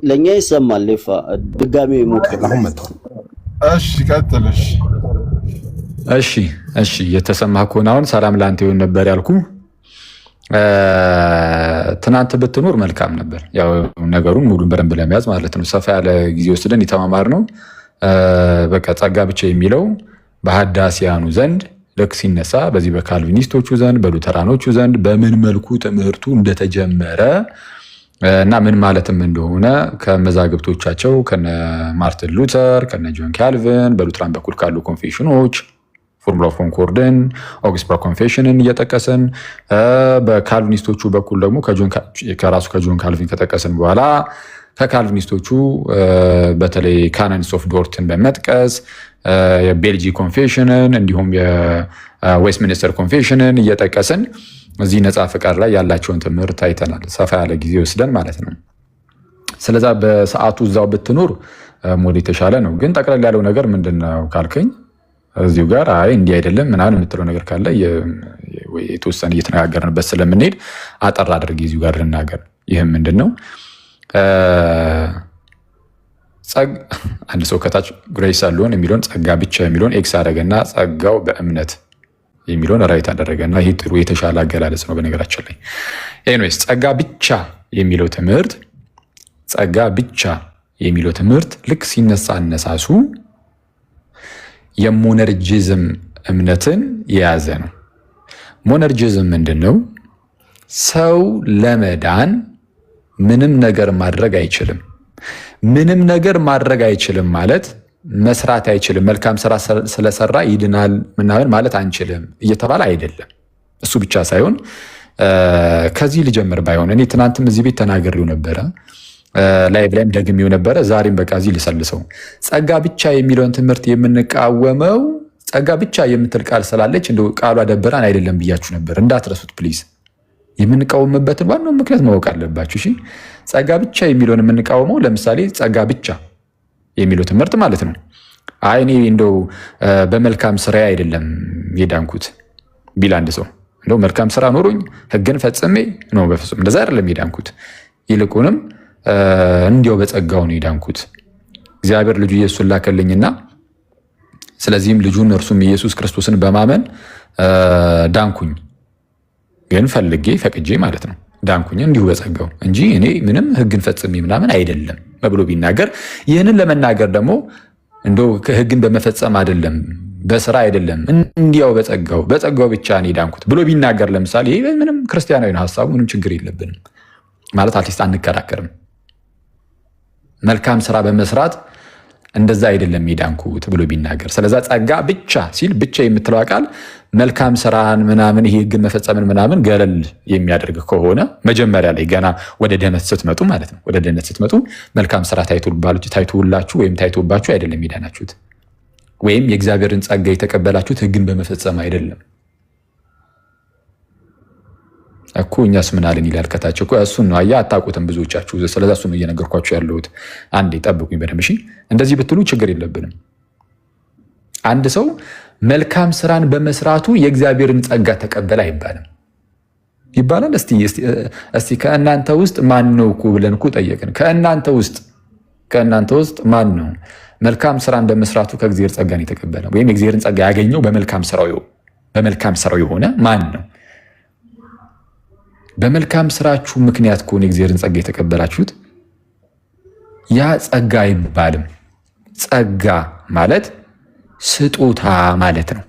ለኛ ይሰማል። ለፋ ድጋሚ ሞክር። አሁን መጣው። እሺ ቀጥልሽ። እሺ የተሰማህ ከሆነ አሁን ሰላም ላንተ ይሁን ነበር ያልኩ። ትናንት ብትኖር መልካም ነበር። ያው ነገሩን ሙሉን በደንብ ለመያዝ ማለት ነው። ሰፋ ያለ ጊዜ ወስደን የተማማር ነው። በቃ ጸጋ ብቻ የሚለው በሐዳሲያኑ ዘንድ ልክ ሲነሳ በዚህ በካልቪኒስቶቹ ዘንድ በሉተራኖቹ ዘንድ በምን መልኩ ትምህርቱ እንደተጀመረ እና ምን ማለትም እንደሆነ ከመዛግብቶቻቸው ከነ ማርቲን ሉተር ከነ ጆን ካልቪን በሉተራን በኩል ካሉ ኮንፌሽኖች ፎርሙላ ኦፍ ኮንኮርድን ኦግስበርግ ኮንፌሽንን እየጠቀስን በካልቪኒስቶቹ በኩል ደግሞ ከራሱ ከጆን ካልቪን ከጠቀስን በኋላ ከካልቪኒስቶቹ በተለይ ካኖንስ ኦፍ ዶርትን በመጥቀስ የቤልጂ ኮንፌሽንን እንዲሁም የዌስትሚኒስተር ኮንፌሽንን እየጠቀስን እዚህ ነፃ ፍቃድ ላይ ያላቸውን ትምህርት አይተናል። ሰፋ ያለ ጊዜ ወስደን ማለት ነው። ስለዛ በሰዓቱ እዛው ብትኖር ሞድ የተሻለ ነው። ግን ጠቅለል ያለው ነገር ምንድነው ካልከኝ እዚሁ ጋር አይ እንዲህ አይደለም ምናምን የምትለው ነገር ካለ የተወሰነ እየተነጋገርንበት ስለምንሄድ አጠር አድርጌ እዚሁ ጋር ልናገር። ይህም ምንድነው አንድ ሰው ከታች ግሬስ አለውን የሚለውን ጸጋ ብቻ የሚለውን ኤክስ አደረገና ጸጋው በእምነት የሚለውን ራይት አደረገና ይህ ጥሩ የተሻለ አገላለጽ ነው በነገራችን ላይ። ኤኒዌይስ ጸጋ ብቻ የሚለው ትምህርት ልክ ሲነሳ አነሳሱ የሞነርጂዝም እምነትን የያዘ ነው። ሞነርጂዝም ምንድነው? ሰው ለመዳን ምንም ነገር ማድረግ አይችልም። ምንም ነገር ማድረግ አይችልም ማለት መስራት አይችልም፣ መልካም ስራ ስለሰራ ይድናል ምናምን ማለት አንችልም እየተባለ አይደለም። እሱ ብቻ ሳይሆን ከዚህ ልጀምር ባይሆን እኔ ትናንትም እዚህ ቤት ተናግሬው ነበረ፣ ላይቭ ላይም ደግሜው ነበረ፣ ዛሬም በቃ እዚህ ልሰልሰው። ጸጋ ብቻ የሚለውን ትምህርት የምንቃወመው ጸጋ ብቻ የምትል ቃል ስላለች እንደው ቃሏ ደበራን አይደለም ብያችሁ ነበር፣ እንዳትረሱት ፕሊዝ። የምንቃወምበትን ዋናው ምክንያት ማወቅ አለባችሁ። እሺ ጸጋ ብቻ የሚለውን የምንቃወመው ለምሳሌ ጸጋ ብቻ የሚለው ትምህርት ማለት ነው። አይ እኔ እንደው በመልካም ስራ አይደለም የዳንኩት ቢል አንድ ሰው እንደው መልካም ስራ ኖሮኝ ሕግን ፈጽሜ ነው፣ በፍጹም እንደዛ አይደለም የዳንኩት። ይልቁንም እንዲያው በጸጋው ነው የዳንኩት። እግዚአብሔር ልጁ ኢየሱስን ላከልኝና ስለዚህም ልጁን እርሱም ኢየሱስ ክርስቶስን በማመን ዳንኩኝ። ግን ፈልጌ ፈቅጄ ማለት ነው ዳንኩኝ እንዲሁ በጸጋው እንጂ እኔ ምንም ሕግን ፈጽሜ ምናምን አይደለም ብሎ ቢናገር፣ ይህንን ለመናገር ደግሞ እንደው ሕግን በመፈጸም አይደለም በስራ አይደለም እንዲያው በጸጋው ብቻ እኔ ዳንኩት ብሎ ቢናገር ለምሳሌ ይሄ ምንም ክርስቲያናዊ ነው ሐሳቡ፣ ምንም ችግር የለብንም ማለት አትሊስት አንከራከርም። መልካም ስራ በመስራት እንደዛ አይደለም የዳንኩት ብሎ ቢናገር፣ ስለዛ ጸጋ ብቻ ሲል ብቻ የምትለው ቃል መልካም ስራን ምናምን ይሄ ሕግን መፈጸምን ምናምን ገለል የሚያደርግ ከሆነ መጀመሪያ ላይ ገና ወደ ድህነት ስትመጡ ማለት ነው፣ ወደ ድህነት ስትመጡ መልካም ስራ ታይቶላችሁ ወይም ታይቶባችሁ አይደለም የዳናችሁት፣ ወይም የእግዚአብሔርን ጸጋ የተቀበላችሁት ሕግን በመፈጸም አይደለም እኮ። እኛስ ምን አለን ይላል ከታች እኮ። እሱን ነው አያ አታውቁትም ብዙዎቻችሁ። ስለዛ እሱን ነው እየነገርኳችሁ ያለሁት። አንዴ ጠብቁኝ በደምብ እሺ። እንደዚህ ብትሉ ችግር የለብንም። አንድ ሰው መልካም ስራን በመስራቱ የእግዚአብሔርን ጸጋ ተቀበለ አይባልም። ይባላል? እስቲ ከእናንተ ውስጥ ማን ነው እኮ ብለን እኮ ጠየቅን። ከእናንተ ውስጥ ማን ነው መልካም ስራን በመስራቱ ከእግዚአብሔር ጸጋን የተቀበለ ወይም የእግዚአብሔርን ጸጋ ያገኘው በመልካም ስራው የሆነ ማን ነው? በመልካም ስራችሁ ምክንያት ከሆነ የእግዚአብሔርን ጸጋ የተቀበላችሁት ያ ጸጋ አይባልም። ጸጋ ማለት ስጦታ ማለት ነው።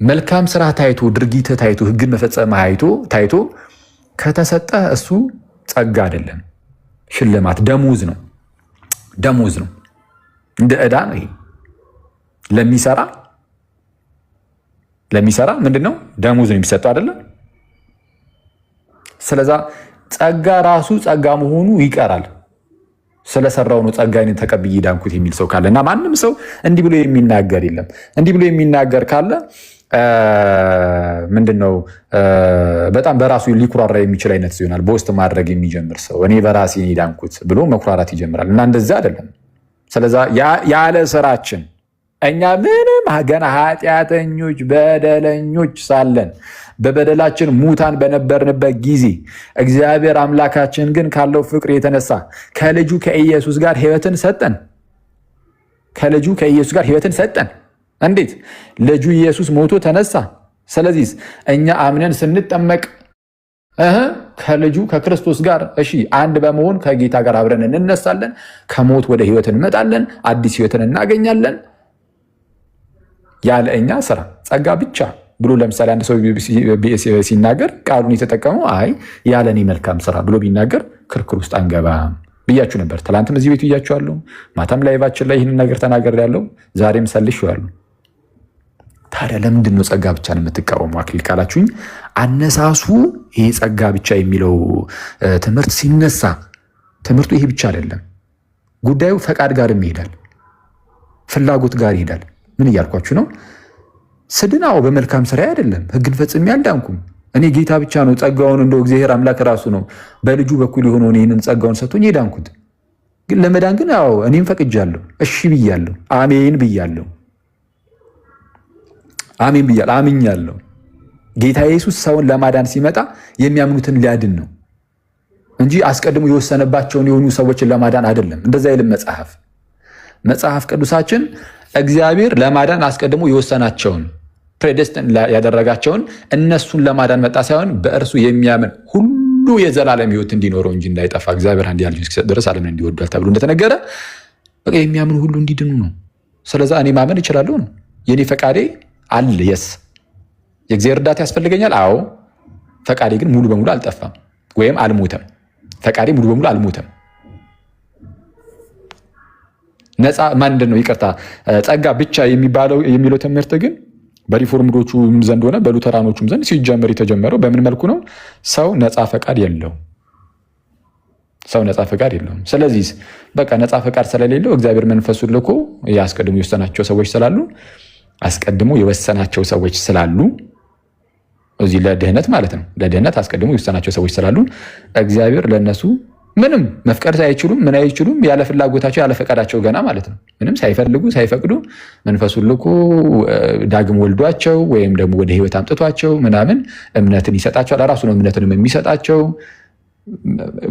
መልካም ስራ ታይቶ ድርጊት ታይቶ ሕግን መፈጸም ታይቶ ከተሰጠ እሱ ጸጋ አይደለም፣ ሽልማት ደሞዝ ነው። እንደ ዕዳ ነው። ይሄ ለሚሰራ ምንድነው ደሞዝ ነው የሚሰጠው አይደለም። ስለዛ ጸጋ ራሱ ጸጋ መሆኑ ይቀራል። ስለሰራው ነው ጸጋዬን ተቀብዬ ዳንኩት የሚል ሰው ካለ እና ማንም ሰው እንዲህ ብሎ የሚናገር የለም። እንዲህ ብሎ የሚናገር ካለ ምንድነው በጣም በራሱ ሊኩራራ የሚችል አይነት ይሆናል። ቦስት ማድረግ የሚጀምር ሰው እኔ በራሴ ዳንኩት ብሎ መኩራራት ይጀምራል። እና እንደዛ አይደለም። ስለዛ ያለ ስራችን እኛ ምንም ገና ኃጢአተኞች በደለኞች ሳለን በበደላችን ሙታን በነበርንበት ጊዜ እግዚአብሔር አምላካችን ግን ካለው ፍቅር የተነሳ ከልጁ ከኢየሱስ ጋር ሕይወትን ሰጠን። ከልጁ ከኢየሱስ ጋር ሕይወትን ሰጠን። እንዴት? ልጁ ኢየሱስ ሞቶ ተነሳ። ስለዚህ እኛ አምነን ስንጠመቅ ከልጁ ከክርስቶስ ጋር አንድ በመሆን ከጌታ ጋር አብረን እንነሳለን። ከሞት ወደ ሕይወት እንመጣለን። አዲስ ሕይወትን እናገኛለን። ያለ እኛ ስራ ጸጋ ብቻ ብሎ ለምሳሌ አንድ ሰው ሲናገር ቃሉን የተጠቀመው ያለ እኔ መልካም ስራ ብሎ ቢናገር ክርክር ውስጥ አንገባም ብያችሁ ነበር። ትላንትም እዚህ ቤቱ ብያችኋለሁ። ማታም ላይቫችን ላይ ይህንን ነገር ተናግሬያለሁ። ዛሬም ሰልሼዋለሁ። ታዲያ ለምንድን ነው ጸጋ ብቻ ነው የምትቃወሙ አክሊል ካላችሁኝ፣ አነሳሱ ይሄ ጸጋ ብቻ የሚለው ትምህርት ሲነሳ ትምህርቱ ይሄ ብቻ አይደለም። ጉዳዩ ፈቃድ ጋርም ይሄዳል፣ ፍላጎት ጋር ይሄዳል። ምን እያልኳችሁ ነው? ስድናው በመልካም ስራ አይደለም። ሕግን ፈጽሜ አልዳንኩም። እኔ ጌታ ብቻ ነው ጸጋውን እንደው እግዚአብሔር አምላክ ራሱ ነው በልጁ በኩል የሆነውን ይህንን ጸጋውን ሰጥቶኝ የዳንኩት። ግን ለመዳን ግን እኔም ፈቅጃለሁ፣ እሺ ብያለሁ፣ አሜን ብያለሁ፣ አሜን ብያለሁ፣ አምኛለሁ። ጌታ ኢየሱስ ሰውን ለማዳን ሲመጣ የሚያምኑትን ሊያድን ነው እንጂ አስቀድሞ የወሰነባቸውን የሆኑ ሰዎችን ለማዳን አይደለም። እንደዛ ይልም መጽሐፍ ቅዱሳችን እግዚአብሔር ለማዳን አስቀድሞ የወሰናቸውን ፕሬደስትን ያደረጋቸውን እነሱን ለማዳን መጣ ሳይሆን በእርሱ የሚያምን ሁሉ የዘላለም ሕይወት እንዲኖረው እንጂ እንዳይጠፋ እግዚአብሔር አንድያ ልጁን እስኪሰጥ ድረስ ዓለምን እንዲወዷል ተብሎ እንደተነገረ በቃ የሚያምን ሁሉ እንዲድኑ ነው። ስለዛ እኔ ማመን እችላለሁ ነው የኔ ፈቃዴ አለ። የስ የእግዚአብሔር እርዳታ ያስፈልገኛል። አዎ ፈቃዴ ግን ሙሉ በሙሉ አልጠፋም ወይም አልሞተም። ፈቃዴ ሙሉ በሙሉ አልሞተም። ነፃ ምንድን ነው? ይቅርታ ጸጋ ብቻ የሚለው ትምህርት ግን በሪፎርምዶቹ ዘንድ ሆነ በሉተራኖቹም ዘንድ ሲጀመር የተጀመረው በምን መልኩ ነው? ሰው ነፃ ፈቃድ የለውም። ሰው ነፃ ፈቃድ የለውም። ስለዚህ በቃ ነፃ ፈቃድ ስለሌለው እግዚአብሔር መንፈሱን ልኮ አስቀድሞ የወሰናቸው ሰዎች ስላሉ እዚህ ለድህነት ማለት ነው። ለድህነት አስቀድሞ የወሰናቸው ሰዎች ስላሉ እግዚአብሔር ለነሱ ምንም መፍቀድ አይችሉም። ምን አይችሉም? ያለ ፍላጎታቸው ያለ ፈቃዳቸው ገና ማለት ነው። ምንም ሳይፈልጉ ሳይፈቅዱ መንፈሱን ልኮ ዳግም ወልዷቸው ወይም ደግሞ ወደ ሕይወት አምጥቷቸው ምናምን እምነትን ይሰጣቸዋል። ራሱ ነው እምነትንም የሚሰጣቸው።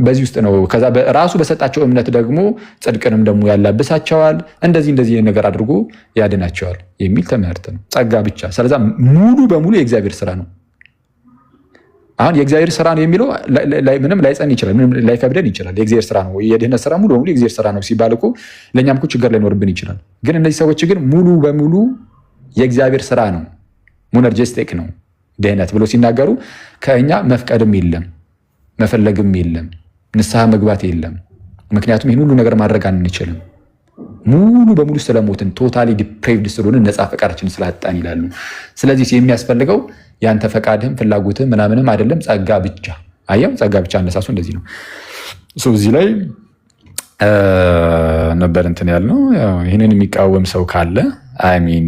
በዚህ ውስጥ ነው። ከዛ ራሱ በሰጣቸው እምነት ደግሞ ጽድቅንም ደግሞ ያላብሳቸዋል። እንደዚህ ነገር አድርጎ ያድናቸዋል የሚል ትምህርት ነው ጸጋ ብቻ። ስለዛ ሙሉ በሙሉ የእግዚአብሔር ስራ ነው። አሁን የእግዚአብሔር ስራ ነው የሚለው ምንም ላይጸን ይችላል፣ ምንም ላይከብደን ይችላል። የእግዚአብሔር ስራ ነው፣ የድህነት ስራ ሙሉ በሙሉ የእግዚአብሔር ስራ ነው ሲባል እኮ ለእኛም እኮ ችግር ላይኖርብን ይችላል። ግን እነዚህ ሰዎች ግን ሙሉ በሙሉ የእግዚአብሔር ስራ ነው፣ ሞነርጂስቲክ ነው ድህነት ብሎ ሲናገሩ ከእኛ መፍቀድም የለም መፈለግም የለም ንስሐ መግባት የለም። ምክንያቱም ይህን ሁሉ ነገር ማድረግ አንችልም። ሙሉ በሙሉ ስለሞትን ቶታሊ ዲፕሬቭድ ስለሆነ ነፃ ፈቃዳችን ስላጣን ይላሉ። ስለዚህ የሚያስፈልገው ያንተ ፈቃድህም ፍላጎትህም ምናምንም አይደለም፣ ጸጋ ብቻ። አየው፣ ጸጋ ብቻ አነሳሱ እንደዚህ ነው። እዚህ ላይ ነበር እንትን ያልነው። ይህንን የሚቃወም ሰው ካለ አይሚን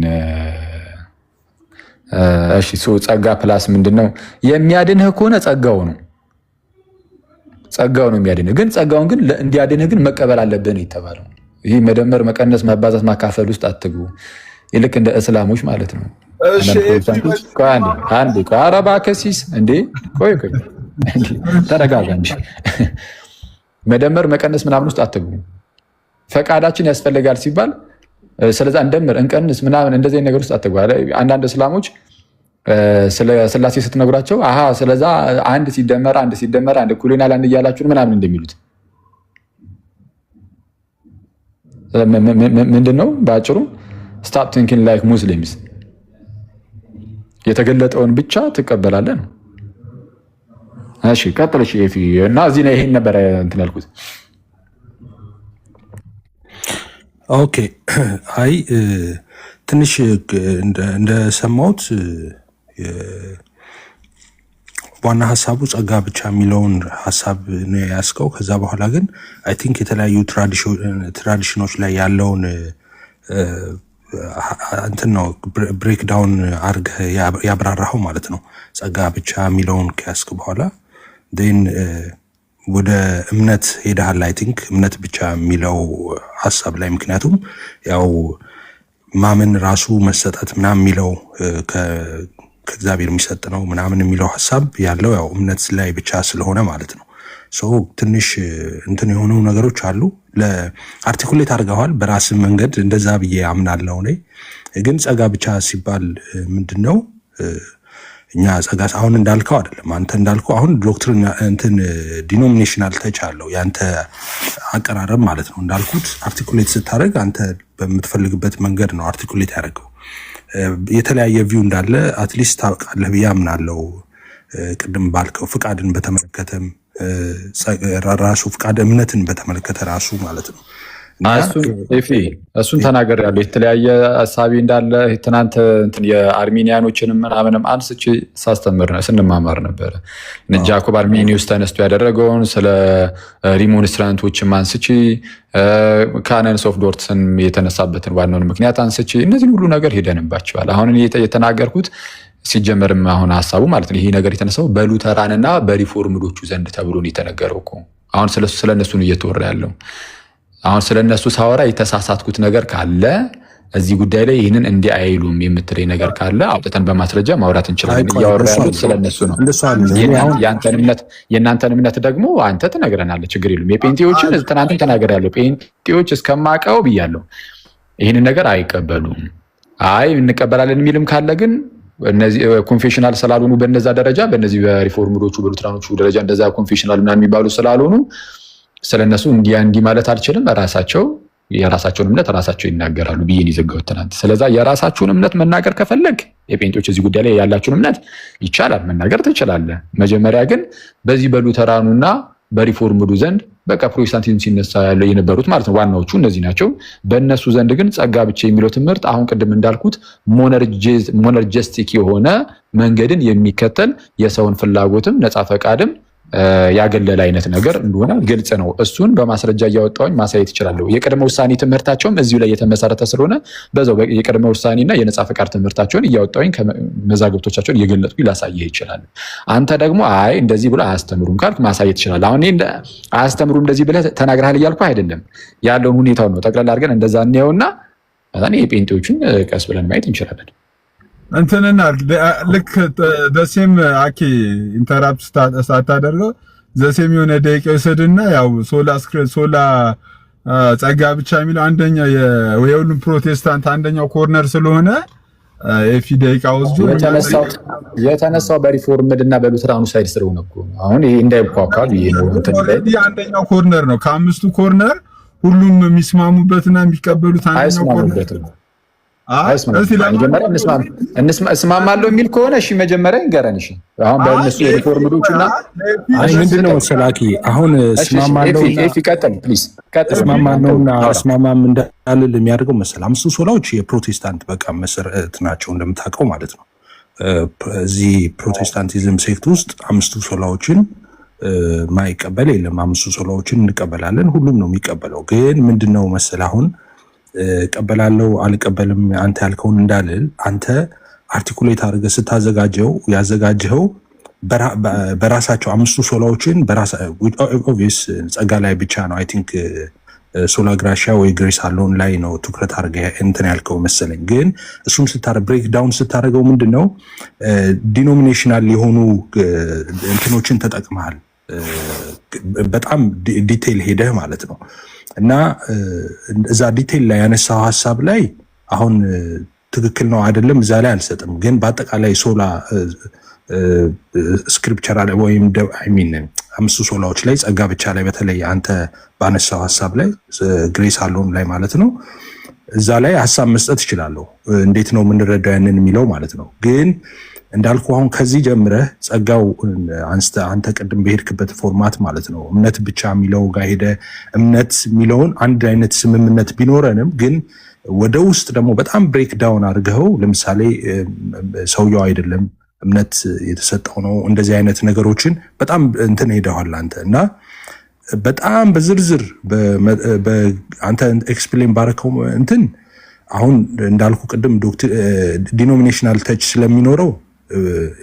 እሺ፣ ጸጋ ፕላስ ምንድነው? የሚያድንህ ከሆነ ጸጋው ነው የሚያድንህ። ግን ጸጋውን ግን እንዲያድንህ ግን መቀበል አለብህ ነው የተባለው። ይህ መደመር፣ መቀነስ፣ ማባዛት፣ ማካፈል ውስጥ አትግቡ። ይልክ እንደ እስላሞች ማለት ነው። ኧረ እባክህ ሲስ እንዴ ቆይ ተረጋጋ እንጂ። መደመር፣ መቀነስ ምናምን ውስጥ አትግቡ። ፈቃዳችን ያስፈልጋል ሲባል ስለዛ እንደምር እንቀንስ ምናምን እንደዚህ ነገር ውስጥ አትግቡ። አንዳንድ እስላሞች ስለ ስላሴ ስትነግሯቸው ስለዛ አንድ ሲደመር አንድ እኩል ይሆናል አንድ እያላችሁ ምናምን እንደሚሉት ምንድነው? በአጭሩ ስታፕ ቲንኪንግ ላይክ ሙስሊምስ። የተገለጠውን ብቻ ትቀበላለህ ነው። እሺ ቀጥል። እሺ እና እዚህ ላይ ይሄን ነበር እንትን ያልኩት። ኦኬ። አይ ትንሽ እንደሰማሁት ዋና ሀሳቡ ጸጋ ብቻ የሚለውን ሀሳብ ነው ያስከው። ከዛ በኋላ ግን አይ ቲንክ የተለያዩ ትራዲሽኖች ላይ ያለውን እንትን ነው ብሬክዳውን አርገህ ያብራራኸው ማለት ነው። ጸጋ ብቻ የሚለውን ከያስክ በኋላ ን ወደ እምነት ሄደሃል። አይ ቲንክ እምነት ብቻ የሚለው ሀሳብ ላይ ምክንያቱም ያው ማመን ራሱ መሰጠት ምናምን የሚለው ከእግዚአብሔር የሚሰጥ ነው ምናምን የሚለው ሐሳብ ያለው ያው እምነት ላይ ብቻ ስለሆነ ማለት ነው። ትንሽ እንትን የሆኑ ነገሮች አሉ። ለአርቲኩሌት አድርገዋል በራስ መንገድ እንደዛ ብዬ አምናለሁ። እኔ ግን ጸጋ ብቻ ሲባል ምንድነው እኛ ጸጋ አሁን እንዳልከው አይደለም። አንተ እንዳልከው አሁን ዶክትሪን እንትን ዲኖሚኔሽናል ተች አለው ያንተ አቀራረብ ማለት ነው። እንዳልኩት አርቲኩሌት ስታደርግ አንተ በምትፈልግበት መንገድ ነው አርቲኩሌት ያደርገው። የተለያየ ቪው እንዳለ አትሊስት ታውቃለህ ብዬ አምናለሁ። ቅድም ባልከው ፍቃድን በተመለከተም ራሱ ፍቃድ እምነትን በተመለከተ ራሱ ማለት ነው። እሱን ተናገር ያለው የተለያየ ሀሳቢ እንዳለ ትናንት የአርሜኒያኖችንም ምናምንም አንስቼ ሳስተምር ስንማማር ነበረ። ጃኮብ አርሜኒውስ ተነስቶ ያደረገውን ስለ ሪሞንስትራንቶችም አንስቼ ካነንስ ኦፍ ዶርትስን የተነሳበትን ዋናውን ምክንያት አንስቼ እነዚህን ሁሉ ነገር ሄደንባቸዋል። አሁን የተናገርኩት ሲጀመርም አሁን ሀሳቡ ማለት ነው ይሄ ነገር የተነሳው በሉተራንና በሪፎርምዶቹ ዘንድ ተብሎ ነው የተነገረው እኮ። አሁን ስለነሱ ነው እየተወራ ያለው። አሁን ስለነሱ ሳወራ የተሳሳትኩት ነገር ካለ እዚህ ጉዳይ ላይ ይህንን እንዲህ አይሉም የምትለኝ ነገር ካለ አውጥተን በማስረጃ ማውራት እንችላለን። እያወራ ያሉት ስለነሱ ነው። የእናንተን እምነት ደግሞ አንተ ትነግረናለህ፣ ችግር የለም። የጴንጤዎችን ትናንትም ተናግሬያለሁ። ጴንጤዎች እስከማውቀው ብያለሁ ይህንን ነገር አይቀበሉም። አይ እንቀበላለን የሚልም ካለ ግን እነዚህ ኮንፌሽናል ስላልሆኑ በነዛ ደረጃ በእነዚህ በሪፎርምዶቹ በሉትራኖቹ ደረጃ እንደዛ ኮንፌሽናል ምናምን የሚባሉ ስላልሆኑ ስለነሱ እንዲህ ማለት አልችልም። የራሳቸውን እምነት ራሳቸው ይናገራሉ ብዬን ይዘጋው ትናንት። ስለዛ የራሳቸውን እምነት መናገር ከፈለግ የጴንጤዎች እዚህ ጉዳይ ላይ ያላቸውን እምነት ይቻላል መናገር ትችላለህ። መጀመሪያ ግን በዚህ በሉተራኑና በሪፎርምዱ ዘንድ በቃ ፕሮቴስታንቲዝም ሲነሳ ያለው የነበሩት ማለት ነው ዋናዎቹ እነዚህ ናቸው። በእነሱ ዘንድ ግን ጸጋ ብቻ የሚለው ትምህርት አሁን ቅድም እንዳልኩት ሞነርጀስቲክ የሆነ መንገድን የሚከተል የሰውን ፍላጎትም ነፃ ፈቃድም ያገለለ አይነት ነገር እንደሆነ ግልጽ ነው። እሱን በማስረጃ እያወጣሁኝ ማሳየት እችላለሁ። የቅድመ ውሳኔ ትምህርታቸውም እዚሁ ላይ የተመሰረተ ስለሆነ በዛው የቅድመ ውሳኔና የነፃ ፈቃድ ትምህርታቸውን እያወጣሁኝ ከመዛግብቶቻቸውን እየገለጥኩ ላሳየህ ይችላል። አንተ ደግሞ አይ እንደዚህ ብሎ አያስተምሩም ካልክ ማሳየት ይችላል። አሁን አያስተምሩም እንደዚህ ብለህ ተናግረሃል እያልኩ አይደለም፣ ያለውን ሁኔታውን ነው ጠቅላላ አድርገን እንደዛ እንየውና የጴንጤዎቹን ቀስ ብለን ማየት እንችላለን። እንትንና ልክ ደሴም አኪ ኢንተራፕት ሳታደርገው ዘሴም የሆነ ደቂቃ ይወሰድና ያው ሶላ ጸጋ ብቻ የሚለው አንደኛው የሁሉም ፕሮቴስታንት አንደኛው ኮርነር ስለሆነ ኤፊ ደቂቃ ወስዶ የተነሳው በሪፎርምድ እና በሉተራኑ ሳይድ ስለሆነ እኮ አሁን ይሄ እንዳይኳኳል ይሄ ነው። አንደኛው ኮርነር ነው ከአምስቱ ኮርነር ሁሉም የሚስማሙበትና የሚቀበሉት አንደኛው ኮርነር እስማማለሁ የሚል ከሆነ እሺ መጀመሪያ ይንገረን። እሺ አሁን በእነሱ የሪፎርምዶችና ምንድነው መሰላኪ አሁን እስማማለሁና እስማማም እንዳልል የሚያደርገው መሰል አምስቱ ሶላዎች የፕሮቴስታንት በቃ መሰረት ናቸው እንደምታውቀው ማለት ነው። እዚህ ፕሮቴስታንቲዝም ሴክት ውስጥ አምስቱ ሶላዎችን ማይቀበል የለም። አምስቱ ሶላዎችን እንቀበላለን፣ ሁሉም ነው የሚቀበለው። ግን ምንድነው መሰል አሁን ቀበላለው አልቀበልም አንተ ያልከውን እንዳልል አንተ አርቲኩሌት አድርገህ ስታዘጋጀው ያዘጋጀው በራሳቸው አምስቱ ሶላዎችን ኦብቪየስ ጸጋ ላይ ብቻ ነው። አይ ቲንክ ሶላ ግራሺያ ወይ ግሬስ አሎን ላይ ነው ትኩረት አድርገህ እንትን ያልከው መሰለኝ። ግን እሱም ብሬክ ዳውን ስታደርገው ምንድነው ዲኖሚኔሽናል የሆኑ እንትኖችን ተጠቅመሃል። በጣም ዲቴይል ሄደህ ማለት ነው። እና እዛ ዲቴይል ላይ ያነሳው ሀሳብ ላይ አሁን ትክክል ነው አይደለም እዛ ላይ አልሰጥም። ግን በአጠቃላይ ሶላ ስክሪፕቸራል ወይም አምስቱ ሶላዎች ላይ ጸጋ ብቻ ላይ በተለይ አንተ ባነሳው ሀሳብ ላይ ግሬስ አሎን ላይ ማለት ነው እዛ ላይ ሀሳብ መስጠት እችላለሁ። እንዴት ነው የምንረዳው ያንን የሚለው ማለት ነው። ግን እንዳልኩ አሁን ከዚህ ጀምረህ ጸጋው አንተ ቅድም በሄድክበት ፎርማት ማለት ነው እምነት ብቻ የሚለው ጋር ሄደ እምነት የሚለውን አንድ አይነት ስምምነት ቢኖረንም ግን ወደ ውስጥ ደግሞ በጣም ብሬክ ዳውን አድርገው ለምሳሌ ሰውየው አይደለም እምነት የተሰጠው ነው እንደዚህ አይነት ነገሮችን በጣም እንትን ሄደዋል አንተ እና በጣም በዝርዝር አንተ ኤክስፕሌን ባረከው እንትን አሁን እንዳልኩ ቅድም ዲኖሚኔሽናል ተች ስለሚኖረው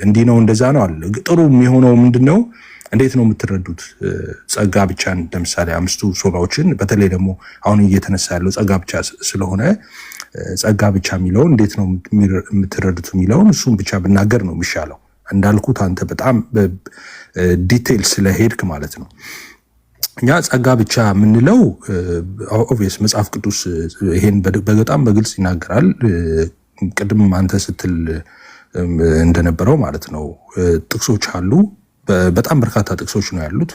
እንዲህ ነው እንደዛ ነው አለ። ጥሩ የሚሆነው ምንድነው እንዴት ነው የምትረዱት ጸጋ ብቻን ለምሳሌ አምስቱ ሶላዎችን በተለይ ደግሞ አሁን እየተነሳ ያለው ጸጋ ብቻ ስለሆነ ጸጋ ብቻ የሚለውን እንዴት ነው የምትረዱት የሚለውን እሱም ብቻ ብናገር ነው የሚሻለው። እንዳልኩት አንተ በጣም ዲቴል ስለሄድክ ማለት ነው። እኛ ጸጋ ብቻ የምንለው ኦብቪየስ መጽሐፍ ቅዱስ ይሄን በጣም በግልጽ ይናገራል። ቅድም አንተ ስትል እንደነበረው ማለት ነው ጥቅሶች አሉ። በጣም በርካታ ጥቅሶች ነው ያሉት፣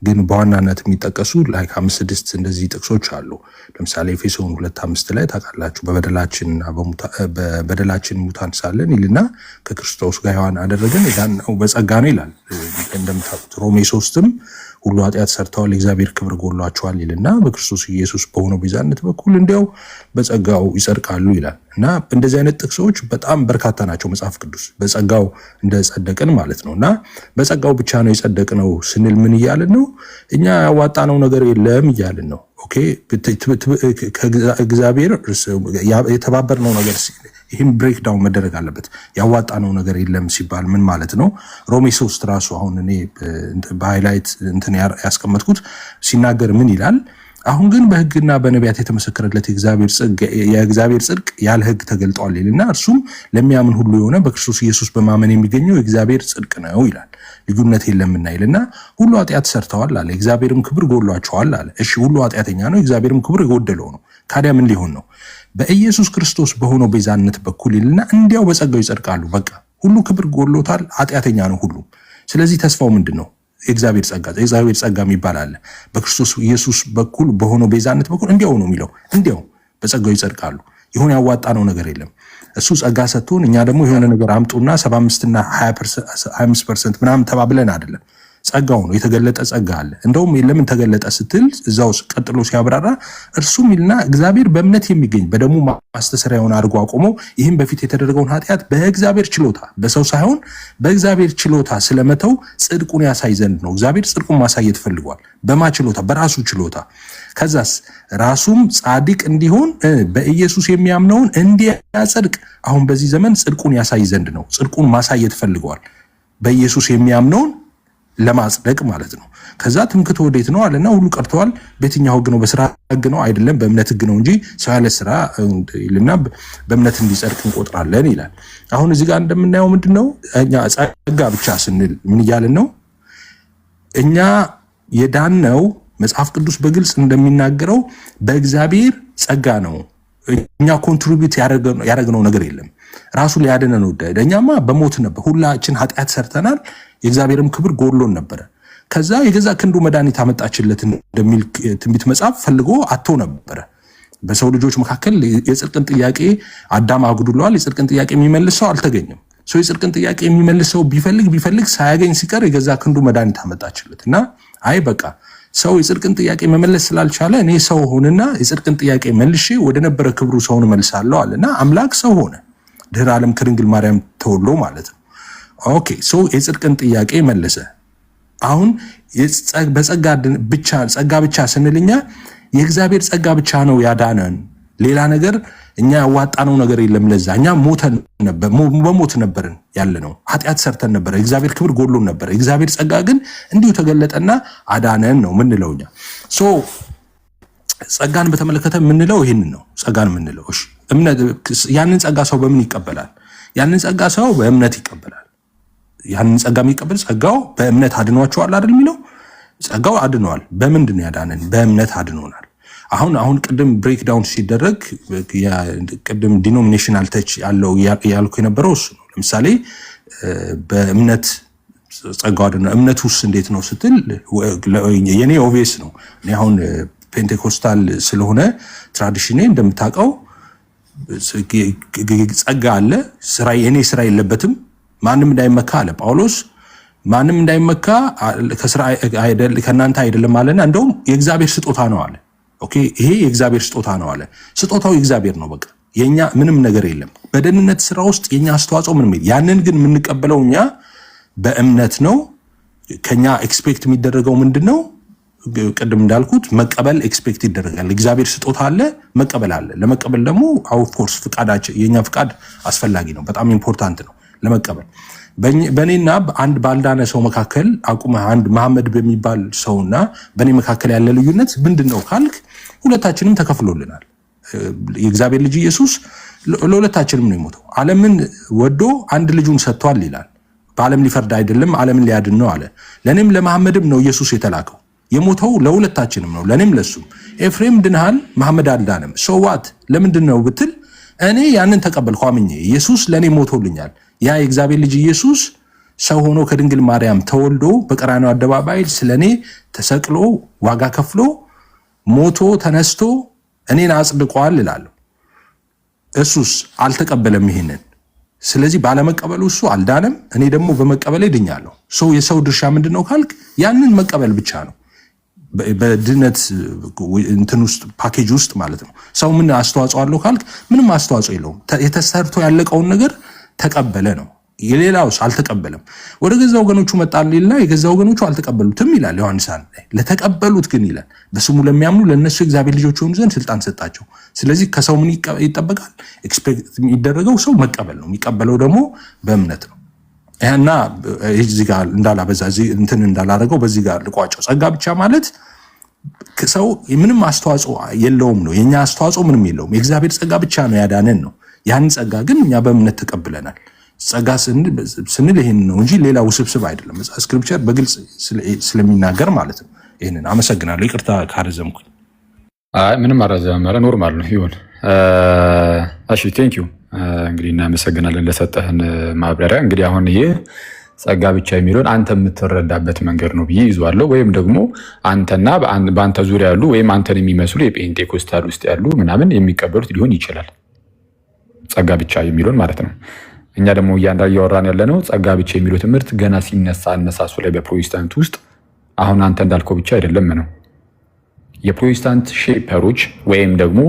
ግን በዋናነት የሚጠቀሱ ላይክ 5-6 እንደዚህ ጥቅሶች አሉ። ለምሳሌ ኤፌሶን 2:5 ላይ ታውቃላችሁ በበደላችን ሙታን ሳለን ይልና ከክርስቶስ ጋር ሕያዋን አደረገን የዳነው በጸጋ ነው ይላል። እንደምታውቁት ሮሜ 3ም ሁሉ ኃጢአት ሰርተዋል የእግዚአብሔር ክብር ጎሏቸዋል ይልና በክርስቶስ ኢየሱስ በሆነው ቤዛነት በኩል እንዲያው በጸጋው ይጸድቃሉ ይላል። እና እንደዚህ አይነት ጥቅሶች በጣም በርካታ ናቸው መጽሐፍ ቅዱስ በጸጋው እንደጸደቅን ማለት ነው። እና በጸጋው ብቻ ነው የጸደቅነው ስንል ምን እያልን ነው? እኛ ያዋጣነው ነገር የለም እያልን ነው። ኦኬ ከእግዚአብሔር የተባበርነው ነገር ይህም ብሬክ ዳውን መደረግ አለበት። ያዋጣነው ነገር የለም ሲባል ምን ማለት ነው? ሮሜ 3 ራሱ አሁን እኔ በሃይላይት እንትን ያስቀመጥኩት ሲናገር ምን ይላል? አሁን ግን በሕግና በነቢያት የተመሰከረለት የእግዚአብሔር ጽድቅ ያለ ሕግ ተገልጧል ይልና እርሱም ለሚያምን ሁሉ የሆነ በክርስቶስ ኢየሱስ በማመን የሚገኘው የእግዚአብሔር ጽድቅ ነው ይላል። ልዩነት የለምና ይልና ሁሉ ኃጢአት ሰርተዋል አለ፣ እግዚአብሔርም ክብር ጎሏቸዋል አለ። እሺ ሁሉ ኃጢአተኛ ነው፣ እግዚአብሔርም ክብር የጎደለው ነው። ታዲያ ምን ሊሆን ነው? በኢየሱስ ክርስቶስ በሆነው ቤዛነት በኩል ይልና እንዲያው በጸጋው ይጸድቃሉ። በቃ ሁሉ ክብር ጎሎታል፣ ኃጢአተኛ ነው ሁሉ። ስለዚህ ተስፋው ምንድን ነው? የእግዚአብሔር ጸጋ የሚባል አለ። በክርስቶስ ኢየሱስ በኩል በሆነው ቤዛነት በኩል እንዲያው ነው የሚለው፣ እንዲያው በጸጋው ይጸድቃሉ። ይሁን ያዋጣነው ነገር የለም። እሱ ጸጋ ሰጥቶን እኛ ደግሞ የሆነ ነገር አምጡና 75% 25% ምናምን ተባብለን አይደለም። ጸጋው ነው፣ የተገለጠ ጸጋ አለ። እንደውም ለምን ተገለጠ ስትል እዛው ቀጥሎ ሲያብራራ እርሱም ይልና እግዚአብሔር በእምነት የሚገኝ በደሙ ማስተሰሪያውን አድርጎ አቆሞ ይህም በፊት የተደረገውን ኃጢአት በእግዚአብሔር ችሎታ በሰው ሳይሆን በእግዚአብሔር ችሎታ ስለመተው ጽድቁን ያሳይ ዘንድ ነው። እግዚአብሔር ጽድቁን ማሳየት ፈልጓል። በማ ችሎታ? በራሱ ችሎታ። ከዛስ ራሱም ጻድቅ እንዲሆን በኢየሱስ የሚያምነውን እንዲያጸድቅ አሁን በዚህ ዘመን ጽድቁን ያሳይ ዘንድ ነው። ጽድቁን ማሳየት ፈልገዋል በኢየሱስ የሚያምነውን ለማጽደቅ ማለት ነው። ከዛ ትምክህቱ ወዴት ነው አለና ሁሉ ቀርተዋል። በየትኛው ሕግ ነው? በስራ ሕግ ነው አይደለም፣ በእምነት ሕግ ነው እንጂ ሰው ያለ ስራ ይልና በእምነት እንዲጸድቅ እንቆጥራለን ይላል። አሁን እዚህ ጋር እንደምናየው ምንድነው እኛ ጸጋ ብቻ ስንል ምን እያልን ነው? እኛ የዳነው መጽሐፍ ቅዱስ በግልጽ እንደሚናገረው በእግዚአብሔር ጸጋ ነው። እኛ ኮንትሪቢዩት ያደረግነው ነገር የለም። ራሱ ሊያድነን ወደደ። እኛማ በሞት ነበር፣ ሁላችን ኃጢአት ሰርተናል፣ የእግዚአብሔርም ክብር ጎድሎን ነበረ። ከዛ የገዛ ክንዱ መድኃኒት አመጣችለት እንደሚል ትንቢት መጽሐፍ ፈልጎ አጥቶ ነበረ። በሰው ልጆች መካከል የጽድቅን ጥያቄ አዳም አጉድሏል። የጽድቅን ጥያቄ የሚመልስ ሰው አልተገኘም። ሰው የጽድቅን ጥያቄ የሚመልስ ሰው ቢፈልግ ሳያገኝ ሲቀር የገዛ ክንዱ መድኃኒት አመጣችለት እና አይ በቃ ሰው የጽድቅን ጥያቄ መመለስ ስላልቻለ እኔ ሰው ሆንና የጽድቅን ጥያቄ መልሼ ወደ ነበረ ክብሩ ሰውን መልሳለሁ አለና አምላክ ሰው ሆነ። ድህረ ዓለም ከድንግል ማርያም ተወልዶ ማለት ነው። ኦኬ ሶ የጽድቅን ጥያቄ መለሰ። አሁን በጸጋ ብቻ ስንልኛ የእግዚአብሔር ጸጋ ብቻ ነው ያዳነን። ሌላ ነገር እኛ ያዋጣነው ነገር የለም። ለዛ እኛ ሞተን ነበር፣ በሞት ነበርን ያለ ነው። ኃጢአት ሰርተን ነበር፣ እግዚአብሔር ክብር ጎድሎን ነበር። እግዚአብሔር ጸጋ ግን እንዲሁ ተገለጠና አዳነን ነው ምንለው እኛ። ሶ ጸጋን በተመለከተ ምንለው ይሄንን ነው። ጸጋን ምንለው እሺ፣ ያንን ጸጋ ሰው በምን ይቀበላል? ያንን ጸጋ ሰው በእምነት ይቀበላል። ያንን ጸጋ የሚቀበል ጸጋው በእምነት አድኗቸዋል አይደል የሚለው። ጸጋው አድኗል። በምንድን ነው ያዳነን? በእምነት አድኖናል። አሁን ቅድም ብሬክ ዳውን ሲደረግ ቅድም ዲኖሚኔሽናል ተች ያለው ያልኩ የነበረው እሱ ነው። ለምሳሌ በእምነት ጸጋው አድኗል። እምነት ውስጥ እንዴት ነው ስትል የኔ ኦቪየስ ነው። እኔ አሁን ፔንቴኮስታል ስለሆነ ትራዲሽኔ እንደምታውቀው ጸጋ አለ። የኔ ስራ የለበትም። ማንም እንዳይመካ አለ ጳውሎስ። ማንም እንዳይመካ ከእናንተ አይደለም አለና እንደውም የእግዚአብሔር ስጦታ ነው አለ። ኦኬ ይሄ የእግዚአብሔር ስጦታ ነው አለ። ስጦታው የእግዚአብሔር ነው። በቃ የኛ ምንም ነገር የለም። በደህንነት ስራ ውስጥ የኛ አስተዋጽኦ ምንም የለም። ያንን ግን የምንቀበለው እኛ በእምነት ነው። ከኛ ኤክስፔክት የሚደረገው ምንድነው? ቅድም እንዳልኩት መቀበል ኤክስፔክት ይደረጋል። እግዚአብሔር ስጦታ አለ፣ መቀበል አለ። ለመቀበል ደግሞ ኦፍ ኮርስ ፍቃዳችን የኛ ፍቃድ አስፈላጊ ነው። በጣም ኢምፖርታንት ነው ለመቀበል። በእኔና አንድ ባልዳነ ሰው መካከል አቁመህ አንድ መሐመድ በሚባል ሰውና በእኔ መካከል ያለ ልዩነት ምንድነው ካልክ ሁለታችንም ተከፍሎልናል። የእግዚአብሔር ልጅ ኢየሱስ ለሁለታችንም ነው የሞተው። ዓለምን ወዶ አንድ ልጁን ሰጥቷል ይላል። በዓለም ሊፈርድ አይደለም ዓለምን ሊያድን ነው አለ። ለእኔም ለመሐመድም ነው ኢየሱስ የተላከው። የሞተው ለሁለታችንም ነው፣ ለእኔም ለሱም። ኤፍሬም ድንሃል፣ መሐመድ አልዳንም። ሶዋት ለምንድን ነው ብትል እኔ ያንን ተቀበልኩ አምኜ። ኢየሱስ ለእኔ ሞቶልኛል። ያ የእግዚአብሔር ልጅ ኢየሱስ ሰው ሆኖ ከድንግል ማርያም ተወልዶ በቀራንዮ አደባባይ ስለኔ ተሰቅሎ ዋጋ ከፍሎ ሞቶ ተነስቶ እኔን አጽድቋል እላለሁ። እሱስ አልተቀበለም ይሄንን። ስለዚህ ባለመቀበሉ እሱ አልዳነም፣ እኔ ደግሞ በመቀበል ድኛለሁ። የሰው ድርሻ ምንድነው ካልክ ያንን መቀበል ብቻ ነው። በድነት እንትን ውስጥ ፓኬጅ ውስጥ ማለት ነው። ሰው ምን አስተዋጽኦ አለው ካልክ ምንም አስተዋጽኦ የለውም። የተሰርቶ ያለቀውን ነገር ተቀበለ ነው። የሌላውስ አልተቀበለም። ወደ ገዛ ወገኖቹ መጣልና የገዛ ወገኖቹ አልተቀበሉትም ይላል ዮሐንስ 1 ላይ። ለተቀበሉት ግን ይላል በስሙ ለሚያምኑ ለነሱ እግዚአብሔር ልጆች ሆኑ ዘንድ ስልጣን ሰጣቸው። ስለዚህ ከሰው ምን ይጠበቃል? ኤክስፔክት የሚደረገው ሰው መቀበል ነው። የሚቀበለው ደግሞ በእምነት ነው። እና እዚህ ጋር እንዳላበዛ እንትን እንዳላረገው በዚህ ጋር ልቋጨው። ጸጋ ብቻ ማለት ሰው ምንም አስተዋጽኦ የለውም ነው። የኛ አስተዋጽኦ ምንም የለውም። የእግዚአብሔር ጸጋ ብቻ ነው ያዳነን ነው። ያን ጸጋ ግን እኛ በእምነት ተቀብለናል። ጸጋ ስንል ይሄን ነው እንጂ ሌላ ውስብስብ አይደለም። ስክሪፕቸር በግልጽ ስለሚናገር ማለት ነው። ይሄንን አመሰግናለሁ። ይቅርታ ካረዘምኩኝ። አይ ምንም አራዘም ማለት ኖርማል ነው ይሁን። እሺ ቴንክ ዩ እንግዲህ እናመሰግናለን ለሰጠህን ማብራሪያ። እንግዲህ አሁን ይሄ ጸጋ ብቻ የሚለውን አንተ የምትረዳበት መንገድ ነው ብዬ ይዟለሁ። ወይም ደግሞ አንተና በአንተ ዙሪያ ያሉ ወይም አንተን የሚመስሉ የጴንጤኮስታል ውስጥ ያሉ ምናምን የሚቀበሉት ሊሆን ይችላል፣ ጸጋ ብቻ የሚለውን ማለት ነው። እኛ ደግሞ እያወራን ያለ ነው ጸጋ ብቻ የሚለው ትምህርት ገና ሲነሳ አነሳሱ ላይ በፕሮቴስታንት ውስጥ አሁን አንተ እንዳልከው ብቻ አይደለም ነው። የፕሮቴስታንት ሼፐሮች ወይም ደግሞ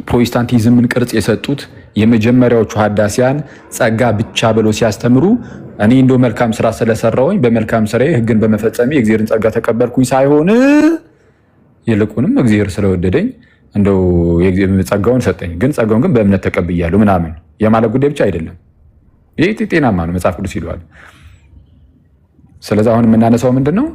ፕሮቴስታንቲዝምን ቅርጽ የሰጡት የመጀመሪያዎቹ ሀዳሲያን ጸጋ ብቻ ብለው ሲያስተምሩ እኔ እንደው መልካም ስራ ስለሰራሁኝ በመልካም ስራዬ ሕግን በመፈጸሜ የእግዚአብሔርን ጸጋ ተቀበልኩኝ ሳይሆን ይልቁንም እግዚአብሔር ስለወደደኝ እንደው ጸጋውን ሰጠኝ፣ ግን ጸጋውን ግን በእምነት ተቀብያለሁ ምናምን የማለት ጉዳይ ብቻ አይደለም። ይህ ጤናማ ነው፣ መጽሐፍ ቅዱስ ይለዋል። ስለዚህ አሁን የምናነሳው ምንድን ነው?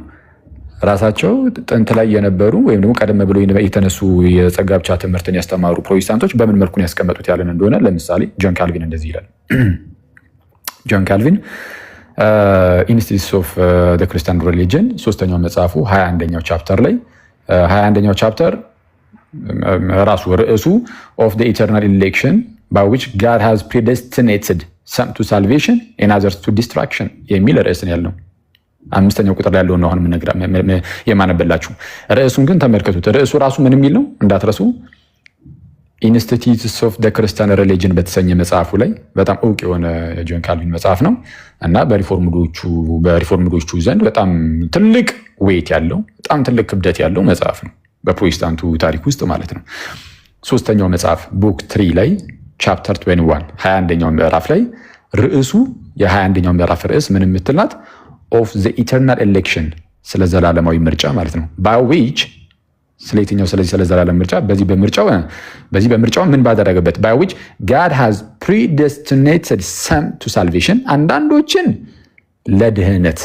ራሳቸው ጥንት ላይ የነበሩ ወይም ደግሞ ቀደም ብሎ የተነሱ የጸጋ ብቻ ትምህርትን ያስተማሩ ፕሮቴስታንቶች በምን መልኩን ያስቀመጡት ያለን እንደሆነ ለምሳሌ ጆን ካልቪን እንደዚህ ይላል። ጆን ካልቪን ኢንስቲትዩትስ ኦፍ ዘ ክርስቲያን ሪሊጅን 3ኛው መጽሐፉ 21ኛው ቻፕተር ላይ 21ኛው ቻፕተር ራሱ ርዕሱ ኦፍ ዘ ኢተርናል ኢሌክሽን by which God has predestinated some to salvation and others to destruction የሚል ርዕስ ነው ያለው። 5ኛው ቁጥር ላይ ያለውን አሁን የማነበላችሁ ርዕሱን ግን ተመልከቱት። ርዕሱ ራሱ ምን የሚል ነው እንዳትረሱ። ኢንስቲትዩትስ ኦፍ ዘ ክርስቲያን ሪሊጅን በተሰኘ መጽሐፉ ላይ በጣም እውቅ የሆነ ጆን ካልቪን መጽሐፍ ነው እና በሪፎርምዶቹ ዘንድ በጣም ትልቅ ዌይት ያለው በጣም ትልቅ ክብደት ያለው መጽሐፍ ነው በፕሮቴስታንቱ ታሪክ ውስጥ ማለት ነው። 3ኛው መጽሐፍ ቡክ 3 ላይ ቻፕተር 21 21ኛው ምዕራፍ ላይ ርዕሱ የ21ኛው ምዕራፍ ርዕስ ምን የምትላት ኦፍ ዘ ኢተርናል ኤሌክሽን ስለ ዘላለማዊ ምርጫ ማለት ነው። by which ስለየትኛው ስለ ዘላለም ምርጫ በዚህ በምርጫው ምን ባደረገበት by which God has predestinated some to salvation አንዳንዶችን ለድህነት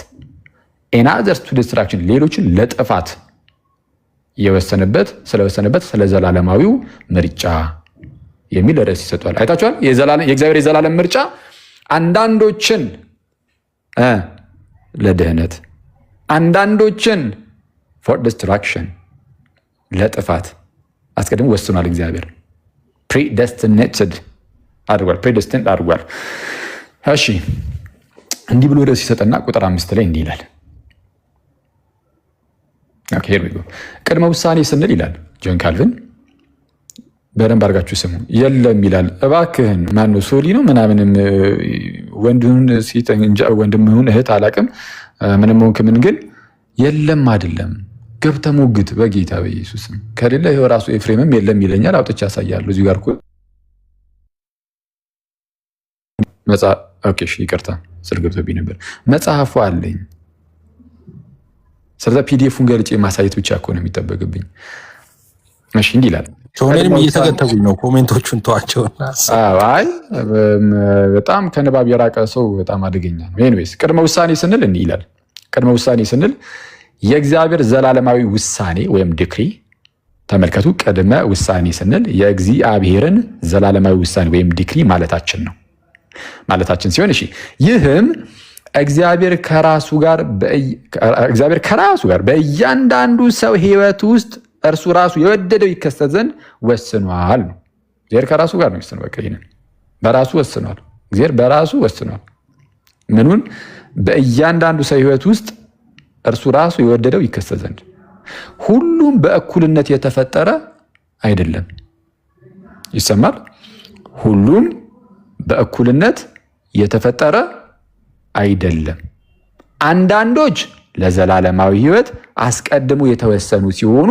and others to destruction ሌሎችን ለጥፋት ስለወሰነበት ስለ ዘላለማዊው ምርጫ የሚል ርዕስ ይሰጣል። አይታችኋል? የእግዚአብሔር የዘላለም ምርጫ አንዳንዶችን ለድህነት አንዳንዶችን for destruction ለጥፋት አስቀድሞ ወስኗል። እግዚአብሔር predestinated አድርጓል። እሺ እንዲህ ብሎ ርዕስ ይሰጠና ቁጥር 5 ላይ እንዲህ ይላል። ኦኬ ሄር ዊ ጎ ቅድመ ውሳኔ ስንል ይላል ጆን ካልቪን በደንብ አድርጋችሁ ስሙ። የለም ይላል እባክህን ማነው ሶሊ ነው ምናምንም ወንድምህን እህት አላቅም ምንም ሆንክ ምን ግን የለም አይደለም ገብተህ ሞግት በጌታ በኢየሱስም ከሌለ ይኸው ራሱ ኤፍሬምም የለም ይለኛል አውጥቼ ያሳያለሁ እዚህ ጋር ኦኬ እሺ ይቅርታ ስር ገብቶብኝ ነበር መጽሐፉ አለኝ ስለዚህ ፒዲኤፉን ገልጬ ማሳየት ብቻ እኮ ነው የሚጠበቅብኝ እሺ እንዲህ ይላል ቶኔንም እየተከተሉኝ ነው ኮሜንቶቹን ተዋቸውና አይ በጣም ከንባብ የራቀ ሰው በጣም አደገኛ ነው ኤኒዌይስ ቅድመ ውሳኔ ስንል እንዲህ ይላል ቅድመ ውሳኔ ስንል የእግዚአብሔር ዘላለማዊ ውሳኔ ወይም ዲክሪ ተመልከቱ፣ ቅድመ ውሳኔ ስንል የእግዚአብሔርን ዘላለማዊ ውሳኔ ወይም ዲክሪ ማለታችን ሲሆን፣ እሺ ይህም እግዚአብሔር ከራሱ ጋር በእያንዳንዱ ሰው ሕይወት ውስጥ እርሱ ራሱ የወደደው ይከሰት ዘንድ ወስኗል ነው። እግዚአብሔር ከራሱ ጋር ነው የሚወስነው። በቃ ይሄንን በራሱ ወስኗል። እግዚአብሔር በራሱ ወስኗል። ምኑን? በእያንዳንዱ ሰው ሕይወት ውስጥ እርሱ ራሱ የወደደው ይከሰት ዘንድ። ሁሉም በእኩልነት የተፈጠረ አይደለም። ይሰማል? ሁሉም በእኩልነት የተፈጠረ አይደለም። አንዳንዶች ለዘላለማዊ ሕይወት አስቀድሞ የተወሰኑ ሲሆኑ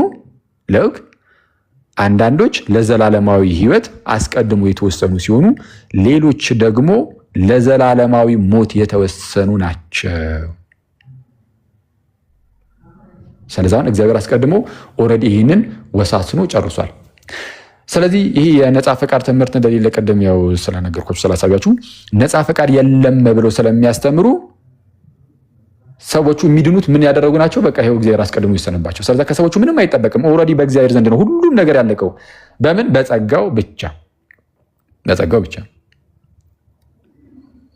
አንዳንዶች ለዘላለማዊ ሕይወት አስቀድሞ የተወሰኑ ሲሆኑ ሌሎች ደግሞ ለዘላለማዊ ሞት የተወሰኑ ናቸው። ስለዚህ እግዚአብሔር አስቀድሞ ኦልሬዲ ይህንን ወሳስኖ ጨርሷል። ስለዚህ ይሄ የነፃ ፈቃድ ትምህርት እንደሌለ ቀደም ያው ስለነገርኳችሁ ስላሳያችሁ ነፃ ፈቃድ የለም ብለው ስለሚያስተምሩ ሰዎቹ የሚድኑት ምን ያደረጉ ናቸው? በቃ ይሄው እግዚአብሔር አስቀድሞ ይሰነባቸው። ስለዚህ ከሰዎቹ ምንም አይጠበቅም። ኦልሬዲ በእግዚአብሔር ዘንድ ነው ሁሉም ነገር ያለቀው። በምን? በጸጋው ብቻ።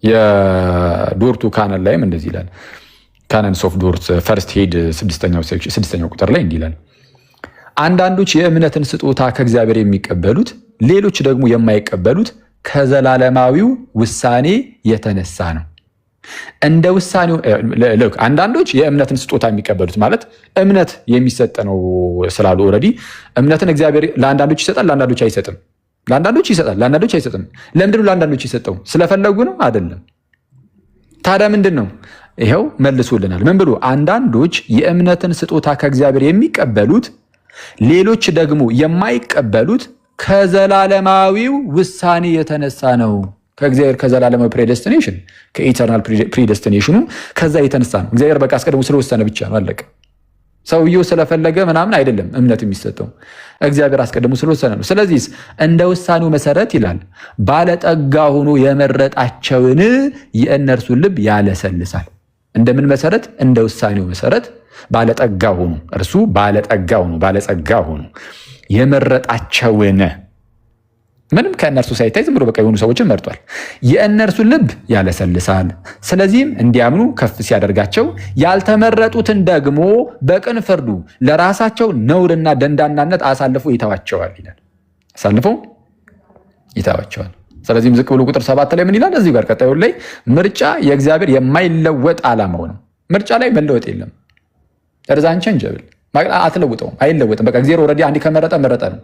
የዶርቱ ካነን ላይም እንደዚህ ይላል። ካነንስ ኦፍ ዶርት ፈርስት ሄድ 6ኛው ቁጥር ላይ እንዲህ ይላል፣ አንዳንዶች የእምነትን ስጦታ ከእግዚአብሔር የሚቀበሉት ሌሎች ደግሞ የማይቀበሉት ከዘላለማዊው ውሳኔ የተነሳ ነው። እንደ ውሳኔው አንዳንዶች የእምነትን ስጦታ የሚቀበሉት ማለት እምነት የሚሰጥ ነው ስላሉ ኦልሬዲ እምነትን እግዚአብሔር ለአንዳንዶች ይሰጣል፣ ለአንዳንዶች አይሰጥም። ለአንዳንዶች ይሰጣል፣ ለአንዳንዶች አይሰጥም። ለምንድን ነው ለአንዳንዶች ይሰጠው? ስለፈለጉ ነው? አይደለም። ታዲያ ምንድን ነው? ይኸው መልሶልናል። ምን ብሎ? አንዳንዶች የእምነትን ስጦታ ከእግዚአብሔር የሚቀበሉት ሌሎች ደግሞ የማይቀበሉት ከዘላለማዊው ውሳኔ የተነሳ ነው። ከእግዚአብሔር ከዘላለማዊ ፕሬደስቲኔሽን ከኢተርናል ፕሬደስቲኔሽኑ ከዛ የተነሳ ነው። እግዚአብሔር በቃ አስቀድሞ ስለወሰነ ብቻ ነው፣ አለቀ። ሰውየው ስለፈለገ ምናምን አይደለም እምነት የሚሰጠው፣ እግዚአብሔር አስቀድሞ ስለወሰነ ነው። ስለዚህ እንደ ውሳኔው መሰረት ይላል ባለጠጋ ሆኖ የመረጣቸውን የእነርሱን ልብ ያለሰልሳል። እንደምን መሰረት? እንደ ውሳኔው መሰረት ባለጠጋ ሆኖ እርሱ ባለጸጋ ሆኖ የመረጣቸውን ምንም ከእነርሱ ሳይታይ ዝም ብሎ በቃ የሆኑ ሰዎችን መርጧል። የእነርሱን ልብ ያለሰልሳል። ስለዚህም እንዲያምኑ ከፍ ሲያደርጋቸው ያልተመረጡትን ደግሞ በቅን ፍርዱ ለራሳቸው ነውርና ደንዳናነት አሳልፎ ይተዋቸዋል ይላል። አሳልፎ ይተዋቸዋል። ስለዚህም ዝቅ ብሎ ቁጥር 7 ላይ ምን ይላል? እዚህ ጋር ቀጣዩ ላይ ምርጫ የእግዚአብሔር የማይለወጥ ዓላማው ነው። ምርጫ ላይ መለወጥ የለም። ቸንጀብል አትለውጠውም፣ አይለወጥም። በቃ እግዚአብሔር ኦልሬዲ አንዴ ከመረጠ መረጠ ነው።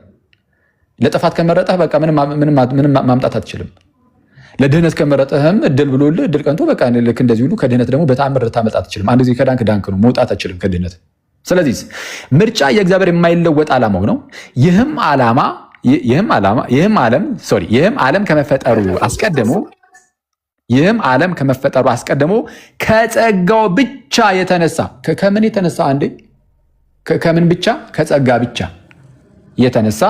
ለጥፋት ከመረጠህ በቃ ምንም ማምጣት አትችልም። ለድህነት ከመረጠህም እድል ብሎልህ እድል ቀንቶ በቃ ልክ እንደዚህ ሁሉ ከድህነት ደግሞ በተአምር ልታመጣ አትችልም። አንድ ጊዜ ከዳንክ ዳንክ ነው፣ መውጣት አትችልም ከድህነት። ስለዚህ ምርጫ የእግዚአብሔር የማይለወጥ ዓላማው ነው። ይህም ዓለም ከመፈጠሩ አስቀድሞ ከጸጋው ብቻ የተነሳ ከምን የተነሳ? አንዴ ከምን ብቻ? ከጸጋ ብቻ የተነሳ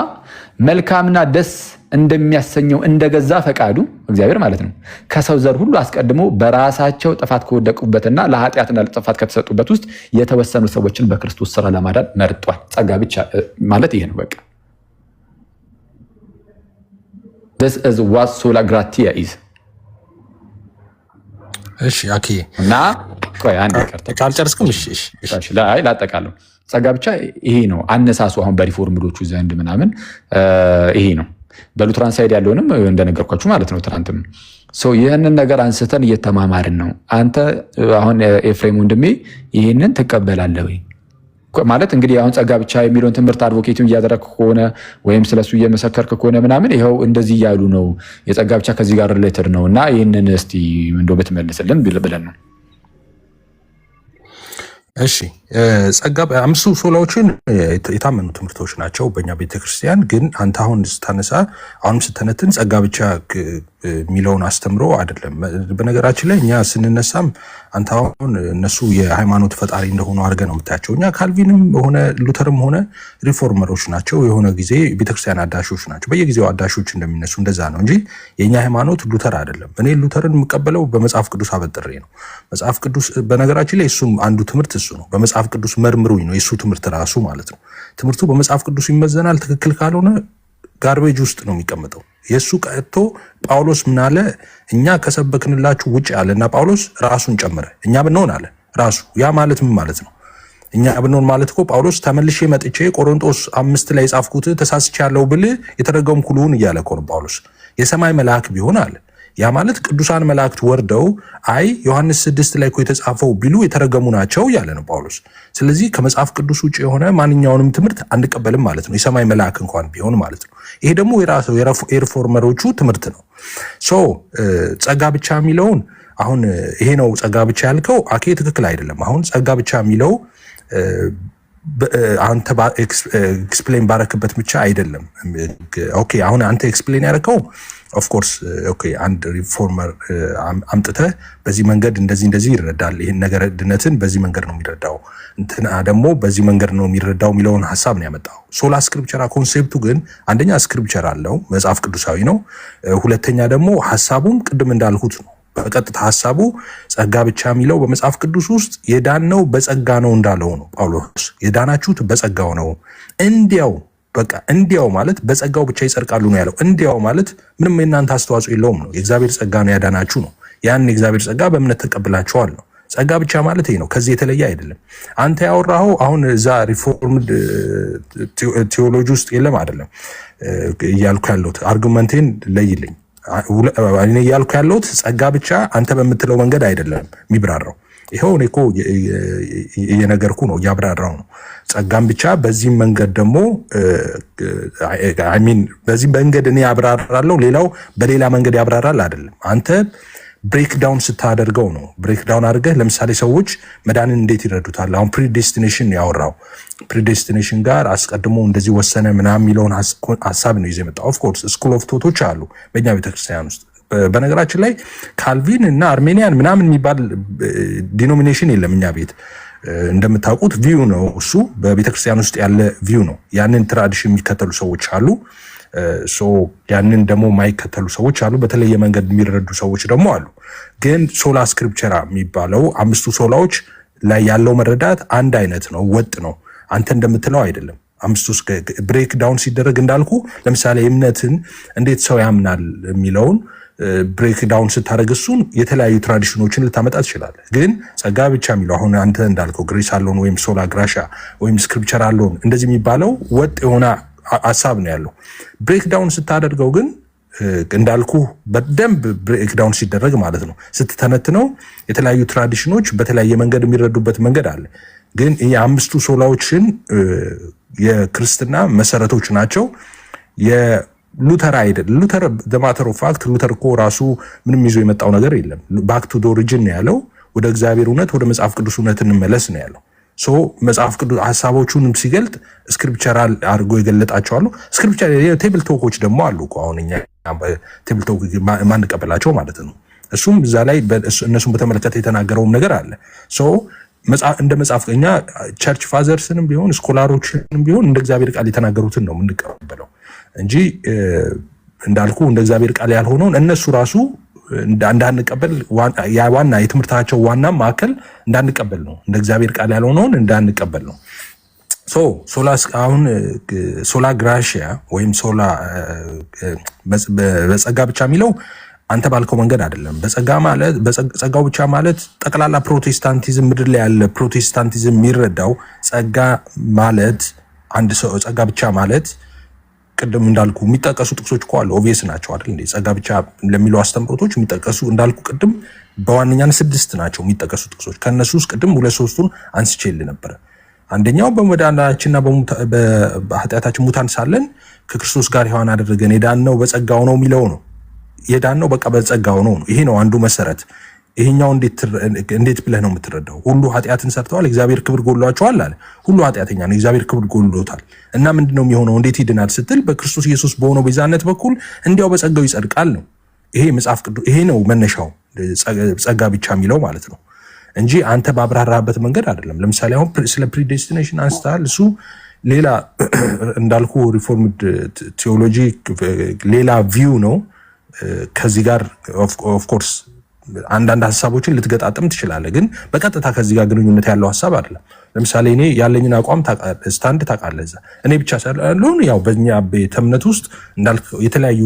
መልካምና ደስ እንደሚያሰኘው እንደገዛ ፈቃዱ እግዚአብሔር ማለት ነው ከሰው ዘር ሁሉ አስቀድሞ በራሳቸው ጥፋት ከወደቁበትና ለኃጢአትና ለጥፋት ከተሰጡበት ውስጥ የተወሰኑ ሰዎችን በክርስቶስ ስራ ለማዳን መርጧል። ጸጋ ብቻ ማለት ይሄ ነው። በቃ this is what sola gratia is። እሺ አኪ እና ቆይ አንዴ ካልጨርስኩም እሺ ላይ ላጠቃለሁ። ጸጋ ብቻ ይሄ ነው አነሳሱ። አሁን በሪፎርምዶቹ ዘንድ ምናምን ይሄ ነው። በሉትራን ሳይድ ያለውንም እንደነገርኳችሁ ማለት ነው ትናንትም ይህንን ነገር አንስተን እየተማማርን ነው። አንተ አሁን ኤፍሬም ወንድሜ ይህንን ትቀበላለህ ወይ ማለት እንግዲህ አሁን ጸጋ ብቻ የሚለውን ትምህርት አድቮኬቱን እያደረግክ ከሆነ ወይም ስለሱ እየመሰከርክ ከሆነ ምናምን ይኸው እንደዚህ እያሉ ነው የጸጋ ብቻ ከዚህ ጋር ሪሌትድ ነው እና ይህንን እስቲ እንደው ብትመልስልን ብለን ነው። እሺ ጸጋ አምስቱ ሶላዎችን የታመኑ ትምህርቶች ናቸው በእኛ ቤተክርስቲያን። ግን አንተ አሁን ስታነሳ አሁንም ስተነትን ጸጋ ብቻ የሚለውን አስተምሮ አይደለም። በነገራችን ላይ እኛ ስንነሳም አንተ አሁን እነሱ የሃይማኖት ፈጣሪ እንደሆኑ አድርገህ ነው የምታያቸው። እኛ ካልቪንም ሆነ ሉተርም ሆነ ሪፎርመሮች ናቸው። የሆነ ጊዜ ቤተክርስቲያን አዳሾች ናቸው። በየጊዜው አዳሾች እንደሚነሱ እንደዛ ነው እንጂ የእኛ ሃይማኖት ሉተር አይደለም። እኔ ሉተርን የምቀበለው በመጽሐፍ ቅዱስ አበጥሬ ነው። መጽሐፍ ቅዱስ በነገራችን ላይ እሱም አንዱ ትምህርት እሱ ነው። በመጽሐፍ በመጽሐፍ ቅዱስ መርምሩኝ ነው የሱ ትምህርት ራሱ ማለት ነው። ትምህርቱ በመጽሐፍ ቅዱስ ይመዘናል። ትክክል ካልሆነ ጋርቤጅ ውስጥ ነው የሚቀመጠው። የሱ ቀጥቶ ጳውሎስ ምን አለ? እኛ ከሰበክንላችሁ ውጭ አለና ጳውሎስ ራሱን ጨመረ። እኛ ብንሆን አለ ራሱ። ያ ማለት ምን ማለት ነው? እኛ ብንሆን ማለት እኮ ጳውሎስ ተመልሼ መጥቼ ቆሮንቶስ 5 ላይ ጻፍኩት ተሳስቻለሁ ብል የተረገምኩ ልሁን እያለ እኮ ነው ጳውሎስ። የሰማይ መልአክ ቢሆን አለ ያ ማለት ቅዱሳን መላእክት ወርደው አይ ዮሐንስ 6 ላይ እኮ የተጻፈው ቢሉ የተረገሙ ናቸው እያለ ነው ጳውሎስ። ስለዚህ ከመጽሐፍ ቅዱስ ውጭ የሆነ ማንኛውንም ትምህርት አንቀበልም ማለት ነው፣ የሰማይ መልአክ እንኳን ቢሆን ማለት ነው። ይሄ ደግሞ የሪፎርመሮቹ ትምህርት ነው። ጸጋ ብቻ የሚለውን አሁን ይሄ ነው ጸጋ ብቻ ያልከው አኬ ትክክል አይደለም። አሁን ጸጋ ብቻ የሚለው አንተ ኤክስፕሌን ባረክበት ብቻ አይደለም። ኦኬ አሁን አንተ ኤክስፕሌን ያደረከው ኦፍ ኮርስ ኦኬ አንድ ሪፎርመር አምጥተህ በዚህ መንገድ እንደዚህ ይረዳል፣ ይሄን ነገር ድነትን በዚህ መንገድ ነው የሚረዳው፣ እንትና ደግሞ በዚህ መንገድ ነው የሚረዳው የሚለውን ሐሳብ ነው ያመጣው። ሶላ ስክሪፕቸራ ኮንሴፕቱ ግን አንደኛ ስክሪፕቸር አለው፣ መጽሐፍ ቅዱሳዊ ነው። ሁለተኛ ደግሞ ሐሳቡም ቅድም እንዳልኩት ነው። በቀጥታ ሐሳቡ ጸጋ ብቻ የሚለው በመጽሐፍ ቅዱስ ውስጥ የዳነው በጸጋ ነው እንዳለው ነው ጳውሎስ። የዳናችሁት በጸጋው ነው። እንዲያው ማለት በጸጋው ብቻ ይጸድቃሉ ነው ያለው። እንዲያው ማለት ምንም የእናንተ አስተዋጽኦ የለውም ነው። የእግዚአብሔር ጸጋ ነው ያዳናችሁ ነው። ያን የእግዚአብሔር ጸጋ በእምነት ተቀብላችኋል ነው። ጸጋ ብቻ ማለት ይሄ ነው፣ ከዚህ የተለየ አይደለም። አንተ ያወራኸው አሁን እዛ ሪፎርምድ ቴዎሎጂ ውስጥ የለም አይደለም እያልኩ ያለሁት። አርጉመንቴን ለይልኝ። እኔ እያልኩ ያለሁት ጸጋ ብቻ አንተ በምትለው መንገድ አይደለም የሚብራራው። ይኸው እኔ እኮ እየነገርኩ ነው፣ እያብራራው ነው። ጸጋም ብቻ በዚህ መንገድ ደግሞ በዚህ መንገድ እኔ ያብራራለሁ፣ ሌላው በሌላ መንገድ ያብራራል አይደለም። አንተ ብሬክ ዳውን ስታደርገው ነው። ብሬክ ዳውን አድርገህ ለምሳሌ ሰዎች መዳንን እንዴት ይረዱታል? አሁን ፕሪዴስቲኔሽን ያወራው ፕሪዴስቲኔሽን ጋር አስቀድሞ እንደዚህ ወሰነ ምናምን የሚለውን ሀሳብ ነው ይዘ የመጣው። ኦፍኮርስ ስኩል ኦፍ ቶቶች አሉ በእኛ ቤተክርስቲያን ውስጥ። በነገራችን ላይ ካልቪን እና አርሜኒያን ምናምን የሚባል ዲኖሚኔሽን የለም እኛ ቤት። እንደምታውቁት ቪው ነው እሱ፣ በቤተክርስቲያን ውስጥ ያለ ቪው ነው። ያንን ትራዲሽን የሚከተሉ ሰዎች አሉ፣ ያንን ደግሞ የማይከተሉ ሰዎች አሉ። በተለየ መንገድ የሚረዱ ሰዎች ደግሞ አሉ። ግን ሶላ ስክሪፕቸራ የሚባለው 5ቱ ሶላዎች ላይ ያለው መረዳት አንድ አይነት ነው፣ ወጥ ነው። አንተ እንደምትለው አይደለም። 5ቱ ብሬክ ዳውን ሲደረግ እንዳልኩ ለምሳሌ እምነትን እንዴት ሰው ያምናል የሚለውን ብሬክ ዳውን ስታደርግ እሱን የተለያዩ ትራዲሽኖችን ልታመጣ ትችላለህ። ግን ጸጋ ብቻ የሚለው አሁን አንተ እንዳልከው ግሬስ አለውን ወይም ሶላ ግራሻ ወይም ስክሪፕቸር አለውን እንደዚህ የሚባለው ወጥ የሆነ ሐሳብ ነው ያለው። ብሬክ ዳውን ስታደርገው ግን እንዳልኩ በደንብ ብሬክ ዳውን ሲደረግ ማለት ነው ስትተነትነው የተለያዩ ትራዲሽኖች በተለያየ መንገድ የሚረዱበት መንገድ አለ። ግን የ5ቱ ሶላዎችን የክርስትና መሰረቶች ናቸው። የሉተር አይደል? ሉተር ማተር ኦፍ ፋክት ሉተር እኮ ራሱ ምንም ይዞ የመጣው ነገር የለም። ባክ ቱ ኦሪጂን ነው ያለው። ወደ እግዚአብሔር እውነት ወደ መጽሐፍ ቅዱስ እውነት እንመለስ ነው ያለው። መጽሐፍ ቅዱስ ሐሳቦቹንም ሲገልጥ ስክሪፕቸራል አድርጎ የገለጣቸዋሉ። ስክሪፕቸር የቴብል ቶኮች ደግሞ አሉ እኮ አሁን እኛ ቴብል ቶክ ማንቀበላቸው ማለት ነው። እሱም እዛ ላይ እነሱን በተመለከተ የተናገረውም ነገር አለ። እንደ መጽሐፍ እኛ ቸርች ፋዘርስንም ቢሆን ስኮላሮችንም ቢሆን እንደ እግዚአብሔር ቃል የተናገሩትን ነው የምንቀበለው እንጂ እንዳልኩ እንደ እግዚአብሔር ቃል ያልሆነውን እነሱ ራሱ እንዳንቀበል ዋና የትምህርታቸው ዋና ማዕከል እንዳንቀበል ነው። እንደ እግዚአብሔር ቃል ያልሆነውን እንዳንቀበል ነው። ሶላ ግራሺያ ወይም ሶላ በጸጋ ብቻ የሚለው አንተ ባልከው መንገድ አይደለም። በጸጋው ብቻ ማለት ጠቅላላ ፕሮቴስታንቲዝም ምድር ላይ ያለ ፕሮቴስታንቲዝም የሚረዳው ጸጋ ማለት አንድ ሰው ጸጋ ብቻ ማለት ቅድም እንዳልኩ የሚጠቀሱ ጥቅሶች እኮ አሉ። ኦቪየስ ናቸው አይደል እንዴ? ጸጋ ብቻ ለሚለው አስተምሮቶች የሚጠቀሱ እንዳልኩ ቅድም በዋነኛነት 6 ናቸው የሚጠቀሱ ጥቅሶች። ከነሱ ውስጥ ቅድም 2-3ቱን አንስቼልህ ነበረ። አንደኛው በመዳናችንና በኃጢአታችን ሙታን ሳለን ከክርስቶስ ጋር ሕያዋን አደረገን የዳነው በጸጋው ነው የሚለው ነው። የዳነው በቃ በጸጋው ነው። ይሄ ነው አንዱ መሰረት። ይሄኛው እንዴት ብለህ ነው የምትረዳው? ሁሉ ኃጢአትን ሰርተዋል፣ እግዚአብሔር ክብር ጎድሏቸዋል አለ። ሁሉ ኃጢአተኛ ነው፣ እግዚአብሔር ክብር ጎድሎታል። እና ምንድነው የሚሆነው? እንዴት ይድናል ስትል በክርስቶስ ኢየሱስ በሆነው ቤዛነት በኩል እንዲያው በጸጋው ይጸድቃል ነው። ይሄ መጽሐፍ ቅዱስ ይሄ ነው መነሻው፣ ጸጋ ብቻ የሚለው ማለት ነው እንጂ አንተ ባብራራበት መንገድ አይደለም። ለምሳሌ አሁን ስለ ፕሪዴስቲኔሽን አንስተሃል። እሱ ሌላ እንዳልኩ ሪፎርምድ ቴዎሎጂ ሌላ ቪው ነው። ከዚህ ጋር ኦፍ ኮርስ አንዳንድ ሐሳቦችን ልትገጣጥም ትችላለህ፣ ግን በቀጥታ ከዚህ ጋር ግንኙነት ያለው ሐሳብ አይደለም። ለምሳሌ እኔ ያለኝን አቋም ስታንድ ታውቃለህ። እኔ ብቻ ሳይሆን ያው በእኛ ቤተ እምነት ውስጥ እንዳልከው የተለያዩ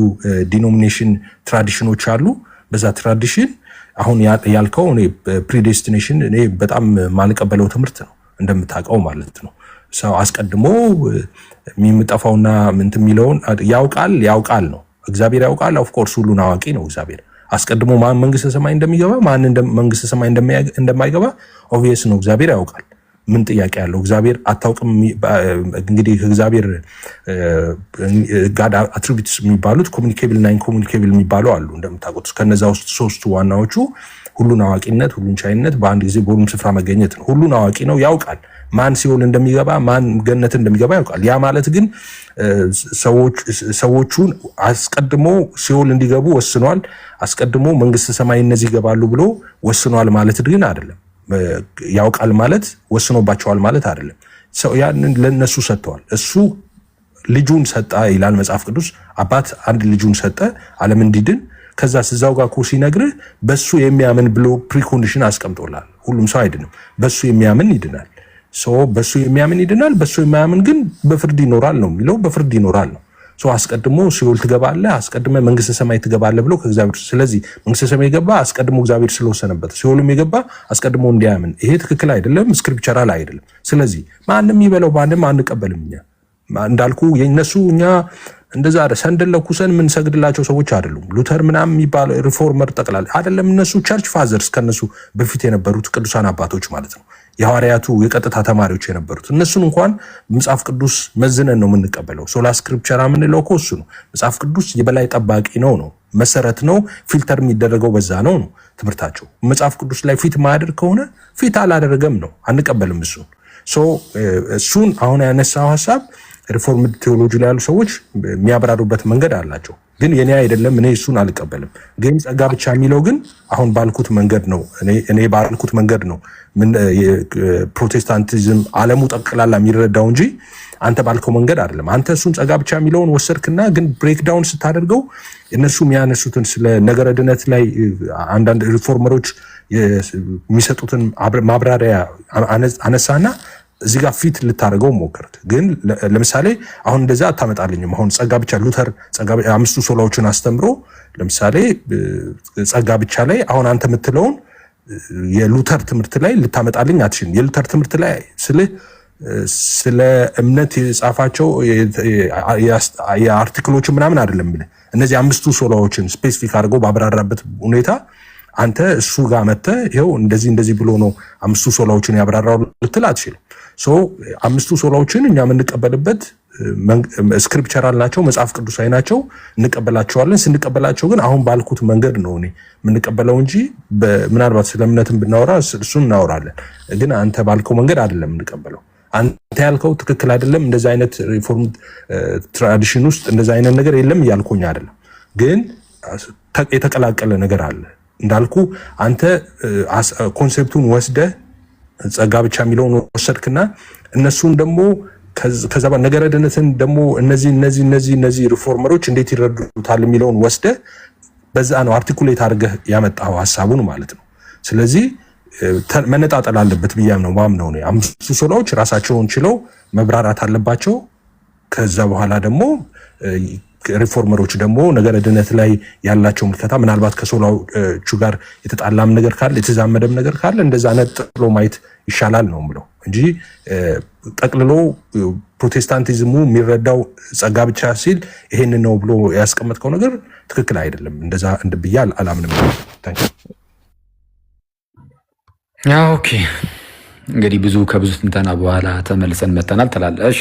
ዲኖሚኔሽን ትራዲሽኖች አሉ። በዛ ትራዲሽን አሁን ያልከው እኔ ፕሪዴስቲኔሽን እኔ በጣም ማልቀበለው ትምህርት ነው እንደምታውቀው ማለት ነው። ሰው አስቀድሞ የሚጠፋውና ምን የሚለውን ያውቃል ነው። እግዚአብሔር ያውቃል። ኦፍ ኮርስ ሁሉን አዋቂ ነው እግዚአብሔር። አስቀድሞ ማን መንግስተ ሰማይ እንደሚገባ ማን መንግስተ ሰማይ እንደማይገባ ኦብቪየስ ነው። እግዚአብሔር ያውቃል። ምን ጥያቄ ያለው? እግዚአብሔር አታውቅም? እንግዲህ እግዚአብሔር ጋድ አትሪቢዩትስ የሚባሉት ኮሙኒኬብል እና ኢንኮሙኒኬብል የሚባሉ አሉ እንደምታውቁት። ከነዛ ውስጥ ሶስቱ ዋናዎቹ ሁሉን አዋቂነት፣ ሁሉን ቻይነት፣ በአንድ ጊዜ በሁሉም ስፍራ መገኘት ነው። ሁሉን አዋቂ ነው፣ ያውቃል። ማን ሲኦል እንደሚገባ ማን ገነት እንደሚገባ ያውቃል። ያ ማለት ግን ሰዎቹን አስቀድሞ ሲኦል እንዲገቡ ወስኗል፣ አስቀድሞ መንግስተ ሰማይ እነዚህ ይገባሉ ብሎ ወስኗል ማለት ግን አይደለም። ያውቃል ማለት ወስኖባቸዋል ማለት አይደለም። ሰው ያንን ለነሱ ሰጥተዋል። እሱ ልጁን ሰጣ ይላል መጽሐፍ ቅዱስ። አባት አንድ ልጁን ሰጠ ዓለም እንዲድን። ከዛ ስዛው ጋር እኮ ሲነግርህ በሱ የሚያምን ብሎ ፕሪኮንዲሽን አስቀምጦላል። ሁሉም ሰው አይድንም። በሱ የሚያምን ይድናል። በሱ የሚያምን ይድናል፣ በሱ የማያምን ግን በፍርድ ይኖራል ነው የሚለው። በፍርድ ይኖራል ነው። አስቀድሞ ሲኦል ትገባለህ፣ አስቀድመ መንግስተ ሰማይ ትገባለህ ብሎ ከእግዚአብሔር። ስለዚህ መንግስተ ሰማይ የገባ አስቀድሞ እግዚአብሔር ስለወሰነበት፣ ሲኦልም የገባ አስቀድሞ እንዲያምን። ይሄ ትክክል አይደለም፣ ስክሪፕቸራል አይደለም። ስለዚህ ማንም ይበለው ማንም አንቀበልም። እኛ እንዳልኩ የነሱ እኛ እንደዛ ሰንደል ለኩሰን ምን ሰግድላቸው ሰዎች አይደሉም። ሉተር ምናምን የሚባል ሪፎርመር ጠቅላላ አይደለም። እነሱ ቸርች ፋዘርስ ከነሱ በፊት የነበሩት ቅዱሳን አባቶች ማለት ነው፣ የሐዋርያቱ የቀጥታ ተማሪዎች የነበሩት እነሱን እንኳን መጽሐፍ ቅዱስ መዝነን ነው የምንቀበለው። ሶላ ስክሪፕቸራ የምንለው እኮ እሱ ነው። መጽሐፍ ቅዱስ የበላይ ጠባቂ ነው መሰረት ነው። ፊልተር የሚደረገው በዛ ነው ትምህርታቸው። መጽሐፍ ቅዱስ ላይ ፊት ማያደርግ ከሆነ ፊት አላደረገም ነው፣ አንቀበልም እሱን። አሁን ያነሳው ሀሳብ ሪፎርምድ ቴዎሎጂ ላይ ያሉ ሰዎች የሚያብራሩበት መንገድ አላቸው፣ ግን የኔ አይደለም። እኔ እሱን አልቀበልም። ግን ጸጋ ብቻ የሚለው ግን አሁን ባልኩት መንገድ ነው። እኔ ባልኩት መንገድ ነው ፕሮቴስታንቲዝም ዓለሙ ጠቅላላ የሚረዳው እንጂ አንተ ባልከው መንገድ አይደለም። አንተ እሱን ጸጋ ብቻ የሚለውን ወሰድክና ግን ብሬክዳውን ስታደርገው እነሱ የሚያነሱትን ስለ ነገረ ድነት ላይ አንዳንድ ሪፎርመሮች የሚሰጡትን ማብራሪያ አነሳና እዚህ ጋር ፊት ልታደርገው ሞክርት። ግን ለምሳሌ አሁን እንደዛ አታመጣልኝም። አሁን ጸጋ ብቻ ሉተር አምስቱ ሶላዎችን አስተምሮ ለምሳሌ ጸጋ ብቻ ላይ አሁን አንተ የምትለውን የሉተር ትምህርት ላይ ልታመጣልኝ አትችልም። የሉተር ትምህርት ላይ ስለ እምነት የጻፋቸው የአርቲክሎች ምናምን አይደለም። እነዚህ አምስቱ ሶላዎችን ስፔሲፊክ አድርገው ባብራራበት ሁኔታ አንተ እሱ ጋር መጥተህ ይኸው እንደዚህ ብሎ ነው አምስቱ ሶላዎችን ያብራራው ልትል አትችልም። አምስቱ ሶላዎችን እኛ የምንቀበልበት ስክሪፕቸራል ናቸው፣ መጽሐፍ ቅዱሳዊ ናቸው፣ እንቀበላቸዋለን። ስንቀበላቸው ግን አሁን ባልኩት መንገድ ነው እኔ የምንቀበለው እንጂ ምናልባት ስለ እምነትን ብናወራ እሱን እናወራለን። ግን አንተ ባልከው መንገድ አይደለም የምንቀበለው። አንተ ያልከው ትክክል አይደለም። እንደዚህ አይነት ሪፎርም ትራዲሽን ውስጥ እንደዚህ አይነት ነገር የለም እያልኩኝ አይደለም። ግን የተቀላቀለ ነገር አለ። እንዳልኩ አንተ ኮንሴፕቱን ወስደህ ጸጋ ብቻ የሚለውን ወሰድክና እነሱን ደግሞ ከዛ ነገረ ድነትን ደግሞ እነዚህ ሪፎርመሮች እንዴት ይረዱታል የሚለውን ወስደህ በዛ ነው አርቲኩሌት አድርገህ ያመጣው ሐሳቡን ማለት ነው። ስለዚህ መነጣጠል አለበት ብያም ነው ማምነው ነው። አምስቱ ሶላዎች ራሳቸውን ችለው መብራራት አለባቸው። ከዛ በኋላ ደግሞ ሪፎርመሮች ደግሞ ነገረ ድነት ላይ ያላቸው ምልከታ ምናልባት ከሶላዎቹ ጋር የተጣላም ነገር ካለ የተዛመደም ነገር ካለ እንደዛ ነጥሎ ማየት ይሻላል ነው የምለው እንጂ ጠቅልሎ ፕሮቴስታንቲዝሙ የሚረዳው ጸጋ ብቻ ሲል ይሄንን ነው ብሎ ያስቀመጥከው ነገር ትክክል አይደለም። እንደዛ ብዬ አላምንም። ኦኬ እንግዲህ ከብዙ ትንተና በኋላ ተመልሰን መተናል ትላለህ። እሺ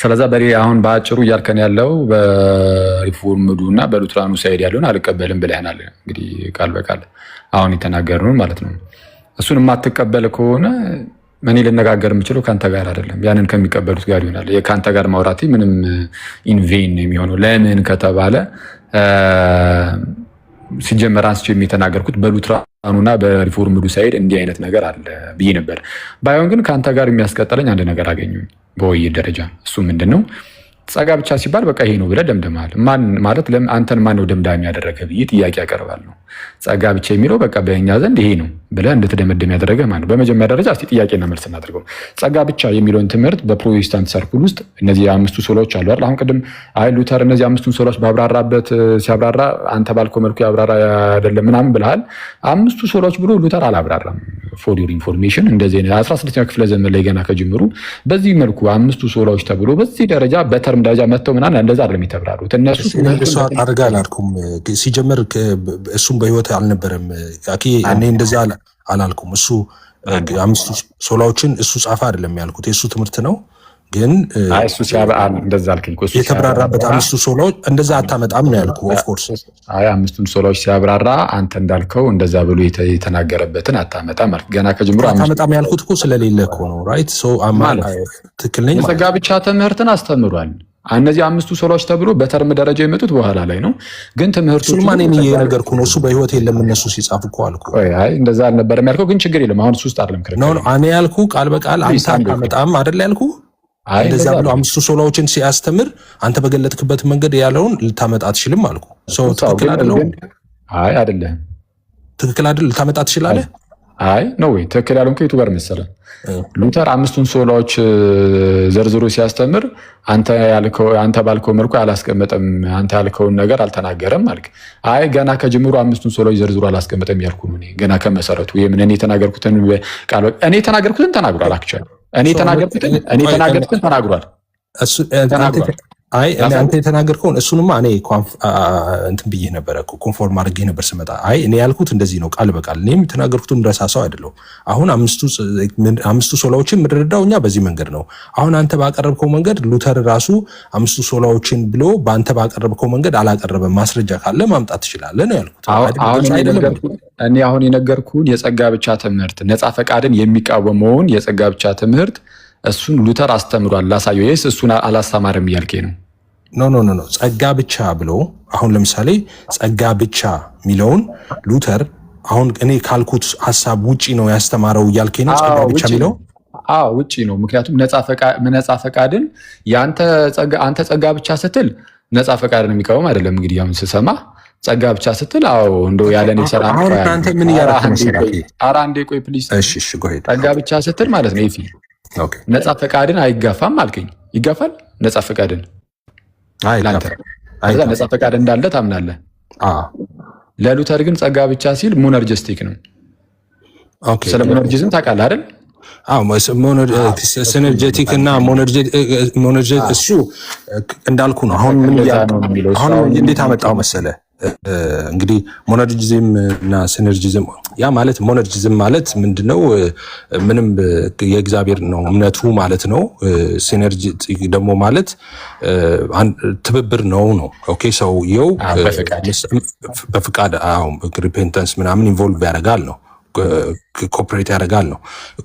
ስለዛ አሁን በአጭሩ እያልከን ያለው በሪፎርምዱ እና በሉትራኑ ሳይድ ያለውን አልቀበልም ብለህናል። እንግዲህ ቃል በቃል አሁን የተናገርነውን ማለት ነው። እሱን የማትቀበል ከሆነ እኔ ልነጋገር የምችለው ከአንተ ጋር አይደለም፣ ያንን ከሚቀበሉት ጋር ይሆናል። ከአንተ ጋር ማውራቴ ምንም ኢንቬን የሚሆነው ለምን ከተባለ ሲጀመር አንስቼ የተናገርኩት በሉትራኑና በሪፎርምዱ ሳይድ እንዲህ አይነት ነገር አለ ብዬ ነበር። ባይሆን ግን ከአንተ ጋር የሚያስቀጥለኝ አንድ ነገር አገኘሁኝ በውይይት ደረጃ። እሱ ምንድን ነው? ጸጋ ብቻ ሲባል በቃ ይሄ ነው ብለህ ደምደማል። ማን ማለት አንተን ማን ነው ደምዳሚ ያደረገ ብዬ ጥያቄ ያቀርባል ነው። ጸጋ ብቻ የሚለው በቃ በእኛ ዘንድ ይሄ ነው ብለህ እንድትደመደም ያደረገ ማን ነው? በመጀመሪያ ደረጃ እስቲ ጥያቄና መልስ እናድርገው። ጸጋ ብቻ የሚለውን ትምህርት በፕሮቴስታንት ሰርኩል ውስጥ እነዚህ 5ቱ ሶላዎች አሉ አይደል? አሁን ቅድም አይ ሉተር እነዚህ 5ቱን ሶላዎች ባብራራበት ሲያብራራ አንተ ባልከው መልኩ ያብራራ አይደለም ምናምን ብለሃል። 5ቱ ሶላዎች ብሎ ሉተር አላብራራም። ፎር ዩር ኢንፎርሜሽን እንደዚህ 16ኛው ክፍለ ዘመን ላይ ገና ከጅምሩ በዚህ መልኩ 5ቱ ሶላዎች ተብሎ በዚህ ደረጃ በተርም ደረጃ መጥተው ምናምን እንደዛ አይደለም የተብራሩት እነሱ አድርጋ አላልኩም። ሲጀመር እሱም በህይወት አልነበረም። እኔ እንደዛ አላልኩም። እሱ 5ቱ ሶላዎችን እሱ ጻፈ አይደለም ያልኩት፣ የእሱ ትምህርት ነው። ግን እሱ ሲያበአል እንደዛ አልከኝ እኮ የተብራራበት 5ቱ ሶላዎች እንደዛ አታመጣም ነው ያልኩ። ኦፍ ኮርስ 5ቱን ሶላዎች ሲያብራራ አንተ እንዳልከው እንደዛ ብሎ የተናገረበትን አታመጣም ማለት ገና ከጅምሩ አታመጣም ያልኩት እኮ ስለሌለ እኮ ነው። ራይት ሶ ትክክል ነኝ። የጸጋ ብቻ ትምህርትን አስተምሯል። እነዚህ 5ቱ ሶላዎች ተብሎ በተርም ደረጃ የመጡት በኋላ ላይ ነው። ግን ትምህርቱ ሱልማን እኔ የነገርኩህ ነው። እሱ በህይወት የለም እነሱ ሲጻፉ እኮ አልኩ። አይ እንደዛ አልነበረም ያልከው፣ ግን ችግር የለም። አሁን እሱ ውስጥ አይደለም ክርክር ነው። እኔ ያልኩህ ቃል በቃል አንተ አታመጣም አይደል ያልኩህ። እንደዛ ብሎ 5ቱ ሶላዎችን ሲያስተምር አንተ በገለጥክበት መንገድ ያለውን ልታመጣ አትችልም አልኩ። ሰው ትክክል አይደለም። አይ አይደለም፣ ትክክል አይደል? ልታመጣ ትችላለህ። አይ ነው ወይ ትክክል ያለውን ከየቱ ጋር መሰለህ? ሉተር 5ቱን ሶላዎች ዘርዝሮ ሲያስተምር አንተ ባልከው መልኩ አላስቀመጠም፣ አንተ ያልከውን ነገር አልተናገረም አልክ። አይ ገና ከጅምሩ 5ቱን ሶላዎች ዘርዝሮ አላስቀመጠም ያልኩ ነው። ገና ከመሰረቱ እኔ የተናገርኩትን ቃል እኔ የተናገርኩትን ተናግሯል። አክቹዋሊ እኔ የተናገርኩትን ተናግሯል። አይ አንተ የተናገርከውን እሱንማ እኔ እንትን ብዬ ነበረ እኮ ኮንፎርም አድርጌ ነበር ስመጣ። አይ እኔ ያልኩት እንደዚህ ነው ቃል በቃል እኔም የተናገርኩትን ረሳሳው አይደለም። አሁን 5ቱ ሶላዎችን የምንረዳው እኛ በዚህ መንገድ ነው። አሁን አንተ ባቀረብከው መንገድ ሉተር ራሱ 5ቱ ሶላዎችን ብሎ በአንተ ባቀረብከው መንገድ አላቀረበም። ማስረጃ ካለ ማምጣት ትችላለህ ነው ያልኩት። እኔ አሁን የነገርኩህን የጸጋ ብቻ ትምህርት ነፃ ፈቃድን የሚቃወመውን የጸጋ ብቻ ትምህርት እሱን ሉተር አስተምሯል ላሳየው። ይስ እሱን አላስተማርም እያልከኝ ነው? ኖ ጸጋ ብቻ ብሎ አሁን ለምሳሌ ጸጋ ብቻ የሚለውን ሉተር አሁን እኔ ካልኩት ሀሳብ ውጪ ነው ያስተማረው እያልከኝ ነው? ጸጋ ብቻ የሚለው ውጪ ነው። ምክንያቱም ነፃ ፈቃድን አንተ ጸጋ ብቻ ስትል ነፃ ፈቃድን የሚቃወም አይደለም። እንግዲህ አሁን ስሰማ ጸጋ ብቻ ስትል እንደው ያለን የሰራ አሁን እናንተ ምን እያደረክ መሰለህ? ኧረ አንዴ ቆይ ፕሊዝ። እሺ ጸጋ ብቻ ስትል ማለት ነው ይፊ ነፃ ፈቃድን አይጋፋም አልከኝ። ይጋፋል ነፃ ፈቃድን? ነፃ ፈቃድ እንዳለ ታምናለህ? ለሉተር ግን ጸጋ ብቻ ሲል ሞነርጂስቲክ ነው። ስለ ሞነርጂዝም ታውቃለህ አይደል? ሲነርጀቲክ እና ሞነርጂክ እሱ እንዳልኩ ነው። አሁን እንዴት አመጣው መሰለህ? እንግዲህ ሞነርጂዝም እና ሲነርጂዝም ያ ማለት ሞነርጂዝም ማለት ምንድነው? ምንም የእግዚአብሔር ነው እምነቱ ማለት ነው። ሲነርጂ ደግሞ ማለት ትብብር ነው። ኦኬ ሰውየው በፍቃድ ሪፔንተንስ ምናምን ኢንቮልቭ ያደርጋል ነው ኮፕሬት ያደርጋል ነው።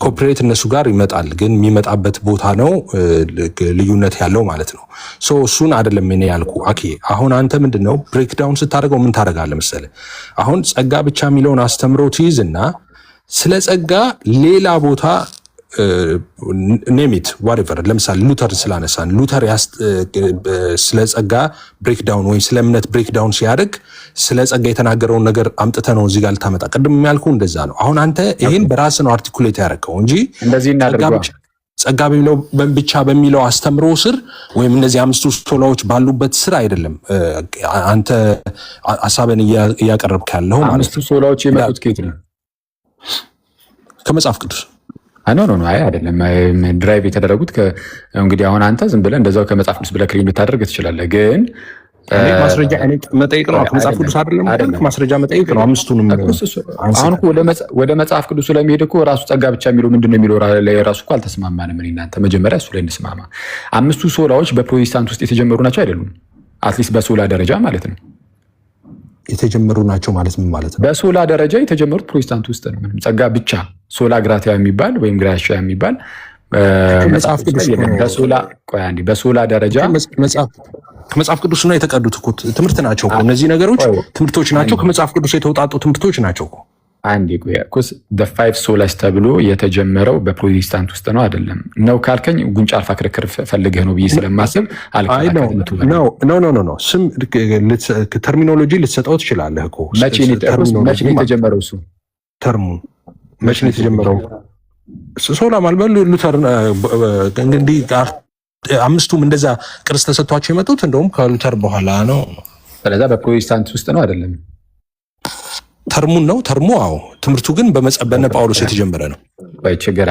ኮፕሬት እነሱ ጋር ይመጣል፣ ግን የሚመጣበት ቦታ ነው ልዩነት ያለው ማለት ነው። እሱን አይደለም እኔ ያልኩ። አሁን አንተ ምንድነው ብሬክዳውን ስታደርገው ምን ታደርጋለህ መሰለህ? አሁን ጸጋ ብቻ የሚለውን አስተምሮ ትይዝና ስለ ጸጋ ሌላ ቦታ ኔሚት ዋትኤቨር ለምሳሌ ሉተር ስላነሳን ሉተር ስለ ጸጋ ብሬክዳውን ወይም ስለ እምነት ብሬክዳውን ሲያደርግ ስለ ጸጋ የተናገረውን ነገር አምጥተ ነው እዚህ ጋር ልታመጣ። ቅድም ያልኩ እንደዛ ነው። አሁን አንተ ይሄን በራስ ነው አርቲኩሌት ያደረገው እንጂ ጸጋ ብቻ በሚለው አስተምሮ ስር ወይም እነዚህ 5ቱ ሶላዎች ባሉበት ስር አይደለም አንተ ሐሳብን እያቀረብክ ያለው ማለት ነው። 5ቱ ሶላዎች የመጡት ከየት ነው? ከመጽሐፍ ቅዱስ ኖ አይ አይደለም። ድራይቭ የተደረጉት እንግዲህ አሁን አንተ ዝም ብለህ እንደዛው ከመጽሐፍ ቅዱስ ብለህ ክሊም ልታደርግ ትችላለህ። ግን ማስረጃ መጠየቅ ነው። ከመጽሐፍ ቅዱስ አይደለም ማስረጃ መጠየቅ ነው። 5ቱንም አሁን እኮ ወደ መጽሐፍ ቅዱስ ለመሄድ እኮ ራሱ ጸጋ ብቻ የሚለው ምንድነው የሚለው ላይ ራሱ እኮ አልተስማማንም። እኔ እናንተ መጀመሪያ እሱ ላይ እንስማማ። 5ቱ ሶላዎች በፕሮቴስታንት ውስጥ የተጀመሩ ናቸው አይደሉም? አትሊስት በሶላ ደረጃ ማለት ነው የተጀመሩ ናቸው ማለት ምን ማለት ነው? በሶላ ደረጃ የተጀመሩት ፕሮቴስታንት ውስጥ ነው። ምንም ጸጋ ብቻ ሶላ ግራቲያ የሚባል ወይም ግራሻ የሚባል መጽሐፍ ቅዱስ በሶላ ደረጃ ከመጽሐፍ ቅዱስ ነው የተቀዱት እኮ ትምህርት ናቸው እኮ እነዚህ ነገሮች ትምህርቶች ናቸው። ከመጽሐፍ ቅዱስ የተውጣጡ ትምህርቶች ናቸው እኮ አንድ ይቆያኩስ the five solas ተብሎ የተጀመረው በፕሮቴስታንት ውስጥ ነው አይደለም ነው ካልከኝ ጉንጫ አልፋ ክርክር ፈልገህ ነው ብዬ ስለማስብ ኖ ስም ተርሚኖሎጂ ልትሰጠው ትችላለህ እኮ መቼ ነው የተጀመረው እሱ ተርሙ መቼ ነው የተጀመረው ሶላ ማለት ሉተር እንግዲህ አምስቱም እንደዛ ቅርስ ተሰጥቷቸው የመጡት እንደውም ከሉተር በኋላ ነው ስለዚህ በፕሮቴስታንት ውስጥ ነው አይደለም ተርሙን ነው ተርሙ አዎ ትምርቱ ግን በመጸበነ ጳውሎስ የተጀመረ ነው ችግር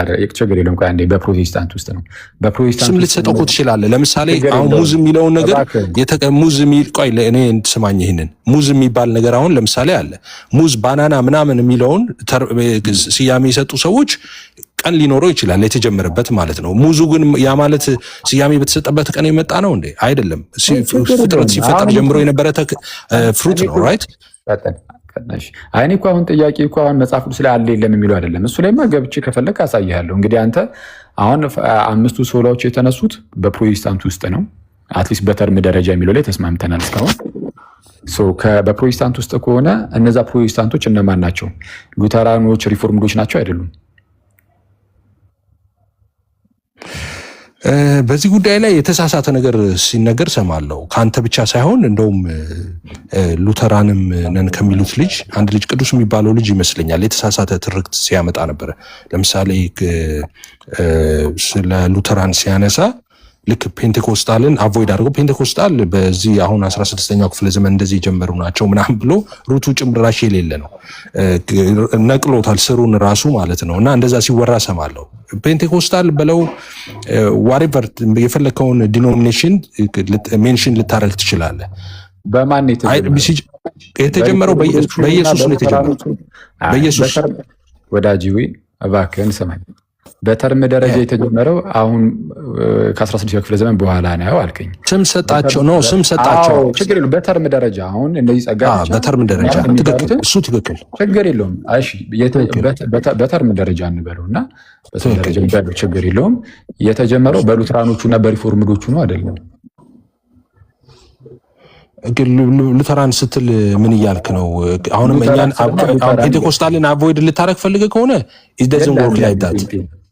የለውም አንዴ በፕሮቴስታንት ውስጥ ነው በፕሮቴስታንት ስም ልትሰጠው ትችላለህ ለምሳሌ አሁን ሙዝ የሚለውን ነገር ሙዝ የሚል ቆይ ለእኔ እንትስማኝ ይሄንን ሙዝ የሚባል ነገር አሁን ለምሳሌ አለ ሙዝ ባናና ምናምን የሚለውን ስያሜ የሰጡ ሰዎች ቀን ሊኖረው ይችላል የተጀመረበት ማለት ነው ሙዙ ግን ያ ማለት ስያሜ በተሰጠበት ቀን የመጣ ነው እንዴ አይደለም ፍጥረት ሲፈጠር ጀምሮ የነበረ ፍሩት ነው ራይት አይኔ እኮ አሁን ጥያቄ እኮ አሁን መጽሐፍ ቅዱስ ላይ አለ የለም የሚለው አይደለም እሱ ላይማ ገብቼ ከፈለክ አሳይሃለሁ እንግዲህ አንተ አሁን አምስቱ ሶላዎች የተነሱት በፕሮቴስታንት ውስጥ ነው አትሊስት በተርም ደረጃ የሚለው ላይ ተስማምተናል እስካሁን በፕሮቴስታንት ውስጥ ከሆነ እነዛ ፕሮቴስታንቶች እነማን ናቸው ሉተራኖች ሪፎርምዶች ናቸው አይደሉም በዚህ ጉዳይ ላይ የተሳሳተ ነገር ሲነገር ሰማለው ካንተ ብቻ ሳይሆን እንደውም ሉተራንም ነን ከሚሉት ልጅ አንድ ልጅ ቅዱስ የሚባለው ልጅ ይመስለኛል የተሳሳተ ትርክት ሲያመጣ ነበር ለምሳሌ ስለ ሉተራን ሲያነሳ ልክ ፔንቴኮስታልን አቮይድ አድርጎ ፔንቴኮስታል በዚህ አሁን 16ኛው ክፍለ ዘመን እንደዚህ የጀመሩ ናቸው ምናምን ብሎ ሩቱ ጭምራሽ የሌለ ነው ነቅሎታል ስሩን ራሱ ማለት ነውና እንደዛ ሲወራ ሰማለው ፔንቴኮስታል በለው ዋሬቨር የፈለከውን ዲኖሚኔሽን ሜንሽን ልታረግ ትችላለህ በማን የተጀመረው በኢየሱስ ነው የተጀመረው በኢየሱስ ወዳጂዊ እባክህን ሰማኝ በተርም ደረጃ የተጀመረው አሁን ከ16ኛው ክፍለ ዘመን በኋላ ነው አልከኝ ስም ሰጣቸው ችግር የለውም በተርም ደረጃ አሁን እንደዚህ ጸጋ በተርም ደረጃ ትክክል እሱ ትክክል ችግር የለውም እሺ በተርም ደረጃ እንበለውና በተርም ደረጃ ችግር የለውም የተጀመረው በሉተራኖቹና በሪፎርምዶቹ ነው አይደለም ሉተራን ስትል ምን እያልክ ነው አሁንም እኛን ፔንቴኮስታልን አቮይድ ልታረግ ፈልገህ ከሆነ it doesn't work like that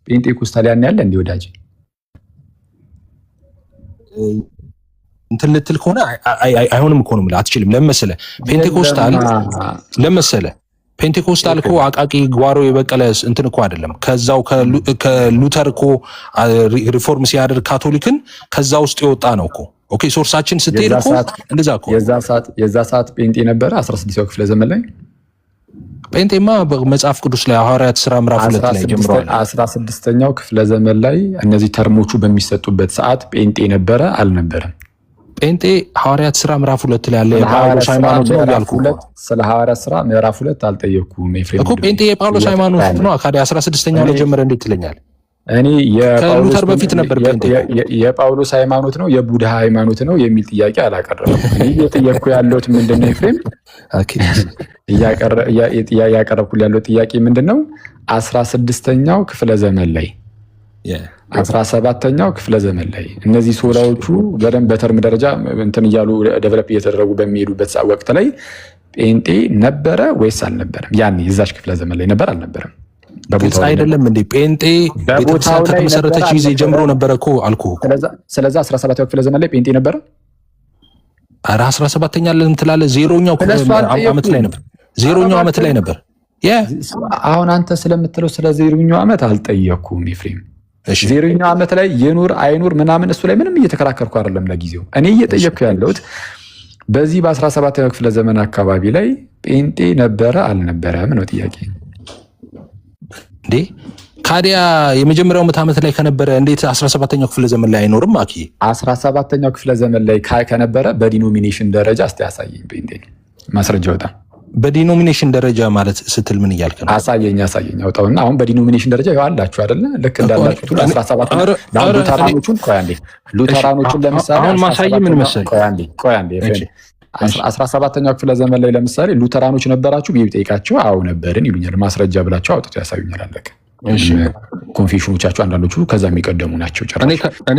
ፔንቴኮስታል ያን ያለ እንዴ ወዳጅ እንትን ልትል ከሆነ አይሆንም እኮ ነው ማለት አትችልም ለመሰለ ፔንቴኮስታል እኮ አቃቂ ጓሮ የበቀለ እንትን እኮ አይደለም ከዛው ከሉተር እኮ ሪፎርም ሲያደርግ ካቶሊክን ከዛ ውስጥ የወጣ ነው እኮ ኦኬ ሶርሳችን ስትሄድ እኮ እንደዛ እኮ የዛ ሰዓት ጴንጤ ነበረ 16ኛው ክፍለ ዘመን ላይ ጴንጤማ በመጽሐፍ ቅዱስ ላይ ሐዋርያት ሥራ ምዕራፍ 2 ላይ ጀምሯል 16ኛው ክፍለ ዘመን ላይ እነዚህ ተርሞቹ በሚሰጡበት ሰዓት ጴንጤ ነበረ አልነበረም ጴንጤ ሐዋርያት ሥራ ምዕራፍ 2 ላይ ያለ የጳውሎስ ሃይማኖት ነው ያልኩህ ስለ ሐዋርያት ሥራ ምዕራፍ 2 አልጠየቅኩም ኤፍሬም እኮ ጴንጤ የጳውሎስ ሃይማኖት ነው አካዲ 16ኛው ላይ ጀመረ እንዴት ትለኛል እኔ ከሉተር በፊት ነበር ጴንጤ የጳውሎስ ሃይማኖት ነው የቡዳ ሃይማኖት ነው የሚል ጥያቄ አላቀረበም እየጠየቅኩ ያለሁት ምንድነው ኤፍሬም ያቀረብኩ ያለው ጥያቄ ምንድነው 16ኛው ክፍለ ዘመን ላይ 17ኛው ክፍለ ዘመን ላይ እነዚህ ሶላዎቹ በደንብ በተርም ደረጃ እንትን እያሉ ዴቨሎፕ እየተደረጉ በሚሄዱበት ወቅት ላይ ጴንጤ ነበረ ወይስ አልነበረም ያኔ እዛች ክፍለ ዘመን ላይ ነበር አልነበረም በቦታ አይደለም እንዴ ጴንጤ ቤተክርስቲያን ከተመሰረተች ጊዜ ጀምሮ ነበረ እኮ አልኩህ ስለዚህ 17ኛው ክፍለ ዘመን ላይ ጴንጤ ነበረ 17ኛ ለምን ትላለህ ዜሮኛው ዓመት ላይ ነበር ዜሮኛው ዓመት ላይ ነበር አሁን አንተ ስለምትለው ስለ ዜሮኛው ዓመት አልጠየቅኩም ኤፍሬም ዜሮኛው ዓመት ላይ የኑር አይኑር ምናምን እሱ ላይ ምንም እየተከራከርኩ አይደለም ለጊዜው እኔ እየጠየቅኩ ያለሁት በዚህ በ17ኛው ክፍለ ዘመን አካባቢ ላይ ጴንጤ ነበረ አልነበረም ነው ጥያቄ እንዴ ካዲያ የመጀመሪያው ዓመት ላይ ከነበረ እንዴት 17ኛው ክፍለ ዘመን ላይ አይኖርም አኪ 17ኛው ክፍለ ዘመን ላይ ከነበረ በዲኖሚኔሽን ደረጃ አስተያሳየኝ ጴንጤ ማስረጃ ወጣ በዲኖሚኔሽን ደረጃ ማለት ስትል ምን ይያልከ ነው አሳየኝ አውጣውና አሁን በዲኖሚኔሽን ደረጃ ይዋል አላችሁ አይደል ልክ እንዳላችሁ 17 ሉተራኖቹን ለምሳሌ አሁን ማሳይ ምን መሰለኝ ቆይ አንዴ 17ኛው ክፍለ ዘመን ላይ ለምሳሌ ሉተራኖች ነበራችሁ ብዬ ብጠይቃቸው አዎ ነበርን ይሉኛል ማስረጃ ብላችሁ አውጥተው ያሳዩኛል አለቀ ኮንፌሽኖቻቸው አንዳንዶቹ ከዛ የሚቀደሙ ናቸው። እኔ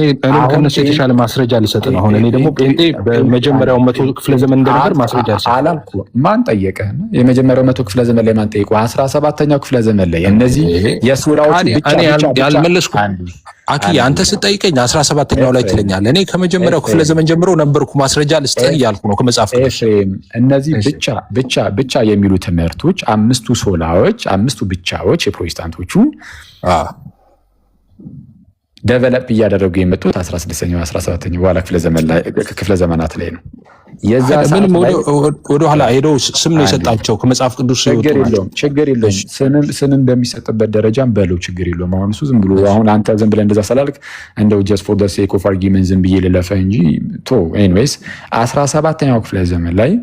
ከነሱ የተሻለ ማስረጃ ልሰጥ ነው። አሁን እኔ ደግሞ ጴንጤ በመጀመሪያው 100 ክፍለ ዘመን እንደነበር ማስረጃ ልሰጥ። ማን ጠየቀ? የመጀመሪያው 100 ክፍለ ዘመን ላይ ማን ጠየቁ? 17ኛው ክፍለ ዘመን ላይ እነዚህ የሱራዎቹ ብቻ ያልመለስኩ አኪ አንተ ስጠይቀኝ 17ኛው ላይ ትለኛለህ። እኔ ከመጀመሪያው ክፍለ ዘመን ጀምሮ ነበርኩ ማስረጃ ልስጥህ እያልኩ ነው ከመጽሐፍ እነዚህ ብቻ የሚሉ ትምህርቶች አምስቱ ሶላዎች፣ አምስቱ ብቻዎች የፕሮቴስታንቶቹ ደቨሎፕ እያደረጉ የመጡት 16ኛው 17ኛው በኋላ ክፍለ ዘመናት ላይ ነው። የዛ ምንም ወደ ኋላ ሄደው ስም ነው የሰጣቸው ከመጽሐፍ ቅዱስ ችግር የለውም። ስንም በሚሰጥበት ደረጃም በለው ችግር የለውም። አሁን እሱ ዝም ብሎ አሁን አንተ ዝም ብለህ እንደዛ ስላልክ እንደው just for the sake of argument ዝም ብዬ ልለፈ እንጂ anyways 17ኛው ክፍለ ዘመን ላይ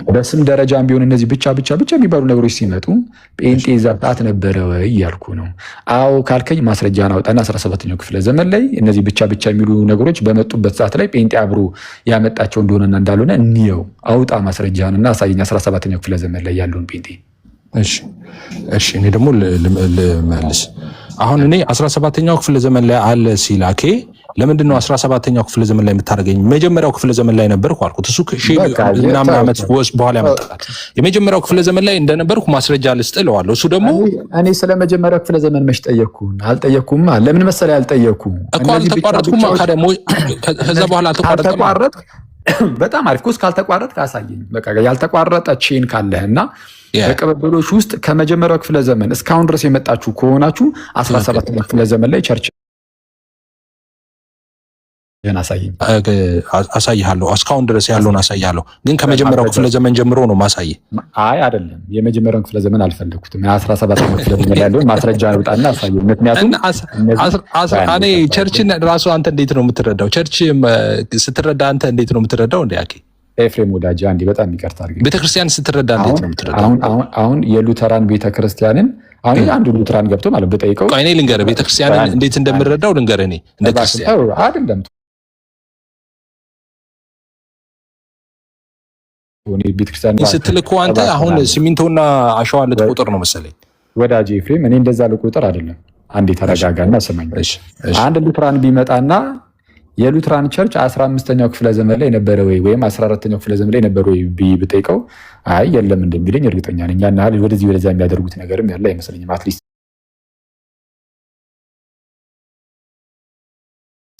በስም ደረጃም ቢሆን እነዚህ ብቻ የሚባሉ ነገሮች ሲመጡ ጴንጤ ዛታት ነበረ ወይ እያልኩ ነው። አዎ ካልከኝ ማስረጃን አውጣና 17ኛው ክፍለ ዘመን ላይ እነዚህ ብቻ የሚሉ ነገሮች በመጡበት ሰዓት ላይ ጴንጤ አብሮ ያመጣቸው እንደሆነና እንዳልሆነ እንየው። አውጣ ማስረጃንና አሳየኝ 17ኛው ክፍለ ዘመን ላይ ያለውን ጴንጤ። እሺ እኔ ደግሞ ልመልስ። አሁን እኔ 17ኛው ክፍለ ዘመን ላይ አለ ሲላኬ ለምንድን ነው 17ኛው ክፍለ ዘመን ላይ የምታደርገኝ? መጀመሪያው ክፍለ ዘመን ላይ ነበርኩ አልኩት። እሱ ምናምን ዓመት በኋላ ያመጣል። የመጀመሪያው ክፍለ ዘመን ላይ እንደነበርኩ ማስረጃ ልስጥ እለዋለሁ። እሱ ደግሞ እኔ ስለ መጀመሪያው ክፍለ ዘመን መች ጠየቅኩ? አልጠየቅኩም። ለምን መሰለህ ያልጠየቅኩ? እኮ አልተቋረጥኩም። ከዛ በኋላ አልተቋረጥክ። በጣም አሪፍ። ካልተቋረጥክ አሳየኝ። በቃ ያልተቋረጠ ቼን ካለህና በቅብብሎች ውስጥ ከመጀመሪያው ክፍለ ዘመን እስካሁን ድረስ የመጣችሁ ከሆናችሁ 17ኛው ክፍለ ዘመን ላይ ቸርች አሳይሃለሁ። እስካሁን ድረስ ያለውን አሳይሃለሁ፣ ግን ከመጀመሪያው ክፍለ ዘመን ጀምሮ ነው ማሳይ። አይ አይደለም፣ የመጀመሪያውን ክፍለ ዘመን አልፈለኩትም። 17ኛው ክፍለ ዘመን ያለውን ማስረጃ አውጣና አሳይ። ምክንያቱም እኔ ቸርችን ራሱ አንተ እንዴት ነው የምትረዳው? ቸርች ስትረዳ አንተ እንዴት ነው የምትረዳው? እንደ ያኬ ኤፍሬም ወዳጅ አንዴ በጣም ይቅርታ አድርግ። ቤተክርስቲያን ስትረዳ እንዴት ነው የምትረዳው? አሁን የሉተራን ቤተክርስቲያንን አሁን አንዱ ሉተራን ገብቶ ማለት በጠይቀው እኔ ልንገርህ ቤተክርስቲያንን እንዴት እንደምረዳው ልንገርህ። እኔ እንደ ክርስቲያን አይደለም ቤተክርስቲያን ስትል እኮ አንተ አሁን ሲሚንቶና አሸዋ ልትቆጥር ነው መሰለኝ ወዳጅ ኤፍሬም። እኔ እንደዛ ልቆጥር አይደለም። አንዴ ተረጋጋና ስማኝ። አንድ ሉተራን ቢመጣና የሉተራን ቸርች 15ኛው ክፍለ ዘመን ላይ ነበረ ወይም 14ኛው ክፍለ ዘመን ላይ ነበረ ወይ ብጠይቀው አይ የለም እንደሚለኝ እርግጠኛ ነኝ። ያን ያህል ወደዛ የሚያደርጉት ነገርም ያለ አይመስለኝም። አትሊስት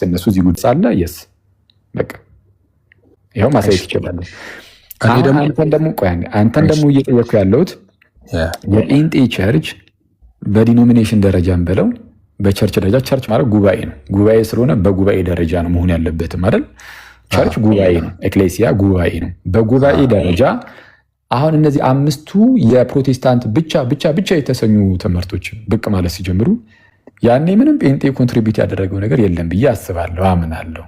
እነሱ እዚህ ጉድ ሳለ የስ በቃ ይኸው ማሳየት ይችላል። አንተን ደግሞ እየጠየኩ ያለሁት የጴንጤ ቸርች በዲኖሚኔሽን ደረጃም በለው በቸርች ደረጃ ቸርች ማለት ጉባኤ ነው። ጉባኤ ስለሆነ በጉባኤ ደረጃ ነው መሆን ያለበትም አይደል? ቸርች ጉባኤ ነው፣ ኤክሌሲያ ጉባኤ ነው። በጉባኤ ደረጃ አሁን እነዚህ አምስቱ የፕሮቴስታንት ብቻ የተሰኙ ትምህርቶች ብቅ ማለት ሲጀምሩ ያኔ ምንም ጴንጤ ኮንትሪቢዩት ያደረገው ነገር የለም ብዬ አስባለሁ፣ አምናለሁ።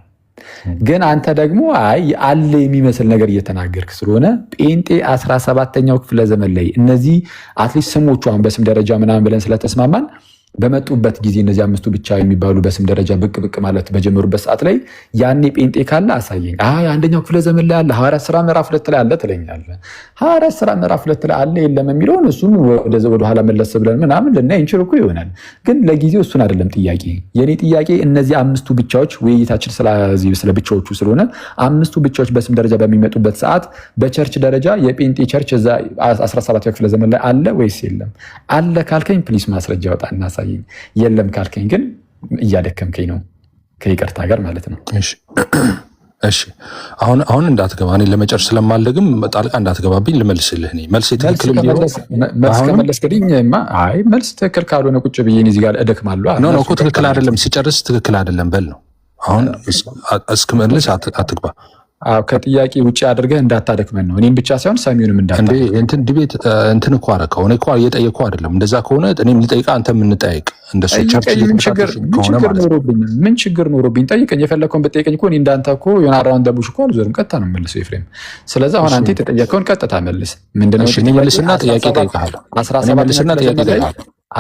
ግን አንተ ደግሞ አይ አለ የሚመስል ነገር እየተናገርክ ስለሆነ ጴንጤ 17ኛው ክፍለ ዘመን ላይ እነዚህ አትሊስት ስሞቹ አሁን በስም ደረጃ ምናምን ብለን ስለተስማማን በመጡበት ጊዜ እነዚህ አምስቱ ብቻ የሚባሉ በስም ደረጃ ብቅ ማለት በጀመሩበት ሰዓት ላይ ያኔ ጴንጤ ካለ አሳየኝ። አንደኛው ክፍለ ዘመን ላይ አለ፣ ሐዋርያት ሥራ ምዕራፍ 2 ላይ አለ ትለኛለህ። ሐዋርያት ሥራ ምዕራፍ 2 ላይ አለ የለም የሚለውን እሱን ወደ ኋላ መለስ ብለን ምናምን ልናይ እንችል እኮ ይሆናል። ግን ለጊዜው እሱን አይደለም ጥያቄ። የኔ ጥያቄ እነዚህ አምስቱ ብቻዎች ውይይታችን ስለ ብቻዎቹ ስለሆነ አምስቱ ብቻዎች በስም ደረጃ በሚመጡበት ሰዓት በቸርች ደረጃ የጴንጤ ቸርች እዛ 17ኛው ክፍለ ዘመን ላይ አለ ወይስ የለም? አለ ካልከኝ ፕሊስ ማስረጃ አውጣና አሳየኝ። የለም ካልከኝ ግን እያደከምከኝ ነው፣ ከይቅርታ ጋር ማለት ነው። እሺ አሁን እንዳትገባ፣ እኔ ለመጨረስ ስለማልደግም ጣልቃ እንዳትገባብኝ ልመልስልህ። እኔ መልስ ትክክል ቢሆን መልስ ከመለስክልኝማ አይ መልስ ትክክል ካልሆነ ቁጭ ብዬ እዚህ ጋር እደክማለሁ። ኖ እኮ ትክክል አይደለም፣ ሲጨርስ ትክክል አይደለም በል ነው። አሁን እስክመልስ አትግባ። ከጥያቄ ውጭ አድርገህ እንዳታደክመን ነው። እኔም ብቻ ሳይሆን ሰሚውንም እንዳታደክመን። እንትን ዲቤት እንትን እኮ አደረከው። እኔ እኮ እየጠየቅኩ አይደለም። እንደዛ ከሆነ እኔም ልጠይቅህ አንተም እንጠያይቅ። እንደሱ ቸርች ምን ችግር ኖሮብኝ ጠይቀኝ። የፈለግከውን ብጠይቀኝ እኮ እኔ እንዳንተ እኮ የሆነ አራውንድ ቡሽ እኮ አልዞርም። ቀጥታ ነው የምመልሰው ኤፍሬም። ስለዚህ አሁን አንተ የተጠየቀውን ቀጥታ መልስ። ምንድነው? እኔ መልስና ጥያቄ እጠይቅሃለሁ።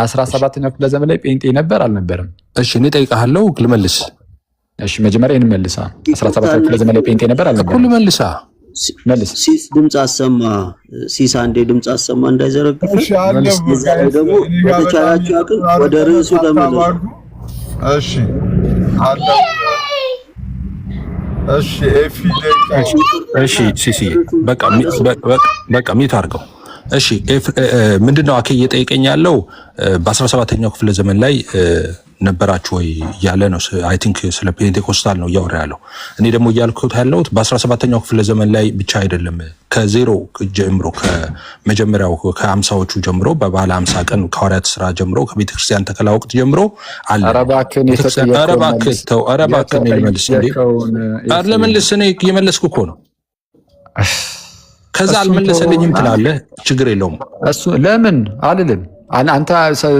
17ኛው ክፍለ ዘመን ላይ ጴንጤ ነበር አልነበረም? እሺ እኔ እጠይቅሃለሁ ልመልስ። እሺ መጀመሪያ ይሄን መልሳ። 17ኛው ክፍለ ዘመን ላይ ጴንጤ ነበር አልነበረም? እኮ ልመልሳ። መልስ። ሲስ ድምጽ አሰማ። ሲስ አንዴ ድምጽ አሰማ እንዳይዘረግፍ። እሺ አለሁ ደግሞ በተቻላችሁ አቅም ወደ ርዕሱ ተመለሱ። እሺ አለሁ። እሺ ኤፊ እሺ ሲሲ በቃ ሚት አድርገው። እሺ ምንድነው አኬ እየጠየቀኝ ያለው በ17ኛው ክፍለ ዘመን ላይ ነበራችሁ ወይ እያለ ነው። አይ ቲንክ ስለ ፔንቴኮስታል ነው እያወራ ያለው። እኔ ደግሞ እያልኩት ያለሁት በ17ኛው ክፍለ ዘመን ላይ ብቻ አይደለም፣ ከዜሮ ጀምሮ ከመጀመሪያው ከ50ዎቹ ጀምሮ በባለ 50 ቀን ከሐዋርያት ሥራ ጀምሮ ከቤተክርስቲያን ተከላ ወቅት ጀምሮ አለ። ኧረ እባክህ ልመልስ እንዴ? ለመልስ እኔ እየመለስኩ እኮ ነው። ከዛ አልመለሰልኝም ትላለህ። ችግር የለውም እሱ ለምን አልልም። አንተ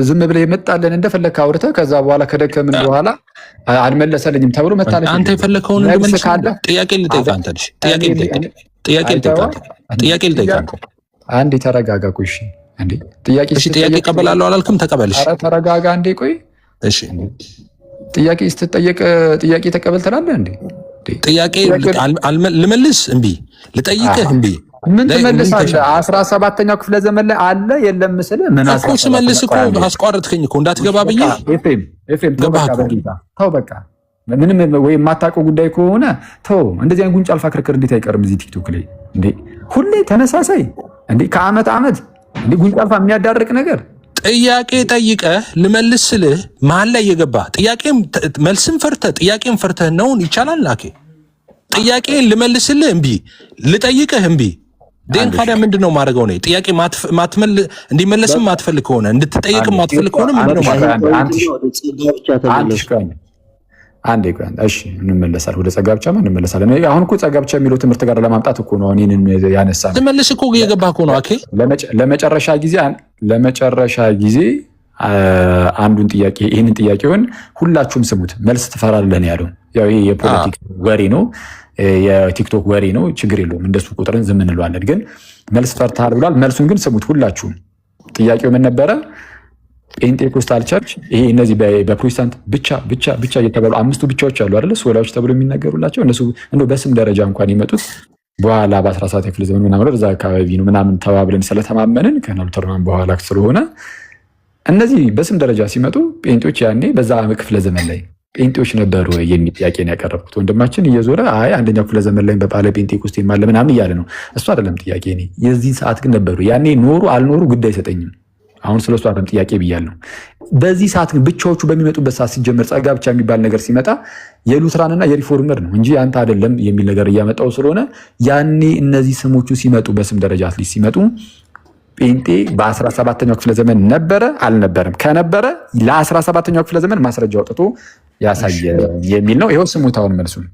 ዝም ብለህ የመጣልን እንደፈለግህ አውርተህ ከዛ በኋላ ከደከምን በኋላ አልመለሰልኝም ተብሎ መታለች። አንተ የፈለከውን እንደመልስ ካለ ጥያቄ ልጠይቅህ። አንተ ልጅ ጥያቄ ልጠይቅህ። አንዴ ተረጋጋ። ቆይ እሺ፣ አንዴ ጥያቄ እቀበላለሁ አላልክም? ተቀበልሽ። ኧረ ተረጋጋ አንዴ። ቆይ እሺ፣ ጥያቄ ስትጠየቅ ጥያቄ ተቀበል ትላለህ እንዴ? ጥያቄ ልመልስ እምቢ፣ ልጠይቅህ እምቢ። ምን ትመልሳለህ? 17ኛው ክፍለ ዘመን ላይ አለ የለም ምስልህ ምን እኮ ስመልስ እኮ አስቋረጥከኝ እኮ እንዳትገባ ብዬ። ኤፍሬም ተው በቃ ምንም ወይ የማታውቀው ጉዳይ ከሆነ ተው። እንደዚህ አይነት ጉንጭ አልፋ ክርክር እንዴት አይቀርም እዚህ ቲክቶክ ላይ እንዴ? ሁሌ ተነሳሳይ እንዴ? ከአመት አመት እንዴ ጉንጭ አልፋ የሚያዳርቅ ነገር። ጥያቄ ጠይቀህ ልመልስ ስልህ መሀል ላይ የገባ ጥያቄም መልስም ፈርተህ ጥያቄም ፈርተህ ነው ይቻላል። ላኬ ጥያቄ ልመልስልህ እምቢ፣ ልጠይቅህ እምቢ። ደን ካዳ ምንድነው ማድረገው ነው? ጥያቄ እንዲመለስም ማትፈልግ ከሆነ እንድትጠይቅም ማትፈልግ ከሆነ ምንድነው ማድረገው? አንዴ ቆይ፣ እሺ እንመለሳለን። ወደ ጸጋ ብቻ እንመለሳለን። አሁን እኮ ጸጋ ብቻ የሚለው ትምህርት ጋር ለማምጣት እኮ ነው እኔን ያነሳነው። ትመልስ እኮ እየገባህ እኮ ነው። ኦኬ ለመጨረሻ ጊዜ አንዱን ጥያቄ ይህንን ጥያቄውን ሁላችሁም ስሙት። መልስ ትፈራለህ ነው ያለው። ያው ይሄ የፖለቲክ ወሬ ነው፣ የቲክቶክ ወሬ ነው። ችግር የለውም እንደሱ ቁጥርን ዝም እንለዋለን። ግን መልስ ፈርተሃል ብሏል። መልሱን ግን ስሙት ሁላችሁም። ጥያቄው ምን ነበረ? ፔንቴኮስታል ቸርች ይሄ እነዚህ በፕሮቴስታንት ብቻ እየተባሉ 5ቱ ብቻዎች አሉ አይደለ? ሶላዎች ተብሎ የሚነገሩላቸው እነሱ እንደው በስም ደረጃ እንኳን የመጡት በኋላ በ17 ክፍለ ዘመን ምናምን እዛ አካባቢ ነው ምናምን ተባብለን ስለተማመንን ከናልተርማን በኋላ ስለሆነ እነዚህ በስም ደረጃ ሲመጡ ጴንጤዎች ያኔ በዛ ክፍለ ዘመን ላይ ጴንጤዎች ነበሩ የሚል ጥያቄ ነው ያቀረብኩት። ወንድማችን እየዞረ አይ አንደኛው ክፍለ ዘመን ላይ በባለ ጴንጤኮስቴ ማለ ምናምን እያለ ነው። እሱ አይደለም ጥያቄ። እኔ የዚህ ሰዓት ግን ነበሩ ያኔ ኖሩ አልኖሩ ጉዳይ አይሰጠኝም። አሁን ስለሱ አይደለም ጥያቄ ብያለሁ። በዚህ ሰዓት ግን ብቻዎቹ በሚመጡበት ሰዓት ሲጀመር ጸጋ ብቻ የሚባል ነገር ሲመጣ የሉትራንና የሪፎርመር ነው እንጂ አንተ አይደለም የሚል ነገር እያመጣው ስለሆነ ያኔ እነዚህ ስሞቹ ሲመጡ በስም ደረጃ አትሊስት ሲመጡ ጴንጤ በ17ኛው ክፍለ ዘመን ነበረ አልነበረም? ከነበረ ለ17ኛው ክፍለ ዘመን ማስረጃ አውጥቶ ያሳየ የሚል ነው። ይኸው ስሙት። አሁን መልሱን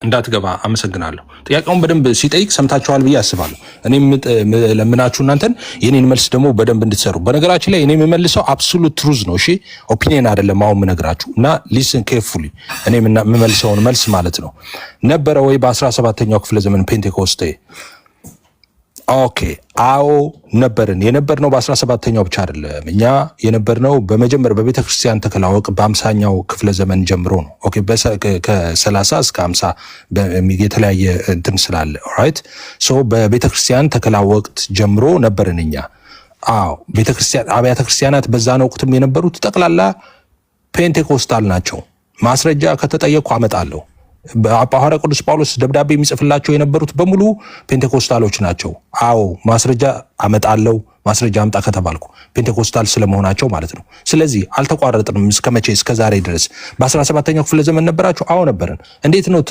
እንዳትገባ አመሰግናለሁ። ጥያቄውን በደንብ ሲጠይቅ ሰምታችኋል ብዬ አስባለሁ። እኔ ለምናችሁ እናንተን የኔን መልስ ደግሞ በደንብ እንድትሰሩ። በነገራችን ላይ እኔ የምመልሰው አብሶሉት ትሩዝ ነው። እሺ ኦፒኒየን አይደለም አሁን የምነግራችሁ እና ሊስን ኬርፉሊ። እኔ የምመልሰውን መልስ ማለት ነው። ነበረ ወይ በ17ኛው ክፍለ ዘመን ፔንቴኮስቴ? ኦኬ አዎ ነበርን። የነበርነው በ17ኛው ብቻ አይደለም። እኛ የነበርነው በመጀመሪያ በቤተ ክርስቲያን ተከላ ወቅት በ50ኛው ክፍለ ዘመን ጀምሮ ነው። ኦኬ ከ30 እስከ 50 የተለያየ እንትን ስላለ ኦራይት። ሶ በቤተ ክርስቲያን ተከላ ወቅት ጀምሮ ነበርን እኛ። አዎ አብያተ ክርስቲያናት በዛን ወቅትም የነበሩት ጠቅላላ ፔንቴኮስታል ናቸው። ማስረጃ ከተጠየቁ አመጣለሁ። ሐዋርያው ቅዱስ ጳውሎስ ደብዳቤ የሚጽፍላቸው የነበሩት በሙሉ ፔንቴኮስታሎች ናቸው። አዎ ማስረጃ አመጣለሁ። ማስረጃ አምጣ ከተባልኩ ፔንቴኮስታል ስለመሆናቸው ማለት ነው። ስለዚህ አልተቋረጥንም። እስከ መቼ? እስከ ዛሬ ድረስ። በ17ኛው ክፍለ ዘመን ነበራችሁ? አዎ ነበርን። እንዴት ነው?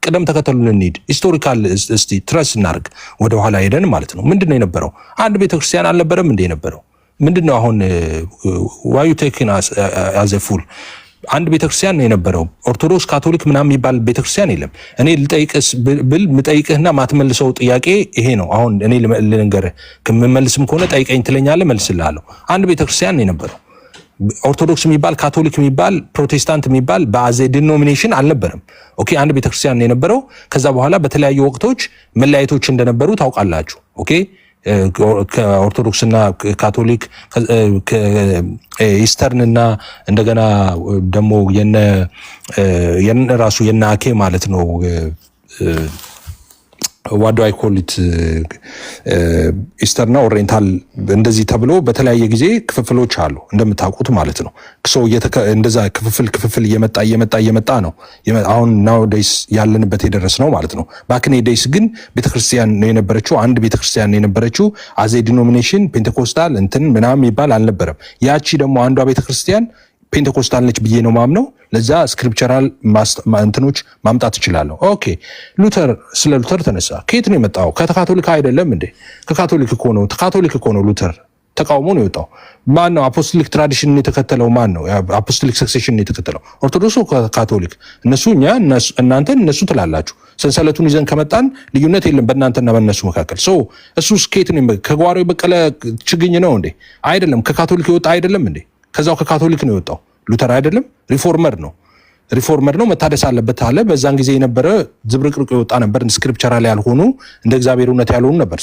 ቅደም ተከተሉን እንሂድ። ሂስቶሪካል እስቲ ትረስ እናርግ፣ ወደ ኋላ ሄደን ማለት ነው። ምንድነው የነበረው? አንድ ቤተክርስቲያን አልነበረም እንደ የነበረው? ምንድነው አሁን ዋዩ ቴክን አዘ ፉል አንድ ቤተክርስቲያን ነው የነበረው። ኦርቶዶክስ፣ ካቶሊክ ምናምን የሚባል ቤተክርስቲያን የለም። እኔ ልጠይቅስ ብል ምጠይቅህና ማትመልሰው ጥያቄ ይሄ ነው። አሁን እኔ ልንገርህ፣ ከምመልስም ከሆነ ጠይቀኝ ትለኛለህ፣ መልስልሃለሁ። አንድ ቤተክርስቲያን ነው የነበረው። ኦርቶዶክስ የሚባል ካቶሊክ የሚባል ፕሮቴስታንት የሚባል በአዘ ዲኖሚኔሽን አልነበረም። ኦኬ አንድ ቤተክርስቲያን ነው የነበረው። ከዛ በኋላ በተለያዩ ወቅቶች መለያየቶች እንደነበሩ ታውቃላችሁ። ኦኬ ከኦርቶዶክስና ካቶሊክ ኢስተርን እና እንደገና ደግሞ የነ ራሱ የነ አኬ ማለት ነው ዋዶ አይኮሊት ኢስተርና ኦሪየንታል እንደዚህ ተብሎ በተለያየ ጊዜ ክፍፍሎች አሉ እንደምታውቁት ማለት ነው። እንደዛ ክፍፍል እየመጣ ነው አሁን ናው ዴይስ ያለንበት የደረስ ነው ማለት ነው። ባክኔ ዴይስ ግን ቤተክርስቲያን ነው የነበረችው፣ አንድ ቤተክርስቲያን ነው የነበረችው። አዜ ዲኖሚኔሽን ፔንቴኮስታል እንትን ምናምን ይባል አልነበረም። ያቺ ደግሞ አንዷ ቤተክርስቲያን ፔንቴኮስታል ነች ብዬ ነው ማምነው። ለዛ ስክሪፕቸራል እንትኖች ማምጣት እችላለሁ። ኦኬ ስለ ሉተር ተነሳ። ከየት ነው የመጣው? ከካቶሊክ አይደለም እንዴ? ከካቶሊክ እኮ ነው ሉተር ተቃውሞ ነው የወጣው። ማን ነው አፖስቶሊክ ትራዲሽን የተከተለው? ማን ነው አፖስቶሊክ ሰክሴሽን የተከተለው? ኦርቶዶክስ ካቶሊክ? እናንተ እነሱ ትላላችሁ። ሰንሰለቱን ይዘን ከመጣን ልዩነት የለም በእናንተና በእነሱ መካከል። እሱ ከየት ነው? ከጓሮ የበቀለ ችግኝ ነው እንዴ? አይደለም። ከካቶሊክ የወጣ አይደለም እንዴ? ከዛው ከካቶሊክ ነው የወጣው። ሉተር አይደለም፣ ሪፎርመር ነው። መታደስ አለበት አለ። በዛን ጊዜ የነበረ ዝብርቅርቅ የወጣ ነበር። ስክሪፕቸራል ያልሆኑ እንደ እግዚአብሔር እውነት ያልሆኑ ነበር።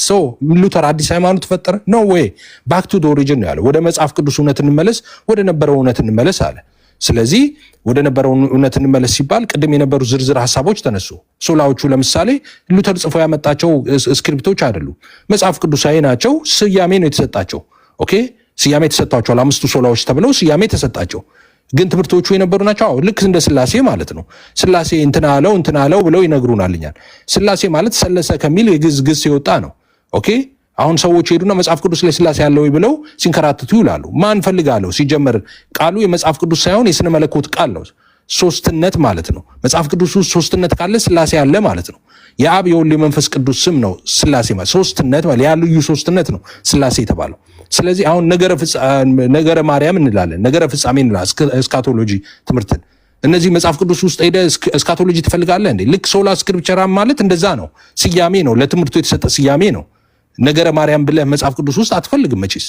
ሉተር አዲስ ሃይማኖት ፈጠረ ነው ወይ? ባክ ቱ ኦሪጂን ነው ያለው። ወደ መጽሐፍ ቅዱስ እውነት እንመለስ፣ ወደ ነበረው እውነት እንመለስ አለ። ስለዚህ ወደ ነበረው እውነት እንመለስ ሲባል ቅድም የነበሩ ዝርዝር ሀሳቦች ተነሱ። ሶላዎቹ ለምሳሌ ሉተር ጽፎ ያመጣቸው ስክሪፕቶች አይደሉም፣ መጽሐፍ ቅዱሳዊ ናቸው። ስያሜ ነው የተሰጣቸው። ኦኬ ስያሜ ተሰጥቷቸዋል። 5ቱ ሶላዎች ተብለው ስያሜ ተሰጣቸው። ግን ትምህርቶቹ የነበሩ ናቸው። ልክ እንደ ስላሴ ማለት ነው። ስላሴ እንትና አለው ብለው ይነግሩናልኛል። ስላሴ ማለት ሰለሰ ከሚል የግዝ የወጣ ነው። ኦኬ አሁን ሰዎች ሄዱና መጽሐፍ ቅዱስ ላይ ስላሴ ያለው ብለው ሲንከራተቱ ይውላሉ። ማን ፈልጋለሁ? ሲጀመር ቃሉ የመጽሐፍ ቅዱስ ሳይሆን የስነ መለኮት ቃል ነው። ሶስትነት ማለት ነው። መጽሐፍ ቅዱስ ውስጥ ሶስትነት ካለ ስላሴ ያለ ማለት ነው። የአብ የወልድ የመንፈስ ቅዱስ ስም ነው ስላሴ ማለት። ሶስትነት ማለት ያ ልዩ ሶስትነት ነው ስላሴ የተባለው። ስለዚህ አሁን ነገረ ማርያም እንላለን፣ ነገረ ፍጻሜ እንላለን። እስካቶሎጂ ትምህርትን እነዚህ መጽሐፍ ቅዱስ ውስጥ ሄደ እስካቶሎጂ ትፈልጋለህ እንዴ? ልክ ሶላ ስክሪፕቸራ ማለት እንደዛ ነው። ስያሜ ነው፣ ለትምህርቱ የተሰጠ ስያሜ ነው። ነገረ ማርያም ብለህ መጽሐፍ ቅዱስ ውስጥ አትፈልግም መቼስ።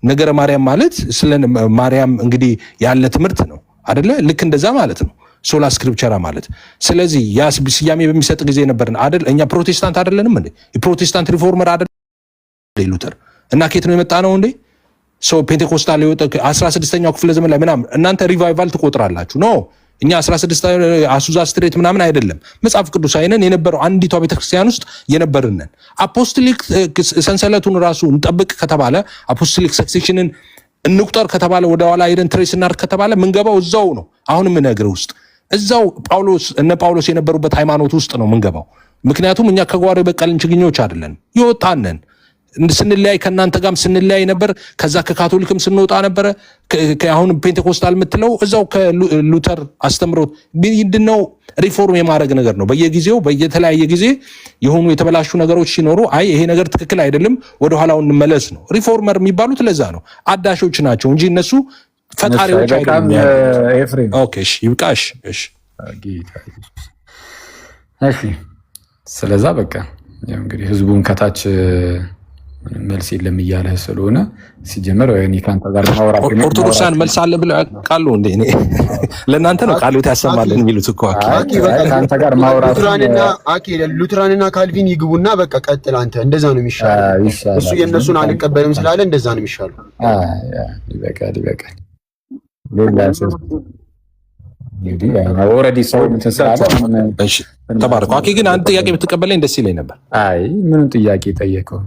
ነገረ ማርያም ማለት ስለ ማርያም እንግዲህ ያለ ትምህርት ነው አይደለ? ልክ እንደዛ ማለት ነው ሶላ ስክሪፕቸራ ማለት። ስለዚህ ያ ስያሜ በሚሰጥ ጊዜ ነበርን አይደል? እኛ ፕሮቴስታንት አይደለንም እንዴ? የፕሮቴስታንት ሪፎርመር አይደል ሉተር? እና ከየት ነው የመጣ ነው እንዴ? ፔንቴኮስታል የወጣ 16ኛው ክፍለ ዘመን ላይ ምናምን እናንተ ሪቫይቫል ትቆጥራላችሁ። ኖ እኛ 16 አሱዛ ስትሬት ምናምን አይደለም። መጽሐፍ ቅዱስ አይነን የነበረው አንዲቷ ቤተክርስቲያን ውስጥ የነበርነን። አፖስቶሊክ ሰንሰለቱን ራሱ እንጠብቅ ከተባለ አፖስቶሊክ ሰክሴሽንን እንቁጠር ከተባለ ወደ ኋላ ሄደን ትሬስ እናድርግ ከተባለ ምንገባው እዛው ነው። አሁን የምነግርህ ውስጥ እዛው ጳውሎስ የነበሩበት ሃይማኖት ውስጥ ነው ምንገባው። ምክንያቱም እኛ ከጓሮ የበቀልን ችግኞች አይደለን፣ ይወጣነን። ስንለያይ ከእናንተ ጋርም ስንለያይ ነበር። ከዛ ከካቶሊክም ስንወጣ ነበረ። አሁን ፔንቴኮስታል የምትለው እዛው ከሉተር አስተምሮት ምንድነው? ሪፎርም የማድረግ ነገር ነው። በየጊዜው በየተለያየ ጊዜ የሆኑ የተበላሹ ነገሮች ሲኖሩ አይ ይሄ ነገር ትክክል አይደለም ወደኋላው እንመለስ ነው። ሪፎርመር የሚባሉት ለዛ ነው። አዳሾች ናቸው እንጂ እነሱ ፈጣሪዎች አይደሉም። ኦኬ እሺ ይብቃሽ። እሺ ስለዛ በቃ ያው እንግዲህ ህዝቡን ከታች መልስ የለም እያለ ስለሆነ ሲጀመር ወይ ካንተ ጋር ማውራት ኦርቶዶክሳን መልስ አለ ብለው ያውቃሉ እንዴ? እኔ ለእናንተ ነው ቃሉት ያሰማልን የሚሉት እኮ ካንተ ጋር ማውራት ሉትራንና ካልቪን ይግቡና በቃ ቀጥል አንተ። እንደዛ ነው የሚሻለው። እሱ የነሱን አልቀበልም ስላለ እንደዛ ነው የሚሻለው። ይበቃል። እንግዲህ ኦልሬዲ ሰው ተሰራለ። እሺ ተባረኩ። አኪ ግን አንድ ጥያቄ ብትቀበለኝ ደስ ይለኝ ነበር። አይ ምንም ጥያቄ ጠየቀው?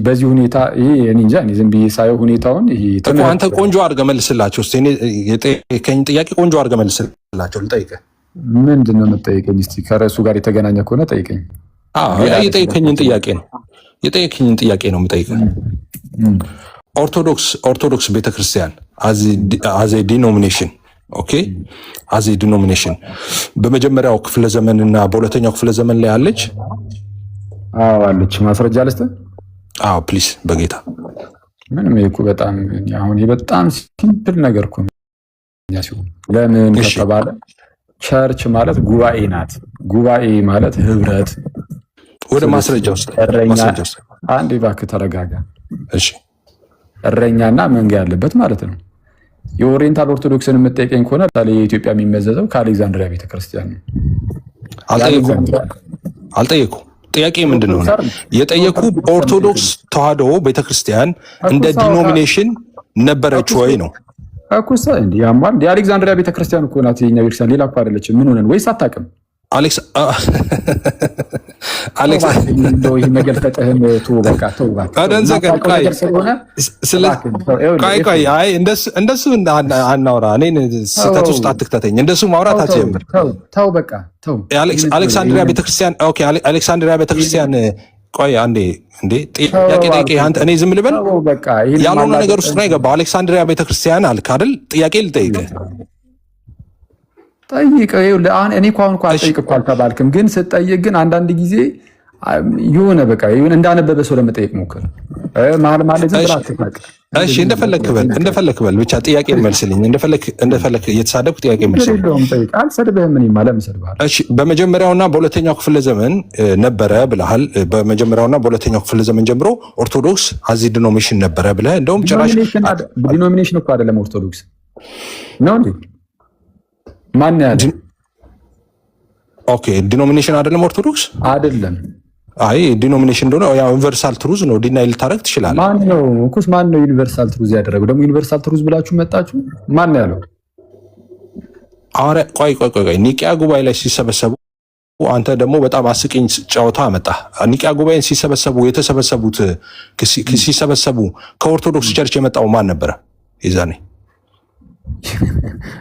በዚህ ሁኔታ ይሄ እኔ እንጃ። እኔ ዝም ብዬ ሳየው ሁኔታውን ይሄ አንተ ቆንጆ አድርገህ መልስላቸው እስቲ። እኔ የጠየቀኝ ጥያቄ ቆንጆ አድርገህ መልስላቸው። ልጠይቅህ። ምንድን ነው የምትጠይቀኝ? እስቲ ከርዕሱ ጋር የተገናኘ ከሆነ ጠይቀኝ። የጠየቀኝን ጥያቄ ነው የምጠይቅህ። ኦርቶዶክስ ቤተክርስቲያን አዜ ዲኖሚኔሽን ኦኬ አዚ ዲኖሚኔሽን በመጀመሪያው ክፍለ ዘመን እና በሁለተኛው ክፍለ ዘመን ላይ አለች? አዎ አለች። ማስረጃ ልስጥ? አዎ ፕሊዝ በጌታ ምንም እኮ በጣም አሁን በጣም ሲምፕል ነገር እኮ ሲሆን ለምን ከተባለ ቸርች ማለት ጉባኤ ናት። ጉባኤ ማለት ህብረት። ወደ ማስረጃ ውስጥ አንዴ እባክህ ተረጋጋ። እሺ እረኛና መንጋ ያለበት ማለት ነው። የኦሪየንታል ኦርቶዶክስን የምትጠይቀኝ ከሆነ የኢትዮጵያ የሚመዘዘው ከአሌክዛንድሪያ ቤተክርስቲያን ነው። አልጠየቁ። ጥያቄ ምንድን ነው የጠየቁ? ኦርቶዶክስ ተዋህዶ ቤተክርስቲያን እንደ ዲኖሚኔሽን ነበረች ወይ ነው እኮ። እንዴ ያማል። የአሌክዛንድሪያ ቤተክርስቲያን እኮ ናት የኛ ቤተክርስቲያን፣ ሌላ እኮ አይደለችም። ምን ሆነን ወይስ አታውቅም? ይሄ መገልፈጥህን ተው በቃ ተው ቆይ እንደሱ አናውራ። እኔን ስህተት ውስጥ አትክተተኝ። እንደሱ ማውራት አትጀምር። ተው በቃ ተው። አሌክሳንድሪያ ቤተክርስቲያን ኦኬ፣ አሌክሳንድሪያ ቤተክርስቲያን ቆይ አንዴ እንዴ ጥያቄ አንተ እኔ ዝም ልበል? ያልሆነ ነገር ውስጥ ነው የገባው። አሌክሳንድሪያ ቤተክርስቲያን አልክ አይደል? ጥያቄ ልጠይቅህ። ጠይቀው አሁን እኔ አሁን አልጠይቅ እኮ አልተባልክም፣ ግን ስትጠይቅ ግን አንዳንድ ጊዜ የሆነ በቃ የሆነ እንዳነበበ ሰው ለመጠየቅ ሞክር። መሀል ዝም ብለህ አትፋቅ። እሺ እንደፈለክ በል ብቻ ጥያቄ መልስልኝ። እንደፈለክ እየተሳደብኩ ጥያቄ መልስልኝ። አልሰድብህም። እኔ ማለት እሰድብሃለሁ። እሺ በመጀመሪያውና በሁለተኛው ክፍለ ዘመን ነበረ ብለሃል። በመጀመሪያውና በሁለተኛው ክፍለ ዘመን ጀምሮ ኦርቶዶክስ አዚ ዲኖሚኔሽን ነበረ ብለህ እንደውም ጭራሽ ዲኖሚኔሽን እኮ አይደለም ኦርቶዶክስ ነው እንዴ? ማን ያለ? ኦኬ ዲኖሚኔሽን አይደለም ኦርቶዶክስ አይደለም። አይ ዲኖሚኔሽን እንደሆነ ያው ዩኒቨርሳል ትሩዝ ነው። ዲናይ ልታረግ ትችላለህ። ማን ነው ዩኒቨርሳል ትሩዝ ያደረገው? ደግሞ ዩኒቨርሳል ትሩዝ ብላችሁ መጣችሁ። ማን ያለው? አረ ቆይ ኒቂያ ጉባኤ ላይ ሲሰበሰቡ አንተ ደግሞ በጣም አስቂኝ ጨዋታ አመጣ። ኒቂያ ጉባኤን ሲሰበሰቡ ከኦርቶዶክስ ቸርች የመጣው ማን ነበረ የዛኔ?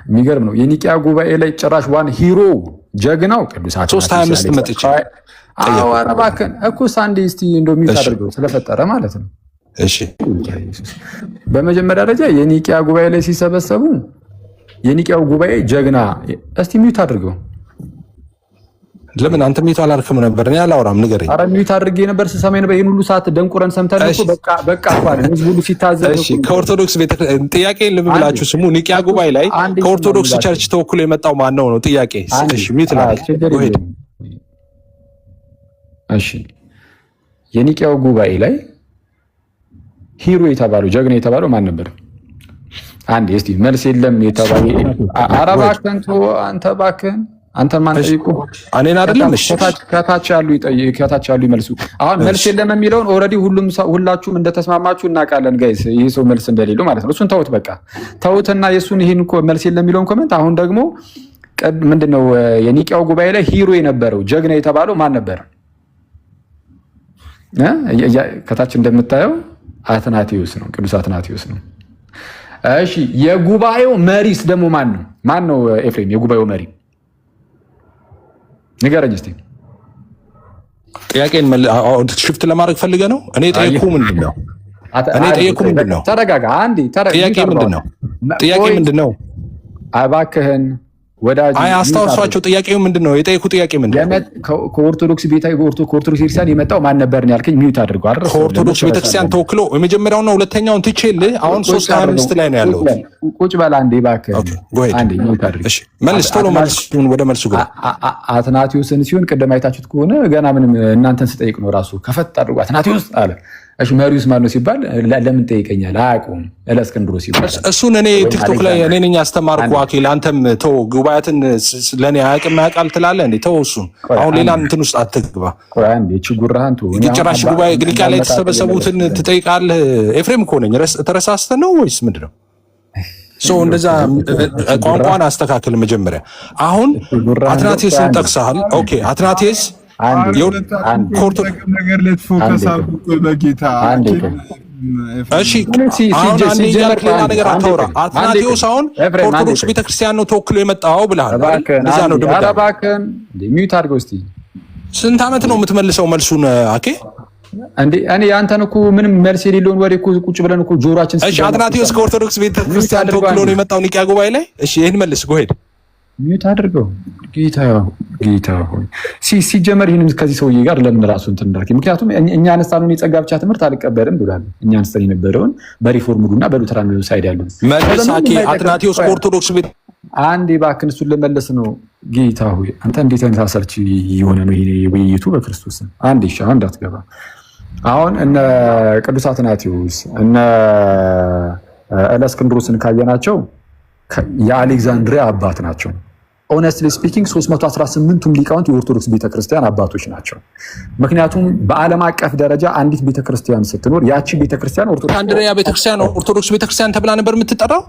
የሚገርም ነው። የኒቂያ ጉባኤ ላይ ጭራሽ ዋን ሂሮ ጀግናው ቅዱስ 325 መጥቼ አዋራባከን እኮ ሳንዴ እስቲ እንደሚታደርገው ስለፈጠረ ማለት ነው። እሺ በመጀመሪያ ደረጃ የኒቂያ ጉባኤ ላይ ሲሰበሰቡ የኒቂያው ጉባኤ ጀግና እስቲ ሚውት አድርገው። ለምን አንተ ሚውት አላልክም ነበር? እኔ አላወራም፣ ንገረኝ። አረ ሚውት አድርጌ ነበር ስሰማኝ ነበር። ይሄን ሁሉ ሰዓት ደንቆረን ሰምተን እኮ በቃ እንኳን ህዝብ ሁሉ ሲታዘብ። እሺ ከኦርቶዶክስ ጥያቄ ልብ ብላችሁ ስሙ። ኒቂያ ጉባኤ ላይ ከኦርቶዶክስ ቸርች ተወክሎ የመጣው ማን ነው ጥያቄ? እሺ ሚውት ላይ እሺ የኒቂያው ጉባኤ ላይ ሂሮ የተባለው ጀግና የተባለው ማን ነበር? አንዴ እስቲ መልስ የለም የተባለው አረባከን አንተ ባከን አንተ ማን ጠይቁ? እኔን አይደለም። እሺ ከታች ያሉ ይመልሱ። አሁን መልስ የለም የሚለውን ኦልሬዲ ሁላችሁም እንደተስማማችሁ እናውቃለን ጋይስ። ይሄ ሰው መልስ እንደሌለው ማለት ነው። እሱን ተውት፣ በቃ ተውትና የሱን ይሄን እኮ መልስ የለም የሚለውን ኮሜንት። አሁን ደግሞ ምንድነው የኒቂያው ጉባኤ ላይ ሂሮ የነበረው ጀግና የተባለው ማን ነበር? ከታች እንደምታየው አትናቴዎስ ነው፣ ቅዱስ አትናቴዎስ ነው። እሺ የጉባኤው መሪስ ደግሞ ማን ነው? ማን ነው ኤፍሬም የጉባኤው መሪ? ንገረኝ እስቲ። ጥያቄን ሽፍት ለማድረግ ፈልገህ ነው? እኔ ጠየኩህ ምንድን ነው? ተረጋጋ አንዴ። ጥያቄ ምንድን ነው? እባክህን ወዳጅ አስታውሷቸው። ጥያቄው ምንድን ነው? የጠየኩህ ጥያቄ ምንድን ነው? ከኦርቶዶክስ ቤተክርስቲያን የመጣው ማን ነበር ነው ያልከኝ? ሚውት አድርገው አይደል? ከኦርቶዶክስ ቤተክርስቲያን ተወክሎ የመጀመሪያውና ሁለተኛውን ትቼልህ አሁን 325 ላይ ነው ያለው። ቁጭ በል አንዴ እባክህ። አንዴ ሚውት አድርግ። እሺ መልስ፣ ቶሎ መልሱን ወደ መልሱ ግባ። አትናቴዎስን ሲሆን ቅድም አይታችሁት ከሆነ ገና ምንም እናንተን ስጠይቅ ነው ራሱ ከፈት አድርጎ አትናቴዎስ አለ። እሺ መሪውስ ማን ነው ሲባል ለምን ጠይቀኛል? አያውቁም። እለእስክንድሮስ ሲባል እሱን እኔ ቲክቶክ ላይ እኔ ነኝ ያስተማርኩህ። አኬል አንተም ተው፣ ጉባኤትን ለኔ ያውቃል ትላለህ እንዴ? ተው እሱን። አሁን ሌላ እንትን ውስጥ አትግባ። አንዴ ችጉራህን ተው። ጭራሽ ጉባኤ ግሪካ ላይ የተሰበሰቡትን ትጠይቃለህ? ኤፍሬም እኮ ነኝ። ተረሳስተህ ነው ወይስ ምንድን ነው? እንደዛ ቋንቋን አስተካክል መጀመሪያ። አሁን አትናቴስን ጠቅሰሃል። ኦኬ አትናቴስ ነገር ለትፎከስ አብቆ በጌታ እሺ አሁን አንዴ ያልክ ሌላ ነገር አታውራ። አትናቴዎስ አሁን ኦርቶዶክስ ቤተክርስቲያን ነው ተወክሎ የመጣው ብለሃል። እዛ ነው ደባከን ሚውት አድርገው እስቲ። ስንት ዓመት ነው የምትመልሰው መልሱን? አኬ እንዴ እኔ ያንተን እኮ ምንም መልስ የሌለውን ወሬ እኮ ቁጭ ብለን እኮ ጆሮአችን። እሺ አትናቴዎስ ከኦርቶዶክስ ቤተክርስቲያን ተወክሎ ነው የመጣው ኒቂያ ጉባኤ ላይ። እሺ ይሄን መልስ ጎሄድ ሚውት አድርገው። ጌታ ሆይ ሲጀመር ይህንን ከዚህ ሰውዬ ጋር ለምን ራሱ እንትን እንዳልክ? ምክንያቱም እኛ አነሳነውን የጸጋ ብቻ ትምህርት አልቀበልም ብሏል። እኛ አነስተን የነበረውን በሪፎርሙዱና በሉተራን ሳይድ ያለው መልስ አትናቴዎስ ከኦርቶዶክስ ቤት አንዴ እባክህን እሱን ለመለስ ነው። ጌታ ሆይ አንተ እንዴት አይነት አሰልቺ የሆነ ነው ይሄ ውይይቱ በክርስቶስ። አንዴ እሺ አሁን እንዳትገባ። አሁን እነ ቅዱስ አትናቴዎስ እነ እለእስክንድሮስን ካየናቸው የአሌክዛንድሪያ አባት ናቸው። ኦነስትሊ ስፒኪንግ 318ቱም ሊቃውንት የኦርቶዶክስ ቤተክርስቲያን አባቶች ናቸው። ምክንያቱም በዓለም አቀፍ ደረጃ አንዲት ቤተክርስቲያን ስትኖር ያቺ ቤተክርስቲያን አሌክዛንድሪያ ቤተክርስቲያን ኦርቶዶክስ ቤተክርስቲያን ተብላ ነበር የምትጠራው።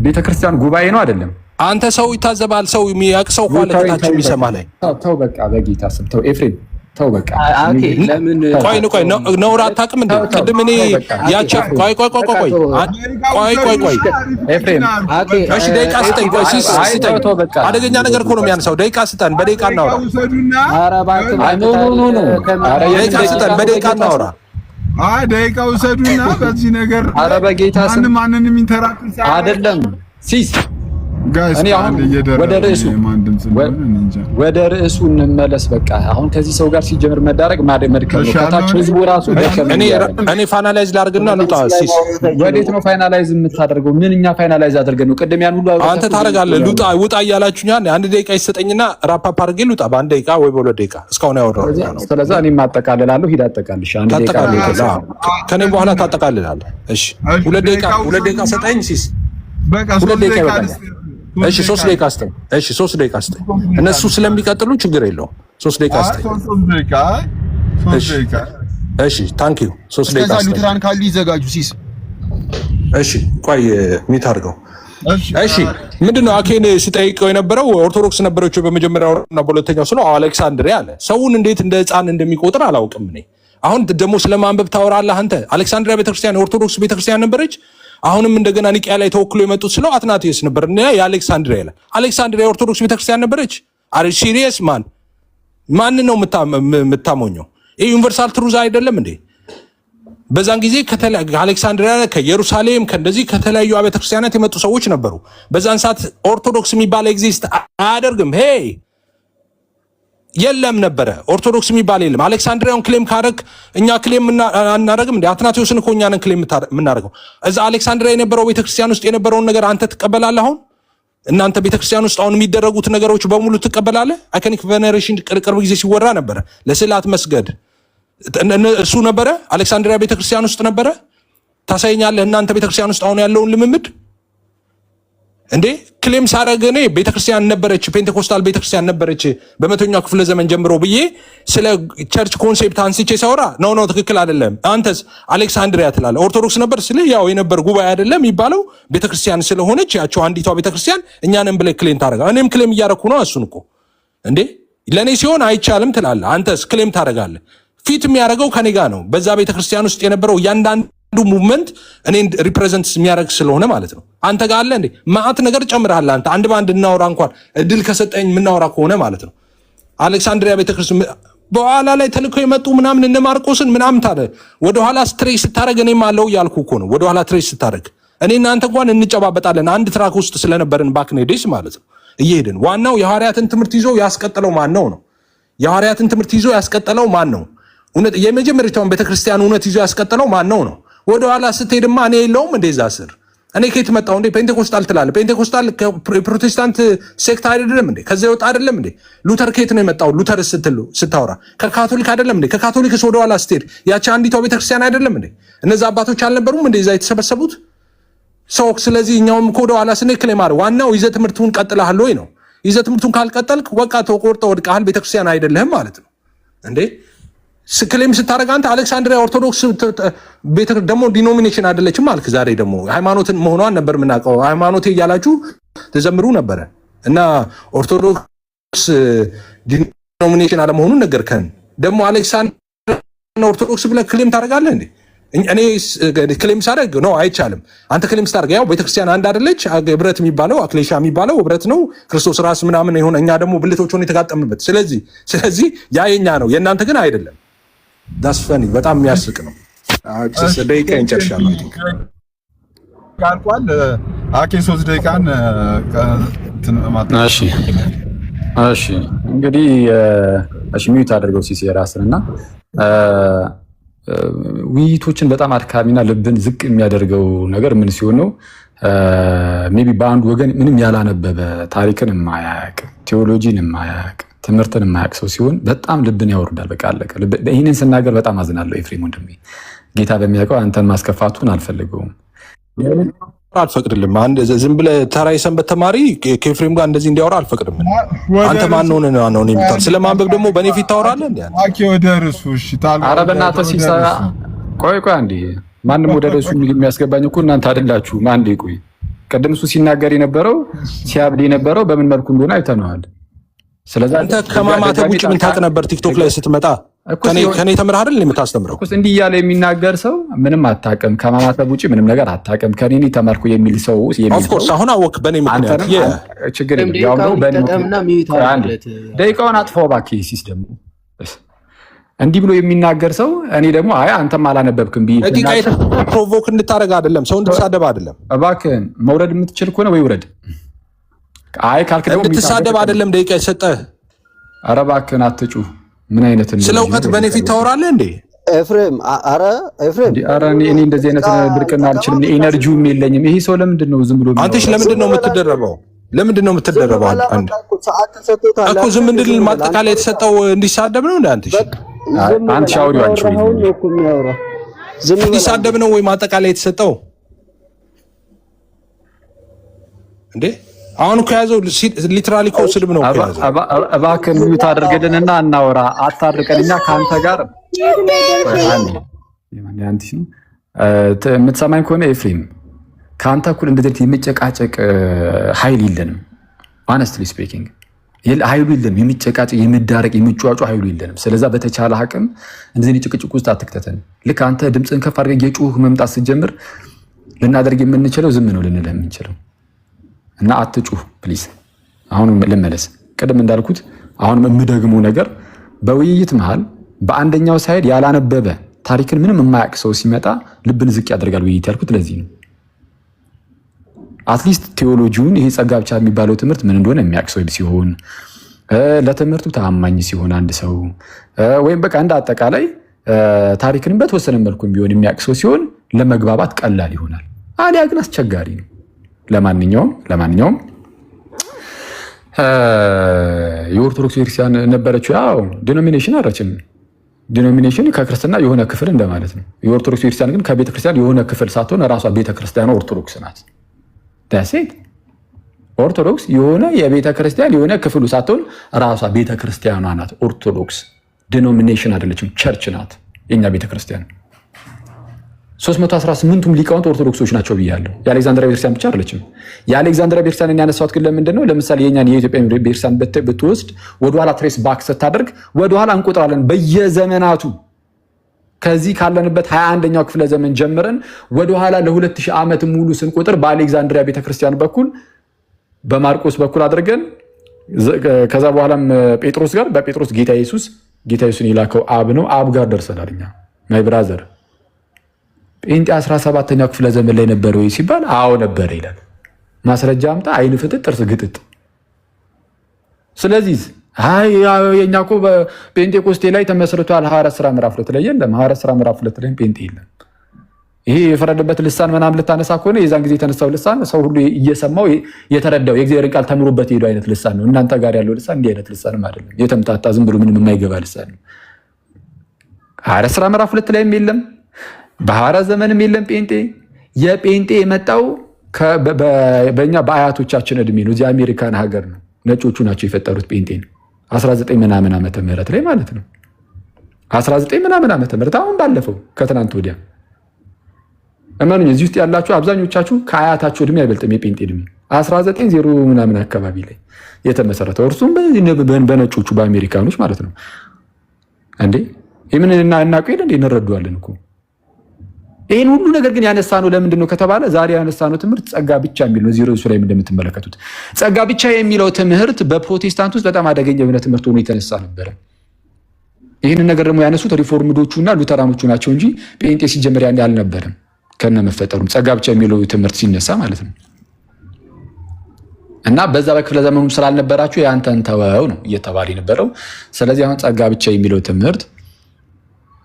ቤተክርስቲያን ጉባኤ ነው አይደለም? አንተ ሰው ይታዘባል። ሰው የሚያውቅ ሰው ኳለ ከታች የሚሰማ ላይ ተው በቃ በጌታ ስም ተው ኤፍሬም ተው በቃ ለምን ቆይ ነውር አታውቅም እንዴ? ቅድም እኔ ያቻ ቆይ ኤፍሬም እሺ ደቂቃ ስጠኝ። ቆይ ሲስተኝ አደገኛ ነገር እኮ ነው የሚያነሳው። ደቂቃ ስጠን፣ በደቂቃ እናውራ። ኧረ እባክህ ደቂቃ ስጠን፣ በደቂቃ እናውራ። ደቂቃ ውሰዱና በዚህ ነገር ኧረ በጌታ ስም ማንንም ኢንተራክት አይደለም ሲስ እኔ አሁን ወደ ርዕሱ እንመለስ። በቃ አሁን ከዚህ ሰው ጋር ሲጀምር መዳረግ መድከም ነው። ከታች ህዝቡ ራሱ እኔ ፋይናላይዝ ላድርግና ልውጣ። ሲስ ወዴት ነው ፋይናላይዝ የምታደርገው? ምን እኛ ፋይናላይዝ አድርገን ነው? ቅድም ያን ሁሉ አንተ ታደርጋለህ። ውጣ እያላችሁኝ አንድ ደቂቃ ይሰጠኝና ራፓፕ አድርጌ ልውጣ። በአንድ ደቂቃ ወይ በሁለት ደቂቃ እስካሁን ያወራው ነው። ስለዚህ እኔም አጠቃልላለሁ። ሂድ አጠቃልሽ። አንድ ደቂቃ ከኔ በኋላ ታጠቃልላለህ። እሺ ሁለት ደቂቃ ሰጠኝ ሲስ። በቃ ሁለት ደቂቃ ይበቃል። እሺ 3 ደቂቃ አስጠኝ። እሺ 3 ደቂቃ አስጠኝ። እነሱ ስለሚቀጥሉ ችግር የለውም። 3 ደቂቃ አስጠኝ። እሺ ታንክ ዩ 3 ደቂቃ አስጠኝ። ሉትራን ካሉ ይዘጋጁ ሲስ። እሺ ቆይ ሚት አድርገው። እሺ ምንድነው አኬን ሲጠይቀው የነበረው ኦርቶዶክስ ነበረች በመጀመሪያውና በሁለተኛው ስለ አሌክሳንድሪያ አለ። ሰውን እንዴት እንደ ሕፃን እንደሚቆጥር አላውቅም እኔ። አሁን ደግሞ ስለማንበብ ታወራለህ አንተ። አሌክሳንድሪያ ቤተክርስቲያን ኦርቶዶክስ ቤተክርስቲያን ነበረች። አሁንም እንደገና ኒቂያ ላይ ተወክሎ የመጡት ስለው አትናቴስ ነበር እና የአሌክሳንድሪያ ይላል። አሌክሳንድሪያ ኦርቶዶክስ ቤተክርስቲያን ነበረች። አሬ ሲሪየስ ማን ነው የምታሞኘው? ይሄ ዩኒቨርሳል ትሩዝ አይደለም እንዴ? በዛን ጊዜ አሌክሳንድሪያ ከኢየሩሳሌም ከእንደዚህ ከተለያዩ አብያተ ክርስቲያናት የመጡ ሰዎች ነበሩ። በዛን ሰዓት ኦርቶዶክስ የሚባል ኤግዚስት አያደርግም። ሄይ የለም ነበረ። ኦርቶዶክስ የሚባል የለም። አሌክሳንድሪያውን ክሌም ካረክ እኛ ክሌም እናደርግም እንዴ? አትናቴዎስን እኮ እኛ ነን ክሌም የምናደርገው። እዛ አሌክሳንድሪያ የነበረው ቤተክርስቲያን ውስጥ የነበረውን ነገር አንተ ትቀበላለህ? አሁን እናንተ ቤተክርስቲያን ውስጥ አሁን የሚደረጉት ነገሮች በሙሉ ትቀበላለህ? አይኮኒክ ቬኔሬሽን ቅርብ ጊዜ ሲወራ ነበረ። ለስዕላት መስገድ እሱ ነበረ አሌክሳንድሪያ ቤተክርስቲያን ውስጥ ነበረ። ታሳየኛለህ እናንተ ቤተክርስቲያን ውስጥ አሁን ያለውን ልምምድ እንዴ? ክሌም ሳረግ እኔ ቤተክርስቲያን ነበረች፣ ፔንቴኮስታል ቤተክርስቲያን ነበረች በመቶኛው ክፍለ ዘመን ጀምሮ ብዬ ስለ ቸርች ኮንሴፕት አንስቼ ሳወራ ነው ትክክል አይደለም። አንተስ አሌክሳንድሪያ ትላለህ። ኦርቶዶክስ ነበር ስለ ያው የነበር ጉባኤ አይደለም የሚባለው ቤተክርስቲያን ስለሆነች ያቸው አንዲቷ ቤተክርስቲያን እኛንም ብለህ ክሌም ታረጋለህ። እኔም ክሌም እያረኩ ነው። እሱን እኮ እንዴ ለኔ ሲሆን አይቻልም ትላለህ። አንተስ ክሌም ታረጋለህ። ፊት የሚያደርገው ከኔ ጋር ነው። በዛ ቤተክርስቲያን ውስጥ የነበረው እያንዳንዱ ሙቭመንት እኔን ሪፕሬዘንት የሚያደርግ ስለሆነ ማለት ነው። አንተ ጋር አለ እንዴ ማአት ነገር ጨምረሃል። አንተ አንድ ባንድ እናወራ እንኳን እድል ከሰጠኝ የምናወራ ከሆነ ማለት ነው። አሌክሳንድሪያ ቤተክርስቲያን በኋላ ላይ ተልከው የመጡ ምናምን እነ ማርቆስን ምናምን ታለ ወደኋላ ስትሬስ ስታደርግ እኔም አለው ያልኩ እኮ ነው። ወደኋላ ትሬስ ስታደርግ እኔ እናንተ እንኳን እንጨባበጣለን አንድ ትራክ ውስጥ ስለነበርን ባክኔዴስ ማለት ነው እየሄድን። ዋናው የሐዋርያትን ትምህርት ይዞ ያስቀጠለው ማን ነው? የሐዋርያትን ትምህርት ይዞ ያስቀጠለው ማን ነው? እውነት የመጀመሪያውን ቤተክርስቲያን እውነት ይዞ ያስቀጠለው ማን ነው? ወደኋላ ስትሄድማ እኔ የለውም እንደዛ ስር እኔ ከየት መጣሁ እንዴ? ፔንቴኮስታል ትላለህ። ፔንቴኮስታል ከፕሮቴስታንት ሴክት አይደለም እንዴ? ከዛ ይወጣ አይደለም እንዴ? ሉተር ከየት ነው የመጣው? ሉተር ስታወራ ከካቶሊክ አይደለም እንዴ? ከካቶሊክስ ወደኋላ ስትሄድ ያቺ አንዲቷ ቤተክርስቲያን አይደለም እንዴ? እነዛ አባቶች አልነበሩም እንዴ እዛ የተሰበሰቡት ሰው? ስለዚህ እኛውም ወደኋላ ስንሄድ ክሌም አለ። ዋናው ይዘህ ትምህርቱን ቀጥለሃል ወይ ነው። ይዘህ ትምህርቱን ካልቀጠልክ በቃ ተቆርጠህ ወድቀሃል፣ ቤተክርስቲያን አይደለህም ማለት ነው እንዴ? ክሌም ስታደርግ አንተ አሌክሳንድሪያ ኦርቶዶክስ ደግሞ ዲኖሚኔሽን አይደለችም አልክ። ዛሬ ደግሞ ሃይማኖትን መሆኗን ነበር የምናውቀው። ሃይማኖቴ እያላችሁ ተዘምሩ ነበረ እና ኦርቶዶክስ ዲኖሚኔሽን አለመሆኑን ነገርከን። ደግሞ አሌክሳንድሪያ ኦርቶዶክስ ብለህ ክሌም ታደርጋለህ እንዴ? እኔ ክሌም ሳደርግ ነው አይቻልም። አንተ ክሌም ስታደርግ ያው ቤተክርስቲያን አንድ አይደለች። ህብረት የሚባለው አክሌሻ የሚባለው ህብረት ነው። ክርስቶስ ራስ ምናምን የሆነ እኛ ደግሞ ብልቶች ሆነ የተጋጠምንበት። ስለዚህ ያ የኛ ነው፣ የእናንተ ግን አይደለም። ዳስ ፈኒ በጣም የሚያስቅ ነው። ደቂቃ እንጨርሻለሁ። ካልቋል አኬ 3 ደቂቃን እሺ እንግዲህ ሚዩት አድርገው ሲሲ ራስንና ውይይቶችን በጣም አድካሚና ልብን ዝቅ የሚያደርገው ነገር ምን ሲሆን ነው? ሜቢ በአንድ ወገን ምንም ያላነበበ ታሪክን የማያውቅ ቴዎሎጂን የማያውቅ ትምህርትን የማያውቅ ሰው ሲሆን በጣም ልብን ያወርዳል። በቃ አለቀ። ይህንን ስናገር በጣም አዝናለሁ ኤፍሬም ወንድሜ። ጌታ በሚያውቀው አንተን ማስከፋቱን አልፈልገውም፣ አልፈቅድልም። አንድ ዝም ብለህ ተራ የሰንበት ተማሪ ከኤፍሬም ጋር እንደዚህ እንዲያወራ አልፈቅድም። አንተ ማን ሆነህ ነው የሚባል? ስለማንበብ ደግሞ በእኔ ፊት ታወራለህ እንዴ? አኬ ወደ ርዕሱ እሺ። ኧረ በእናትህ ሲሳ ቆይ አንዴ። ማንም ወደ ርዕሱ የሚያስገባኝ እኮ እናንተ አይደላችሁም። አንዴ ቆይ ቅድም እሱ ሲናገር የነበረው ሲያብድ የነበረው በምን መልኩ እንደሆነ አይተነዋል። ስለዚህ አንተ ከማማተብ ውጭ ምን ታውቅ ነበር? ቲክቶክ ላይ ስትመጣ ከኔ ተምረህ አይደል የምታስተምረው? እኮ እንዲህ እያለ የሚናገር ሰው ምንም አታውቅም፣ ከማማተብ ውጭ ምንም ነገር አታውቅም፣ ከኔ ተማርኩ የሚል ሰው ኦፍ ኮርስ አሁን አወቅ በኔ ምክንያት ችግር የለም። ያው ነው ደቂቃውን አጥፋው እባክህ። ሲስ ደግሞ እንዲህ ብሎ የሚናገር ሰው እኔ ደግሞ አይ አንተም አላነበብክም ብዬ ደቂቃ ፕሮቮክ እንድታረጋ አይደለም፣ ሰው እንድትሳደብ አይደለም። እባክህን መውረድ የምትችል ከሆነ ወይ ውረድ። አይ ካልክ ደግሞ እንድትሳደብ አይደለም ደቂቃ የሰጠህ። ኧረ እባክህን አትጩህ። ምን አይነት ስለ እውቀት በኔ ፊት ታወራለህ እንዴ? ኤፍሬም ኧረ እኔ እንደዚህ አይነት ድርቅና አልችልም፣ ኤነርጂውም የለኝም። ይሄ ሰው ለምንድን ነው ዝም ብሎ አንተሽ ለምንድን ነው የምትደረበው? ለምንድን ነው የምትደረበው? አንተ እኮ ዝም እንድል ማጠቃለያ የተሰጠው እንዲሳደብ ነው እንዴ? አንተ ሻውሪው አንቺ እንዲሳደብ ነው ወይ ማጠቃለያ የተሰጠው እንዴ? አሁን እኮ ያዘው ሊትራሊ እኮ ስድብ ነው እኮ ያዘው። እባክህን ሚውት አድርግልንና እናወራ። አታድርቀን። እኛ ከአንተ ጋር የምትሰማኝ ከሆነ ኤፍሬም ከአንተ እኩል እንደዚህ የሚጨቃጨቅ ኃይል የለንም። ሆነስትሊ ስፒኪንግ ኃይሉ የለንም። የሚጨቃጨቅ የሚዳረቅ የሚጫዋጩ ኃይሉ የለንም። ስለዛ በተቻለ አቅም እንደዚህ ጭቅጭቅ ውስጥ አትክተተን። ልክ አንተ ድምፅን ከፍ አድርገህ የጩህ መምጣት ስትጀምር ልናደርግ የምንችለው ዝም ነው ልንልህ የምንችለው እና አትጩህ ፕሊዝ። አሁን ልመለስ። ቅድም እንዳልኩት አሁን የምደግመው ነገር በውይይት መሃል በአንደኛው ሳይድ ያላነበበ ታሪክን ምንም የማያውቅ ሰው ሲመጣ ልብን ዝቅ ያደርጋል ውይይት ያልኩት ለዚህ ነው። አትሊስት ቴዎሎጂውን ይሄ ጸጋ ብቻ የሚባለው ትምህርት ምን እንደሆነ የሚያውቅ ሰው ሲሆን፣ ለትምህርቱ ታማኝ ሲሆን አንድ ሰው ወይም በቃ እንደ አጠቃላይ ታሪክንም በተወሰነ መልኩ ቢሆን የሚያውቅ ሰው ሲሆን ለመግባባት ቀላል ይሆናል። አሊያ ግን አስቸጋሪ ነው። ለማንኛውም የኦርቶዶክስ ቤተክርስቲያን ነበረችው። ያው ዲኖሚኔሽን አረችም። ዲኖሚኔሽን ከክርስትና የሆነ ክፍል እንደማለት ነው። የኦርቶዶክስ ቤተክርስቲያን ግን ከቤተክርስቲያን የሆነ ክፍል ሳትሆን ራሷ ቤተክርስቲያኗ ኦርቶዶክስ ናት። ዳሴት ኦርቶዶክስ የሆነ የቤተክርስቲያን የሆነ ክፍሉ ሳትሆን ራሷ ቤተክርስቲያኗ ናት ኦርቶዶክስ። ዲኖሚኔሽን አይደለችም፣ ቸርች ናት የኛ ቤተክርስቲያን። 318ቱም ሊቃውንት ኦርቶዶክሶች ናቸው ብያለሁ። የአሌክዛንድሪያ ቤተክርስቲያን ብቻ አይደለችም። የአሌክዛንድሪያ ቤተክርስቲያን ያነሳሁት ግን ለምንድን ነው? ለምሳሌ የኛን የኢትዮጵያ ቤተክርስቲያን ብትወስድ ወደኋላ ትሬስ ባክ ስታደርግ ወደኋላ እንቆጥራለን። በየዘመናቱ ከዚህ ካለንበት 21ኛው ክፍለ ዘመን ጀምረን ወደኋላ ለ2000 ዓመት ሙሉ ስንቆጥር በአሌክዛንድሪያ ቤተክርስቲያን በኩል በማርቆስ በኩል አድርገን ከዛ በኋላም ጴጥሮስ ጋር በጴጥሮስ ጌታ ኢየሱስን የላከው አብ ነው። አብ ጋር ደርሰናል እኛ ማይ ብራዘር። ጴንጤ 17ኛው ክፍለ ዘመን ላይ ነበረ ወይ ሲባል አዎ ነበረ ይላል። ማስረጃ አምጣ። አይን ፍጥጥ ጥርስ ግጥጥ። ስለዚህ አይ የኛ እኮ በጴንጤቆስቴ ላይ ተመስርቷል ሐዋርያት ሥራ ምዕራፍ 2 ላይ የለም። ሐዋርያት ሥራ ምዕራፍ 2 ላይ ጴንጤ የለም። ይሄ የፈረደበት ልሳን ምናምን ልታነሳ ከሆነ የዛን ጊዜ የተነሳው ልሳን ሰው ሁሉ እየሰማው የተረዳው የእግዚአብሔር ቃል ተምሮበት የሄደው አይነት ልሳን ነው። እናንተ ጋር ያለው ልሳን እንዲህ አይነት ልሳንም አይደለም። የተምታታ ዝም ብሎ ምንም የማይገባ ልሳን ነው። ሐዋርያት ሥራ ምዕራፍ 2 ላይም የለም። በሐዋርያት ዘመንም የለም ጴንጤ። የጴንጤ የመጣው በእኛ በአያቶቻችን እድሜ ነው። እዚህ አሜሪካን ሀገር ነው። ነጮቹ ናቸው የፈጠሩት ጴንጤን 19 ምናምን ዓመተ ምህረት ላይ ማለት ነው። 19 ምናምን ዓመተ ምህረት አሁን ባለፈው ከትናንት ወዲያ እመኑኝ፣ እዚህ ውስጥ ያላችሁ አብዛኞቻችሁ ከአያታችሁ እድሜ አይበልጥም የጴንጤ እድሜ 1900 ምናምን አካባቢ ላይ የተመሰረተው እርሱም በነጮቹ በአሜሪካኖች ማለት ነው። እንዴ ይምን እናውቅ የለ እንዴ እንረዳዋለን እኮ። ይህን ሁሉ ነገር ግን ያነሳነው ለምንድን ነው ከተባለ ዛሬ ያነሳነው ትምህርት ጸጋ ብቻ የሚል ነው። ዜሮ ላይ እንደምትመለከቱት ጸጋ ብቻ የሚለው ትምህርት በፕሮቴስታንት ውስጥ በጣም አደገኛ የሆነ ትምህርት ሆኖ የተነሳ ነበረ። ይህንን ነገር ደግሞ ያነሱት ሪፎርምዶቹና ሉተራኖቹ ናቸው እንጂ ጴንጤ ሲጀመር ያን አልነበረም። ከነ መፈጠሩም ጸጋ ብቻ የሚለው ትምህርት ሲነሳ ማለት ነው። እና በዛ በክፍለ ዘመኑ ስላልነበራችሁ ያንተን ተወው ነው እየተባለ የነበረው። ስለዚህ አሁን ጸጋ ብቻ የሚለው ትምህርት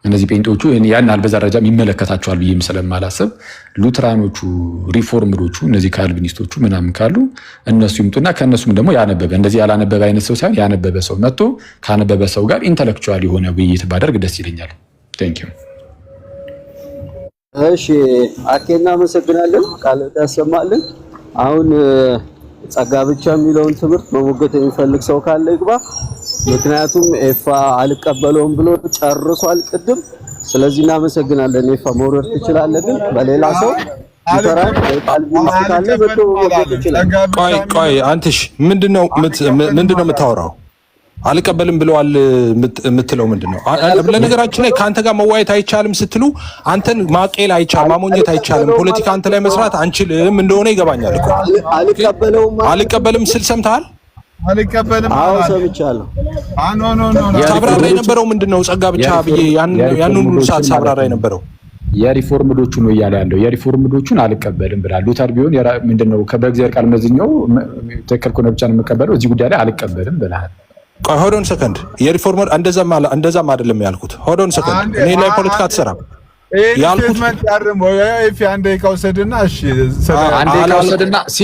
እነዚህ ጴንጤዎቹ ያን አልበዛ ደረጃም ይመለከታቸዋል ብዬም ስለማላስብ ሉትራኖቹ፣ ሪፎርምዶቹ፣ እነዚህ ካልቪኒስቶቹ ምናምን ካሉ እነሱ ይምጡና ከእነሱም ደግሞ ያነበበ እንደዚህ ያላነበበ አይነት ሰው ሳይሆን ያነበበ ሰው መጥቶ ካነበበ ሰው ጋር ኢንተሌክቹዋል የሆነ ውይይት ባደርግ ደስ ይለኛል። ቴንክ ዩ። እሺ አኬ እናመሰግናለን። ቃል ያሰማልን። አሁን ጸጋ ብቻ የሚለውን ትምህርት መሞገት የሚፈልግ ሰው ካለ ይግባ። ምክንያቱም ኤፋ አልቀበለውም ብሎ ጨርሷል ቅድም። ስለዚህ እናመሰግናለን። ኤፋ መውረድ ትችላለህ፣ ግን በሌላ ሰው ሉተራን ካልቪኒስት ካለ በቶ ይችላል። ቆይ አንተሽ ምንድነው የምታወራው? አልቀበልም ብለዋል የምትለው ምንድነው? ለነገራችን ላይ ከአንተ ጋር መዋየት አይቻልም ስትሉ አንተን ማቄል አይቻልም፣ ማሞኘት አይቻልም፣ ፖለቲካ አንተ ላይ መስራት አንችልም እንደሆነ ይገባኛል እኮ። አልቀበልም ስል ሰምተሃል? አልቀበልም። አዎ ሰምቻለሁ። ሳብራራ የነበረው ምንድነው? ጸጋ ብቻ ብዬ ያን ሁሉ ሰዓት ሳብራራ የነበረው የሪፎርምዶቹ ነው እያለ ያለው። የሪፎርምዶቹን አልቀበልም ብላል። ሉተር ቢሆን ምንድነው በእግዚአብሔር ቃል መዝኛው ትክክል ከሆነ ብቻ ነው የምቀበለው፣ እዚህ ጉዳይ ላይ አልቀበልም ብላል። ቆይ ሆዶን ሰከንድ የሪፎርመር እንደዛም አይደለም ያልኩት። ሆዶን ሰከንድ እኔ ላይ ፖለቲካ አትሰራም ያልኩት አንድ ደቂቃ ወሰድና እሺ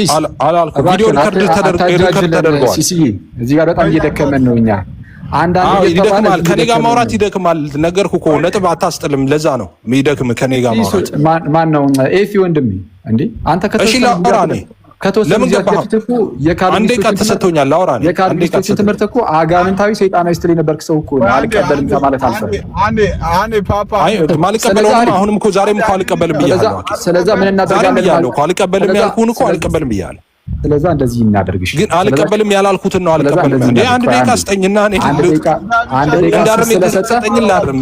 አላልኩም። ቪዲዮ ሪከርድ ተደርጓል። እዚህ ጋር በጣም እየደከመን ነው እኛ ይደክማል። ከኔ ጋር ማውራት ይደክማል። ነገርኩ እኮ ነጥብ አታስጥልም። ለዛ ነው የሚደክም ከኔ ጋር ማውራት። ማን ነው ኤፊ ወንድሜ? እንዴ አንተ ለምን ገባህ? አንዴ ቃል ተሰጥቶኛል ላውራ ነው። የካልቪኒስቶችን ትምህርት እኮ አጋንንታዊ ሰይጣናዊ ስትል የነበርክ ሰው እኮ ነው። አልቀበልም ከማለት አልፈልግም። ማልቀበለው አሁንም እኮ ዛሬም እኮ አልቀበልም ብያለሁ። ስለዚህ ምን እናደርጋለን ብያለሁ እኮ አልቀበልም ያልኩህን እኮ አልቀበልም ብያለሁ። ስለዚህ እንደዚህ እናደርግሽ ግን አልቀበልም ያላልኩትን ነው አልቀበልም። እንዴ አንድ ደቂቃ ስጠኝና እኔ እንዳርም የተሰጠኝ ላርም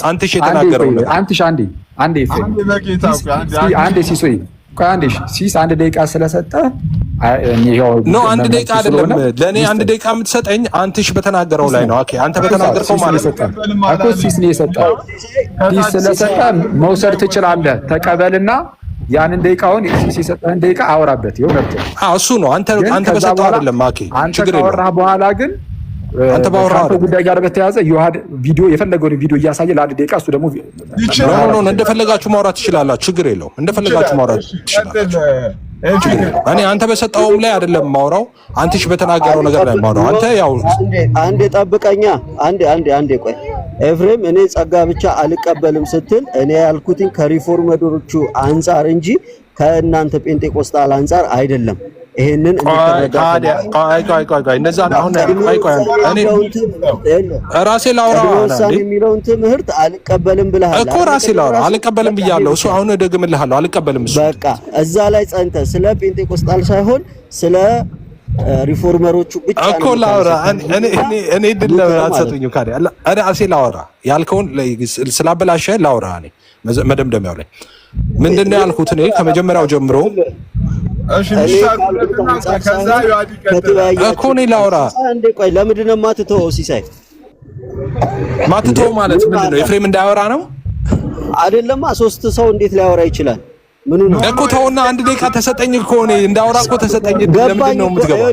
አንተ የተናገረው ነው። አንዴ ሲሶይ ቆይ ሲስ አንድ ደቂቃ ስለሰጠ ነው። አንድ ደቂቃ አይደለም ለኔ አንድ ደቂቃ የምትሰጠኝ አንተሽ በተናገረው ላይ ነው። ኦኬ አንተ በተናገርከው ማለት ነው እኮ ሲስ ነው የሰጠው። ሲስ ስለሰጠ መውሰድ ትችላለህ። ተቀበልና ያንን ደቂቃውን ሲስ የሰጠህን ደቂቃ አወራበት። ይኸው እሱ ነው አንተ በሰጠው አይደለም። ኦኬ ችግር የለውም። ካወራህ በኋላ ግን አንተ ባወራው ጉዳይ ጋር በተያያዘ ዮሐድ ቪዲዮ የፈለገውን ቪዲዮ እያሳየ ለአንድ ደቂቃ እሱ ደግሞ ነው እንደፈለጋችሁ ማውራት ትችላላችሁ። ችግር የለውም። እንደፈለጋችሁ ማውራት ትችላላችሁ። እኔ አንተ በሰጠውም ላይ አይደለም ማውራው፣ አንተሽ በተናገረው ነገር ላይ ማውራው። አንተ ያው አንዴ ጠብቀኛ። አንዴ ቆይ ኤፍሬም፣ እኔ ጸጋ ብቻ አልቀበልም ስትል እኔ ያልኩትን ከሪፎርመሮቹ አንፃር እንጂ ከእናንተ ጴንጤቆስጣል አንፃር አይደለም። ይሄንን እንደዛ አሁን እኔ ራሴ ላውራ የሚለውን ትምህርት አልቀበልም ብለሃል እኮ ራሴ ላውራ አልቀበልም ብያለሁ። እሱ አሁን ደግምልሃለሁ አልቀበልም። እሱ በቃ እዛ ላይ ጸንተህ ስለ ጴንጤቆስጣል ሳይሆን ስለ ሪፎርመሮቹ ብቻ እኮ ላውራ። እኔ ድል አትሰጡኝም ካዲያ እኔ ራሴ ላውራ ያልከውን ስላበላሸ ላውራ። እኔ መደምደሚያው ላይ ምንድነው ያልኩት? እኔ ከመጀመሪያው ጀምሮ እኮ እኔ ላውራ። ቆይ ለምንድን ነው የማትተወው? ሲሳይ ማትተወው ማለት ምንድን ነው? ኤፍሬም እንዳያወራ ነው አይደለማ። ሶስት ሰው እንዴት ሊያወራ ይችላል? ምኑ ነው እኮ ተውና፣ አንድ ደቂቃ ተሰጠኝ እኮ እኔ እንዳወራ እኮ ተሰጠኝ። ለምንድን ነው የምትገባው?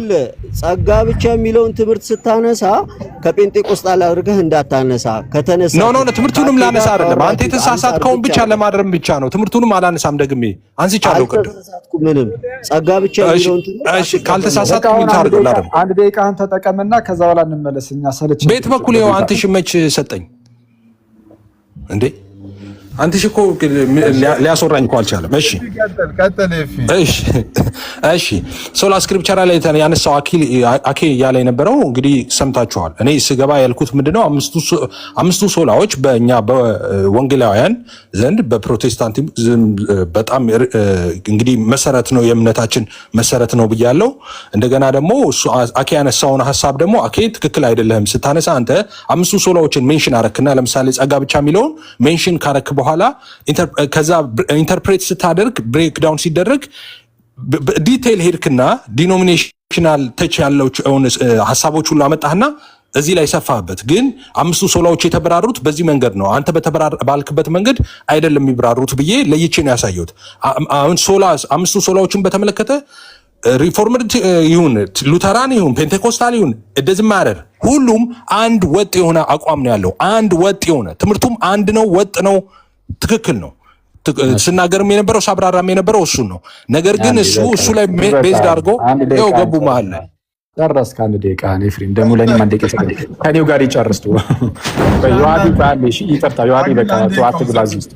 ጸጋ ብቻ የሚለውን ትምህርት ስታነሳ ከጴንጤቆስጣል አድርገህ እንዳታነሳ። ከተነሳ ኖ ትምህርቱንም ላነሳ አይደለም። አንተ የተሳሳትከውን ብቻ ለማድረም ብቻ ነው። ትምህርቱንም አላነሳም። ደግሜ አንስቻለሁ። ምንም ጸጋ ብቻ የሚለውን እሺ፣ ካልተሳሳትኩ ታርግላ ደግሞ አንድ ደቂቃህን ተጠቀምና ከዛ በኋላ እንመለስ። እኛ ሰለች ቤት በኩል ይኸው አንተ ሽመች ሰጠኝ እንዴ? አንተሽ እኮ ሊያስወራኝ እኮ አልቻለም። እሺ ሶላ ስክሪፕቸራ ላይ ያነሳው አኬ እያለ የነበረው እንግዲህ ሰምታችኋል። እኔ ስገባ ያልኩት ምንድነው አምስቱ ሶላዎች በእኛ በወንጌላውያን ዘንድ በፕሮቴስታንቲዝም በጣም እንግዲህ መሰረት ነው፣ የእምነታችን መሰረት ነው ብያለሁ። እንደገና ደግሞ አኬ ያነሳውን ሀሳብ ደግሞ አኬ ትክክል አይደለም ስታነሳ አንተ አምስቱ ሶላዎችን ሜንሽን አረክና ለምሳሌ ጸጋ ብቻ የሚለውን ሜንሽን ካረክ በኋላ ከዛ ኢንተርፕሬት ስታደርግ ብሬክ ዳውን ሲደረግ ዲቴይል ሄድክና ዲኖሚኔሽናል ተች ያለው ሀሳቦች ሁሉ አመጣህና እዚህ ላይ ሰፋበት። ግን አምስቱ ሶላዎች የተበራሩት በዚህ መንገድ ነው፣ አንተ ባልክበት መንገድ አይደለም የሚብራሩት ብዬ ለይቼ ነው ያሳየሁት። አሁን አምስቱ ሶላዎችን በተመለከተ ሪፎርምድ ይሁን ሉተራን ይሁን ፔንቴኮስታል ይሁን እንደዚህ ማረር ሁሉም አንድ ወጥ የሆነ አቋም ነው ያለው። አንድ ወጥ የሆነ ትምህርቱም አንድ ነው፣ ወጥ ነው፣ ትክክል ነው። ስናገርም የነበረው ሳብራራም የነበረው እሱን ነው። ነገር ግን እሱ ላይ ቤዝድ አድርጎ ይኸው ገቡ መሀል ላይ ጨረስክ። አንድ ደቂቃ ኤፍሬም ደግሞ ለእኔም አንድ ደቂቃ ከኔው ጋር ይጨርስቱ ዮሐዲ ባለ ይቅርታ ዮሐዲ በቃ አትግባዝ ውስጥ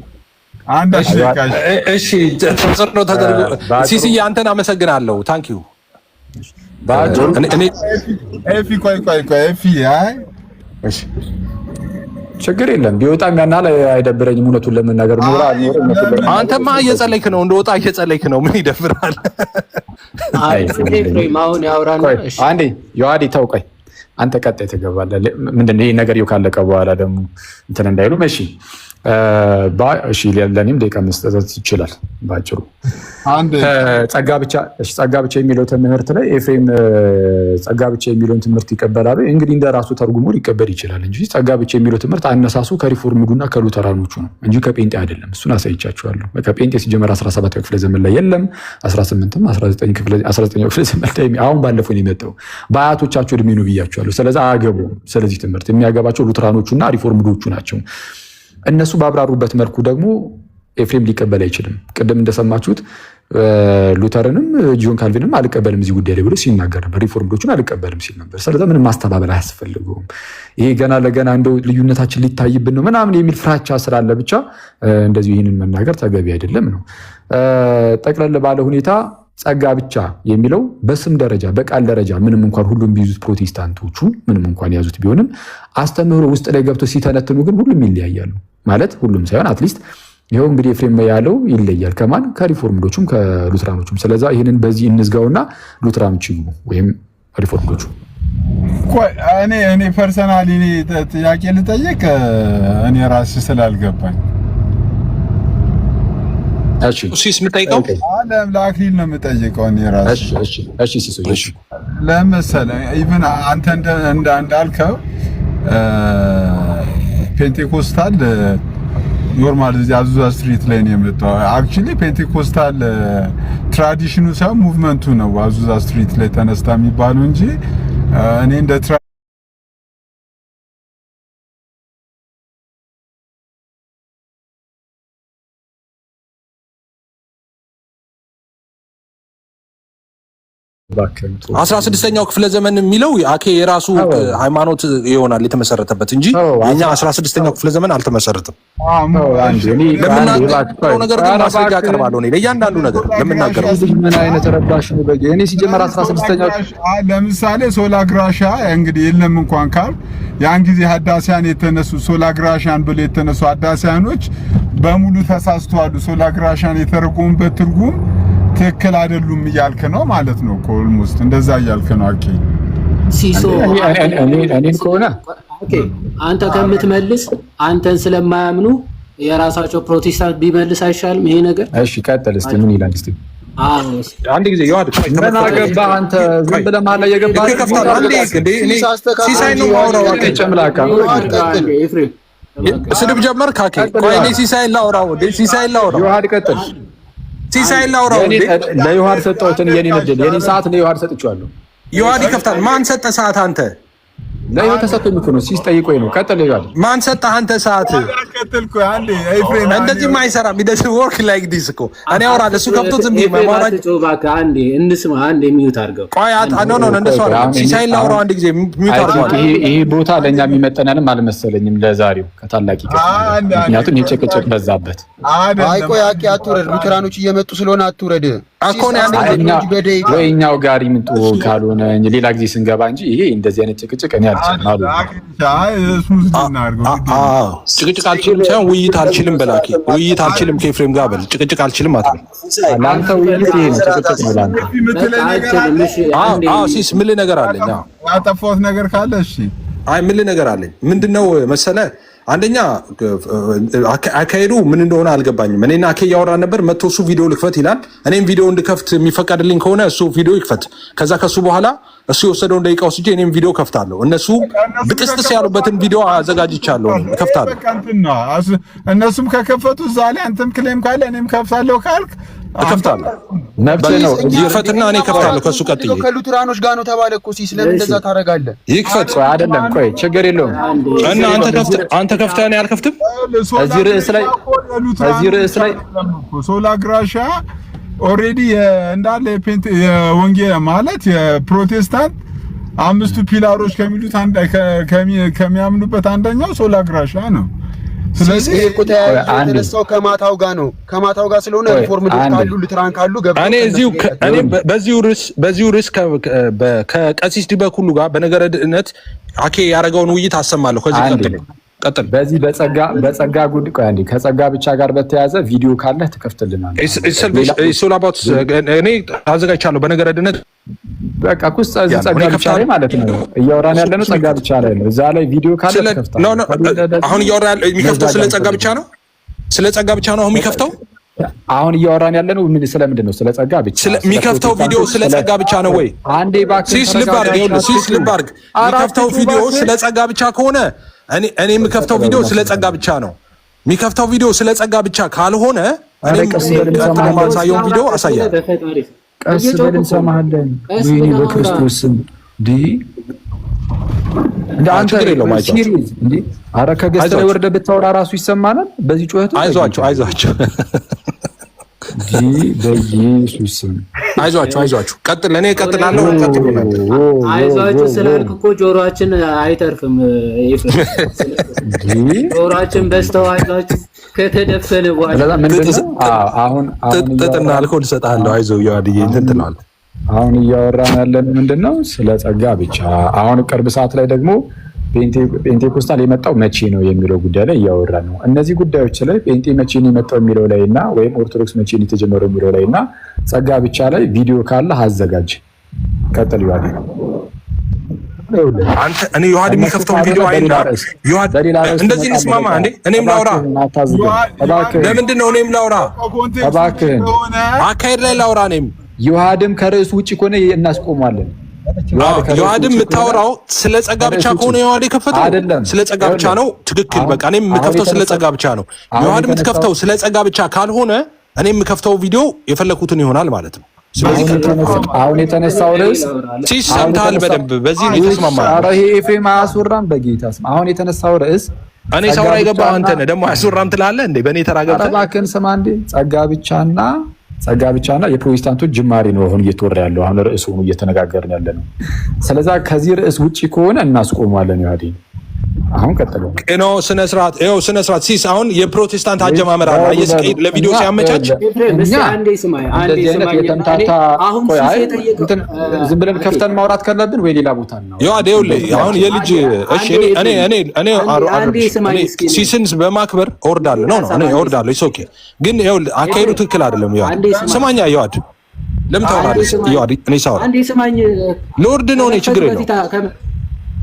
እሺ ተጽዕኖ ተደርጎ ሲሲ አንተን አመሰግናለሁ። ታንክ ዩ ኤፊ ቆይ ኤፊ አይ እሺ ችግር የለም ቢወጣም ያናል አይደብረኝም። እውነቱን ለመናገር ኖራ አንተማ እየጸለይክ ነው፣ እንደወጣ እየጸለይክ ነው። ምን ይደብራል? አሁን ያውራና አንዴ ዮሐዲ ተውቀኝ አንተ ቀጣይ ትገባለህ። ምንድን ነው ይሄ ነገር ካለቀ በኋላ ደግሞ እንትን እንዳይሉ እሺ። እሺ ለኔም ደቂቃ መስጠት ይችላል። ባጭሩ ጸጋ ብቻ የሚለው ትምህርት ላይ ኤፍሬም ጸጋ ብቻ የሚለውን ትምህርት ይቀበላል። እንግዲህ እንደራሱ ተርጉሞ ሊቀበል ይችላል እንጂ ጸጋ ብቻ የሚለው ትምህርት አነሳሱ ከሪፎርምዱና ከሉተራኖቹ ነው እንጂ ከጴንጤ አይደለም። እሱን አሳይቻችኋለሁ። ከጴንጤ ሲጀመር 17ኛው ክፍለ ዘመን ላይ የለም። 18ም 19ኛው ክፍለ ዘመን ላይ አሁን ባለፈው ነው የመጣው። በአያቶቻቸው እድሜ ነው ብያችኋለሁ። ስለዚህ አያገቡም። ስለዚህ ትምህርት የሚያገባቸው ሉተራኖቹና ሪፎርምዶቹ ናቸው። እነሱ ባብራሩበት መልኩ ደግሞ ኤፍሬም ሊቀበል አይችልም። ቅድም እንደሰማችሁት ሉተርንም ጆን ካልቪንም አልቀበልም እዚህ ጉዳይ ላይ ብሎ ሲናገር ነበር። ሪፎርምዶቹን አልቀበልም ሲል ነበር። ስለዚህ ምንም ማስተባበል አያስፈልገውም። ይሄ ገና ለገና እንደው ልዩነታችን ሊታይብን ነው ምናምን የሚል ፍራቻ ስላለ ብቻ እንደዚሁ ይህንን መናገር ተገቢ አይደለም ነው። ጠቅለል ባለ ሁኔታ ጸጋ ብቻ የሚለው በስም ደረጃ በቃል ደረጃ ምንም እንኳን ሁሉም ቢይዙት ፕሮቴስታንቶቹ ምንም እንኳን ያዙት ቢሆንም አስተምህሮ ውስጥ ላይ ገብቶ ሲተነትኑ ግን ሁሉም ይለያያሉ። ማለት ሁሉም ሳይሆን አትሊስት ይኸው እንግዲህ ኤፍሬም ያለው ይለያል ከማን ከሪፎርምዶቹም ከሉትራኖቹም። ስለዛ ይህንን በዚህ እንዝጋውና ሉትራኖች ይግቡ ወይም ሪፎርምዶቹ። እኔ ፐርሰናሊ ጥያቄ ልጠይቅ እኔ ራሴ ስላልገባኝ ሲስ የምጠይቀው ለአክሊል ነው የምጠይቀው እኔ ራሴ ለመሰለህ ኢቭን አንተ እንዳልከው ፔንቴኮስታል ኖርማል እዚህ አዙዛ ስትሪት ላይ ነው የመጣው። አክቹሊ ፔንቴኮስታል ትራዲሽኑ ሳይሆን ሙቭመንቱ ነው አዙዛ ስትሪት ላይ ተነስታ የሚባለው እንጂ እኔ እንደ አስራ ስድስተኛው ክፍለ ዘመን የሚለው አኬ የራሱ ሃይማኖት ይሆናል የተመሰረተበት እንጂ እኛ 16ኛው ክፍለ ዘመን አልተመሰረተም። ለምናገረው ነገር ግን ማስረጃ አቀርባለሁ። እኔ ለእያንዳንዱ ነገር ለምናገረው ምን አይነት ረዳሽ ነው በጌ እኔ ሲጀመር 16ኛው ለምሳሌ ሶላግራሻ እንግዲህ የለም እንኳን ካል ያን ጊዜ ሐዳሲያን የተነሱ ሶላግራሻን ብለው የተነሱ ሐዳሲያኖች በሙሉ ተሳስተዋል። ሶላግራሻን የተረጎሙበት ትርጉም ትክክል አይደሉም እያልክ ነው ማለት ነው። ኦልሞስት እንደዛ እያልክ ነው። አቂ ሲሶ እኔን ከሆነ ኦኬ አንተ ከምትመልስ አንተን ስለማያምኑ የራሳቸው ፕሮቴስታንት ቢመልስ አይሻልም ይሄ ነገር? እሺ ቀጥል እስቲ ምን ይላል እስቲ አንድ ጊዜ ይዋድ ተናገባ አንተ ዝም ብለህ ማለ የገባ ሲሳይ ነው ማውራው አቀጨምላካ ኤፍሬም ስድብ ጀመር ካኪ ቆይ እኔ ሲሳይ ላውራው ይዋድ ቀጥል ሲሳይ ላውራው ለዮሐድ ሰጠሁትን የኔ ነደል የኔ ሰዓት ለዮሐድ ሰጥቻለሁ። ዮሐድ ይከፍታል። ማን ሰጠ ሰዓት? አንተ ለዮሐድ ተሰጥቶኝ እኮ ነው ሲጠይቆኝ ነው። ቀጥል ዮሐድ ማን ሰጠ አንተ ሰዓት? ቀጥልኩ አንዴ ኤፍሬም እንደዚህ ማይሰራም ዲስ ወርክ ላይክ ዲስ እኮ እኔ አወራለሁ እሱ ከፍቶ ዝም ብዬ ማውራት ተጮባካ አንዴ እንስማ አንዴ ሚዩት አድርገው ቆይ ኖ እንደሱ አይደለም። ሲሳይ ላውራው አንድ ጊዜ ሚዩት አድርገው። ይሄ ቦታ ለኛ የሚመጠነንም አልመሰለኝም ለዛሬው ከታላቂ ምክንያቱም የጭቅጭቅ በዛበት። አይ ቆይ አቂ አትውረድ። ሉተራኖች እየመጡ ስለሆነ አትውረድ እኮ ነው አንዴ ወይኛው ጋር ይምጡ ካልሆነ ሌላ ጊዜ ስንገባ እንጂ ይሄ እንደዚህ አይነት ጭቅጭቅ እኔ አልችልም አሉ። ጭቅጭቅ አልችልም ሳይሆን ውይይት አልችልም በላኪ ውይይት አልችልም ከኤፍሬም ጋር በል ጭቅጭቅ አልችልም አትበል። ለአንተ ውይይት ይሄ ነው ጭቅጭቅ ነው ለአንተ። ሲስ ምን ነገር አለኝ ያጠፋሁት ነገር ካለ እሺ አይ ምን ነገር አለኝ ምንድነው መሰለህ አንደኛ አካሄዱ ምን እንደሆነ አልገባኝም። እኔና አኬ ያወራን ነበር። መጥቶ እሱ ቪዲዮ ልክፈት ይላል። እኔም ቪዲዮ እንድከፍት የሚፈቀድልኝ ከሆነ እሱ ቪዲዮ ይክፈት። ከዛ ከሱ በኋላ እሱ የወሰደውን ደቂቃ ወስጄ እኔም ቪዲዮ ከፍታለሁ። እነሱ ብጥስጥስ ያሉበትን ቪዲዮ አዘጋጅቻለሁ ከፍታለሁ። እነሱም ከከፈቱ እዛ ላይ አንተም ክሌም ካለ እኔም ከፍታለሁ ካልክ እከፍታለሁ። መብት ነው። ይክፈትና እኔ ከፍታለሁ። ከሱ ቀጥዬ ከሉተራኖች ጋር ነው ተባለ እኮ ሲስ ለምን እንደዛ ታደርጋለህ? ይክፈት አይደለም ቆይ ችግር የለውም። እና አንተ ከፍተህ እኔ አልከፍትም። እዚህ ርዕስ ላይ ሶላግራሻ ኦልሬዲ እንዳለ የወንጌል ማለት የፕሮቴስታንት አምስቱ ፒላሮች ከሚሉት ከሚያምኑበት አንደኛው ሶላግራሻ ነው። ስለዚህ የተነሳው ከማታው ጋር ነው። ከማታው ጋር ስለሆነ ሪፎርም ካሉ ሉተራን ካሉ እኔ በዚሁ ርዕስ ከቀሲስ ዲበኩሉ ጋር በነገረ ድነት አኬ ያደረገውን ውይይት አሰማለሁ። ከዚህ ቀጥል። በዚህ በጸጋ ጉድ ቆይ አንዴ ከጸጋ ብቻ ጋር በተያያዘ ቪዲዮ ካለ ትከፍትልናል። እኔ አዘጋጅቻለሁ። በነገረ ድነት በቃ ኩስ እዚህ ጸጋ ብቻ ላይ ማለት ነው እያወራን ያለነው ጸጋ ብቻ ላይ ነው። እዛ ላይ ቪዲዮ ካለ ትከፍታለህ። አሁን እያወራ የሚከፍተው ስለ ጸጋ ብቻ ነው። ስለ ጸጋ ብቻ ነው የሚከፍተው። አሁን እያወራን ያለነው ስለምንድን ነው? ስለ ጸጋ ብቻ የሚከፍተው ቪዲዮ ስለ ጸጋ ብቻ ነው ወይ? አንዴ እባክህ ሲስ ልብ አድርግ። የሚከፍተው ቪዲዮ ስለ ጸጋ ብቻ ከሆነ እኔ የምከፍተው ቪዲዮ ስለ ጸጋ ብቻ ነው። የሚከፍተው ቪዲዮ ስለ ጸጋ ብቻ ካልሆነ እኔ ማሳየውን ቪዲዮ አሳያለሁ። ቀስ በል እንሰማሃለን። ወይኔ በክርስቶስ ስም እንደ አንተ ሲሪየስ እንዴ! ኧረ ከገስት ላይ ወርደህ ብታወራ ራሱ ይሰማናል። በዚህ ጩኸት አይዟቸው በኢየሱስ ስም አይዟችሁ። ቀጥል። እኔ እቀጥላለሁ። ቀጥሉ ነበር። አይዟችሁ ስላልክ እኮ ጆሮአችን አይተርፍም። ጆሮአችን በስተው አይዟችሁ ከተደፈነ በኋላ አሁን ጥጥና አልኮል እሰጥሃለሁ። አይዞህ ያድዬ እንትን ትላለህ። አሁን እያወራን ያለን ምንድነው? ስለ ጸጋ ብቻ። አሁን ቅርብ ሰዓት ላይ ደግሞ ፔንቴኮስታል የመጣው መቼ ነው የሚለው ጉዳይ ላይ እያወራን ነው። እነዚህ ጉዳዮች ላይ ፔንቴ መቼ ነው የመጣው የሚለው ላይ እና ወይም ኦርቶዶክስ መቼ ነው የተጀመረው የሚለው ላይ እና ጸጋ ብቻ ላይ ቪዲዮ ካለ አዘጋጅ። ቀጥል ዮሐድ። አንተ እኔ ዮሐድ የሚከፍተው ቪዲዮ አይና ዮሐድ እንደዚህ እንስማማ እንዴ? እኔም ላውራ። ለምንድን ነው እኔም ላውራ? እባክህን አካሄድ ላይ ላውራ። እኔም ዮሐድም ከርዕሱ ውጭ ከሆነ እናስቆማለን። ዮሐድም የምታወራው ስለ ጸጋ ብቻ ከሆነ ዮሐድ የከፈተው ስለ ጸጋ ብቻ ነው። ትክክል። በቃ እኔም የምከፍተው ስለ ጸጋ ብቻ ነው። ዮሐድ የምትከፍተው ስለ ጸጋ ብቻ ካልሆነ እኔ የምከፍተው ቪዲዮ የፈለኩትን ይሆናል ማለት ነው። አሁን የተነሳው ርዕስ ሰምተሃል በደንብ። በዚህ ነው የተስማማነው። ኧረ ይሄ ኤፍሬም አያስወራም በጌታ ስም። አሁን የተነሳው ርዕስ እኔ ሳውራ የገባህ አንተ ነህ። ደግሞ አያስወራም ትላለህ እንዴ? በእኔ ተራ ገብተህ እባክህን ስማ እንዴ። ጸጋ ብቻና የፕሮቴስታንቶች ጅማሬ ነው አሁን እየተወራ ያለው። አሁን ርዕሱ ነው እየተነጋገርን ያለ ነው። ስለዛ ከዚህ ርዕስ ውጪ ከሆነ እናስቆማለን። ዮሐድ አሁን ቀጥለው ነው። ስነ ስርዓት ሲስ አሁን የፕሮቴስታንት አጀማመር አለ። አየስቀይድ ለቪዲዮ ሲያመቻች ዝም ብለን ከፍተን ማውራት ካለብን ወይ ሌላ ቦታ ነው። ዮሐድ አሁን የልጅ እሺ እኔ ሲስን በማክበር እወርዳለሁ ነው እኔ እወርዳለሁ። ኢትስ ኦኬ። ግን አካሄዱ ትክክል አይደለም። ዮሐድ ስማኛ። ዮሐድ ለምን ታወራለህ? ዮሐድ እኔ ሳወራ ልወርድ ነው። እኔ ችግር የለውም።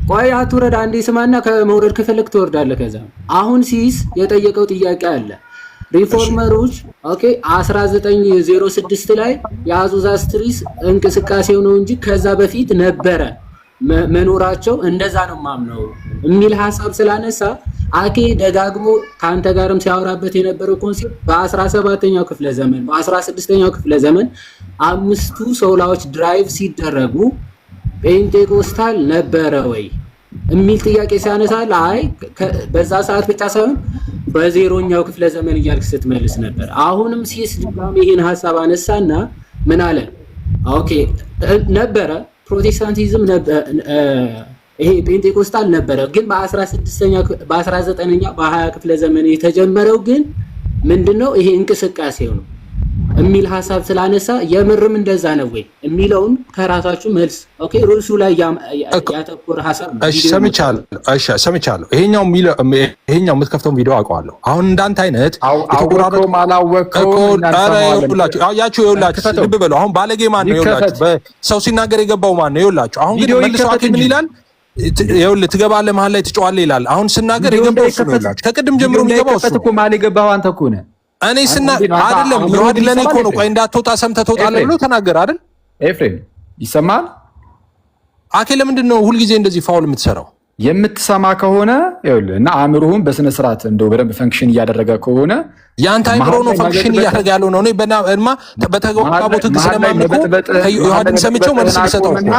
ቆይ አትውረድ። አንዴ ስማና ከመውረድ ከፈለክ ትወርዳለህ። ከዛ አሁን ሲስ የጠየቀው ጥያቄ አለ። ሪፎርመሮች 1906 ላይ የአዙዛ ስትሪስ እንቅስቃሴው ነው እንጂ ከዛ በፊት ነበረ መኖራቸው እንደዛ ነው ማምነው የሚል ሐሳብ ስላነሳ አኬ ደጋግሞ ካንተ ጋርም ሲያወራበት የነበረው ኮንሴፕት በ17ኛው ክፍለ ዘመን በ16ኛው ክፍለ ዘመን አምስቱ ሶላዎች ድራይቭ ሲደረጉ ፔንቴኮስታል ነበረ ወይ የሚል ጥያቄ ሲያነሳል፣ አይ በዛ ሰዓት ብቻ ሳይሆን በዜሮኛው ክፍለ ዘመን እያልክ ስትመልስ ነበር። አሁንም ሲስ ድጋሚ ይሄን ሐሳብ አነሳና ምን አለ? ኦኬ ነበረ ፕሮቴስታንቲዝም ይሄ ፔንቴኮስታል ነበረ፣ ግን በ19ኛው በ20 ክፍለ ዘመን የተጀመረው ግን ምንድነው ይሄ እንቅስቃሴው ነው የሚል ሐሳብ ስላነሳ የምርም እንደዛ ነው ወይ የሚለውን ከራሳችሁ መልስ። ኦኬ ሩልሱ ላይ ያተኮረ ሐሳብ ሰምቻለሁ። ይሄኛው የምትከፍተውን ቪዲዮ አውቀዋለሁ። አሁን እንዳንተ አይነት የተቆራረጠው ያችሁ ልብ በሉ። አሁን ባለጌ ማን ነው? ይኸውላችሁ ሰው ሲናገር የገባው ማን ነው? ይኸውላችሁ አሁን ግን መልሶ ምን ይላል? ይኸውልህ ትገባለህ መሀል ላይ ትጫዋለህ ይላል። አሁን ስናገር የገባው እሱ ነው። ይኸውላችሁ ከቅድም ጀምሮ የሚገባው እሱ እኮ ማን የገባው አንተ እኮ ነህ። እኔ አይደለም ዮሐድ ለኔ እኮ ነው። ቆይ እንዳትወጣ ሰምተህ ትወጣለህ ብሎ ተናገር አይደል? ኤፍሬም ይሰማል? አኬ ለምንድን ነው ሁልጊዜ እንደዚህ ፋውል የምትሰራው? የምትሰማ ከሆነ ይኸውልህ እና አእምሮህም በስነ ስርዓት እንደው በደንብ ፈንክሽን እያደረገ ከሆነ ያንተ አእምሮ ነው ፈንክሽን እያደረገ ያለው ነው። እኔ በእናትማ በተግባቦት ህግ ስለማመን እኮ ዮሐድን ሰምቼው መልስ ልሰጠው እኮ።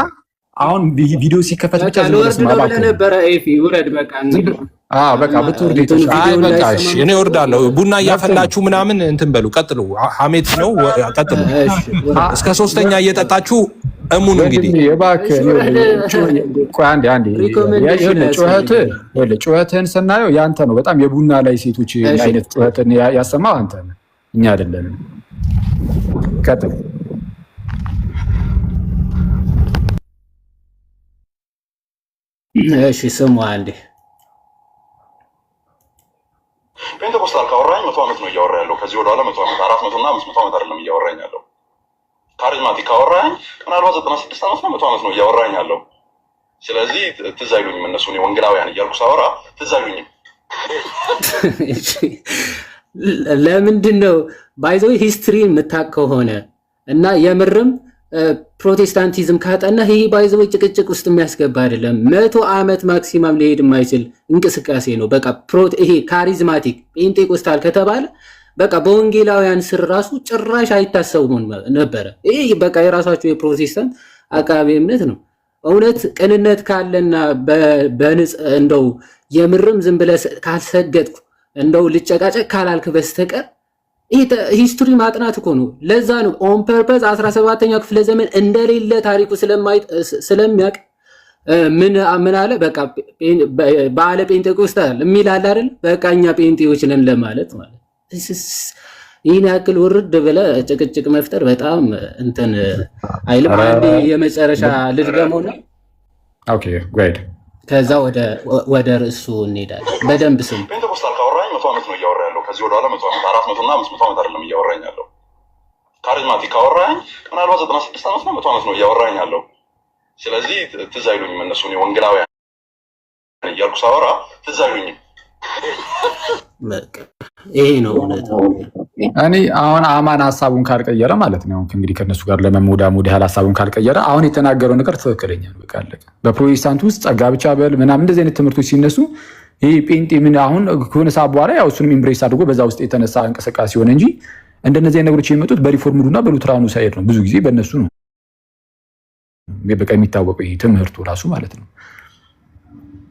አሁን ቪዲዮ ሲከፈት ብቻ ነበረ ኤፊ ውረድ በቃ በቃ ብትወርድ በቃ እሺ፣ እኔ እወርዳለሁ። ቡና እያፈላችሁ ምናምን እንትን በሉ፣ ቀጥሉ። ሐሜት ነው፣ ቀጥሉ። እስከ 3ኛ እየጠጣችሁ እሙን እንግዲህ ጩኸትህን ስናየው ያንተ ነው። በጣም የቡና ላይ ሴቶች አይነት ጩኸትን ያሰማው አንተ ነህ፣ እኛ አይደለንም። ቀጥሉ። እሺ ስሙ አንዴ ፔንቴኮስታል ካወራኝ 100 ዓመት ነው እያወራ ያለው። ከዚህ ወደ ኋላ 100 ዓመት 400 እና 500 ዓመት አይደለም እያወራኝ ያለው። ካሪዝማቲክ ካወራኝ ምናልባት 96 ዓመት ነው 100 ዓመት ነው እያወራኝ ያለው። ስለዚህ ትዝ አይሉኝም እነሱ እኔ ወንጌላውያን እያልኩ ሳወራ ትዝ አይሉኝም። ለምንድን ነው ባይዘው ሂስትሪ የምታውቅ ከሆነ እና የምርም ፕሮቴስታንቲዝም ካጠና ይሄ ባይዘው ጭቅጭቅ ውስጥ የሚያስገባ አይደለም። 100 ዓመት ማክሲማም ሊሄድ የማይችል እንቅስቃሴ ነው። በቃ ይሄ ካሪዝማቲክ ጴንጤቆስታል ከተባለ በቃ በወንጌላውያን ስር ራሱ ጭራሽ አይታሰቡም ነበረ። ይሄ በቃ የራሳቸው የፕሮቴስታንት አቃቤ እምነት ነው። እውነት ቅንነት ካለና በንጽ እንደው የምርም ዝም ብለህ ካልሰገድኩ እንደው ልጨቃጨቅ ካላልክ በስተቀር ሂስትሪ ማጥናት እኮ ነው። ለዛ ነው ኦን ፐርፐዝ 17ኛው ክፍለ ዘመን እንደሌለ ታሪኩ ስለሚያውቅ ምን አለ በቃ በዓለ ጴንጤቆስጣል የሚል አለ አይደል? በቃ እኛ ጴንጤዎች ነን ለማለት ማለት ይህን ያክል ውርድ ብለህ ጭቅጭቅ መፍጠር በጣም እንትን አይልም። አንዴ የመጨረሻ ልድገመውና ኦኬ ጉድ ከዛ ወደ ርዕሱ እንሄዳለን። በደንብ ስም ፔንቴኮስታል ካወራኝ 100 ዓመት ነው እያወራ ያለው። ከዚህ ወደ ኋላ 100 ዓመት 400 እና 500 ዓመት አይደለም እያወራኝ ያለው። ካሪዝማቲክ ካወራኝ ምናልባት 96 ዓመት ነው 100 ዓመት ነው እያወራኝ ያለው። ስለዚህ ትዝ አይሉኝም እነሱ እኔ ወንጌላውያን እያልኩ ሳወራ ትዝ አይሉኝም። ይሄ ነው እውነት። እኔ አሁን አማን ሀሳቡን ካልቀየረ ማለት ነው እንግዲህ ከነሱ ጋር ለመሞዳሞድ ያህል ሀሳቡን ካልቀየረ አሁን የተናገረው ነገር ትክክለኛ ነው። በቃ አለቀ። በፕሮቴስታንት ውስጥ ጸጋ ብቻ በል ምናምን እንደዚህ አይነት ትምህርቶች ሲነሱ ይሄ ጴንጤ ምን አሁን ከሆነ ሰዓት በኋላ ያው እሱንም ኢምብሬስ አድርጎ በዛ ውስጥ የተነሳ እንቅስቃሴ ሆነ እንጂ እንደነዚህ አይነት ነገሮች የሚመጡት በሪፎርምዱና በሉትራኑ ሳይድ ነው። ብዙ ጊዜ በእነሱ ነው በቃ የሚታወቀው ይሄ ትምህርቱ ራሱ ማለት ነው።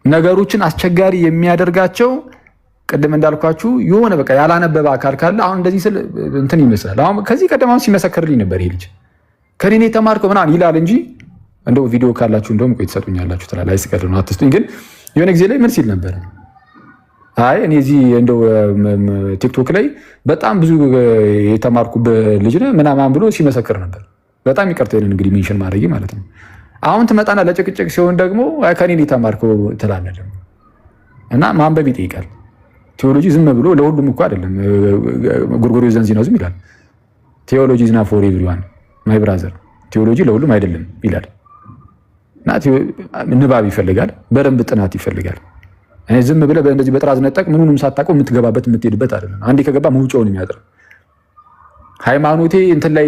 ነገሮችን አስቸጋሪ የሚያደርጋቸው ቅድም እንዳልኳችሁ የሆነ በቃ ያላነበበ አካል ካለ አሁን እንደዚህ ስል እንትን ይመስላል። አሁን ከዚህ ቀደም አሁን ሲመሰክርልኝ ነበር ይሄ ልጅ ከኔ የተማርከው ምናምን ይላል እንጂ እንደው ቪዲዮ ካላችሁ እንደውም ቆይ ትሰጡኛላችሁ ትላለህ። አይስቀር ነው አትስጡኝ። ግን የሆነ ጊዜ ላይ ምን ሲል ነበር? አይ እኔ እዚህ እንደው ቲክቶክ ላይ በጣም ብዙ የተማርኩበት ልጅ ነህ ምናምን ብሎ ሲመሰክር ነበር። በጣም ይቅርታ ይሄን እንግዲህ ሜንሽን ማድረጊ ማለት ነው። አሁን ትመጣና ለጭቅጭቅ ሲሆን ደግሞ ከኔ የተማርከው ትላለህ እና ማንበብ ይጠይቃል። ቴዎሎጂ ዝም ብሎ ለሁሉም እኮ አይደለም። ጎርጎርዮስ ዘንዚናዝም ይላል ቴዎሎጂ ኢዝ ናት ፎር ኤቭሪዋን ማይ ብራዘር፣ ቴዎሎጂ ለሁሉም አይደለም ይላል። እና ንባብ ይፈልጋል፣ በደንብ ጥናት ይፈልጋል። እኔ ዝም ብለህ በእንደዚህ በጥራዝ ነጠቅ ምኑንም ሳታውቀው የምትገባበት የምትሄድበት አይደለም። አንዴ ከገባ መውጫውን የሚያጥር ሃይማኖቴ እንትን ላይ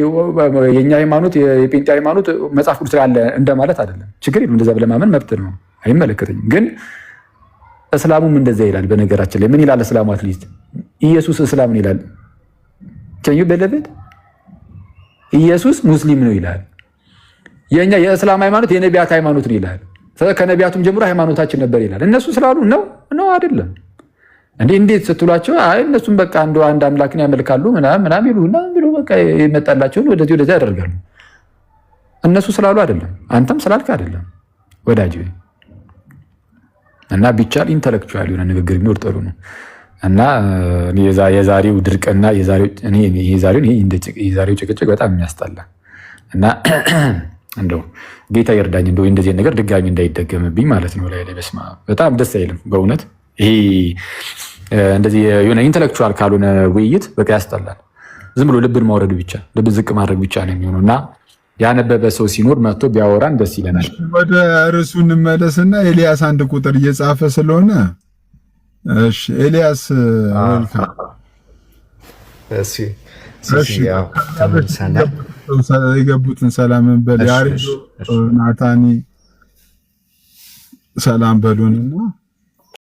የኛ ሃይማኖት የጴንጤ ሃይማኖት መጽሐፍ ቅዱስ ያለ እንደማለት አይደለም። ችግር የለም፣ እንደዛ ብለህ ማመን መብት ነው፣ አይመለከተኝም። ግን እስላሙም እንደዛ ይላል። በነገራችን ላይ ምን ይላል እስላሙ? አትሊስት ኢየሱስ እስላምን ይላል። ከዩ በለበት ኢየሱስ ሙስሊም ነው ይላል። የኛ የእስላም ሃይማኖት የነቢያት ሃይማኖት ነው ይላል። ከነቢያቱም ጀምሮ ሃይማኖታችን ነበር ይላል። እነሱ ስላሉ ነው አይደለም እንዴ? እንዴት ስትሏቸው አይ እነሱም በቃ አንድ አምላክን ያመልካሉ ምናምን ይሉና ብሎ በቃ የመጣላቸውን ወደዚህ ያደርጋሉ። እነሱ ስላሉ አይደለም፣ አንተም ስላልክ አይደለም ወዳጅ። እና ቢቻል ኢንተሌክቹዋል የሆነ ንግግር ቢኖር ጥሩ ነው። እና የዛሬው ድርቅና የዛሬው ጭቅጭቅ በጣም የሚያስጠላ እና እንደው ጌታ ይርዳኝ እንደው እንደዚህ ነገር ድጋሚ እንዳይደገምብኝ ማለት ነው። ላይ በስማ በጣም ደስ አይልም በእውነት ይሄ እንደዚህ የሆነ ኢንተሌክቹዋል ካልሆነ ውይይት በቃ ያስጠላል። ዝም ብሎ ልብን ማውረድ ብቻ ልብ ዝቅ ማድረግ ብቻ ነው የሚሆነው። እና ያነበበ ሰው ሲኖር መጥቶ ቢያወራን ደስ ይለናል። ወደ ርዕሱ እንመለስና ኤልያስ አንድ ቁጥር እየጻፈ ስለሆነ እሺ ኤልያስ የገቡትን ሰላም በል። ያሬዶ ናታኒ ሰላም በሉንና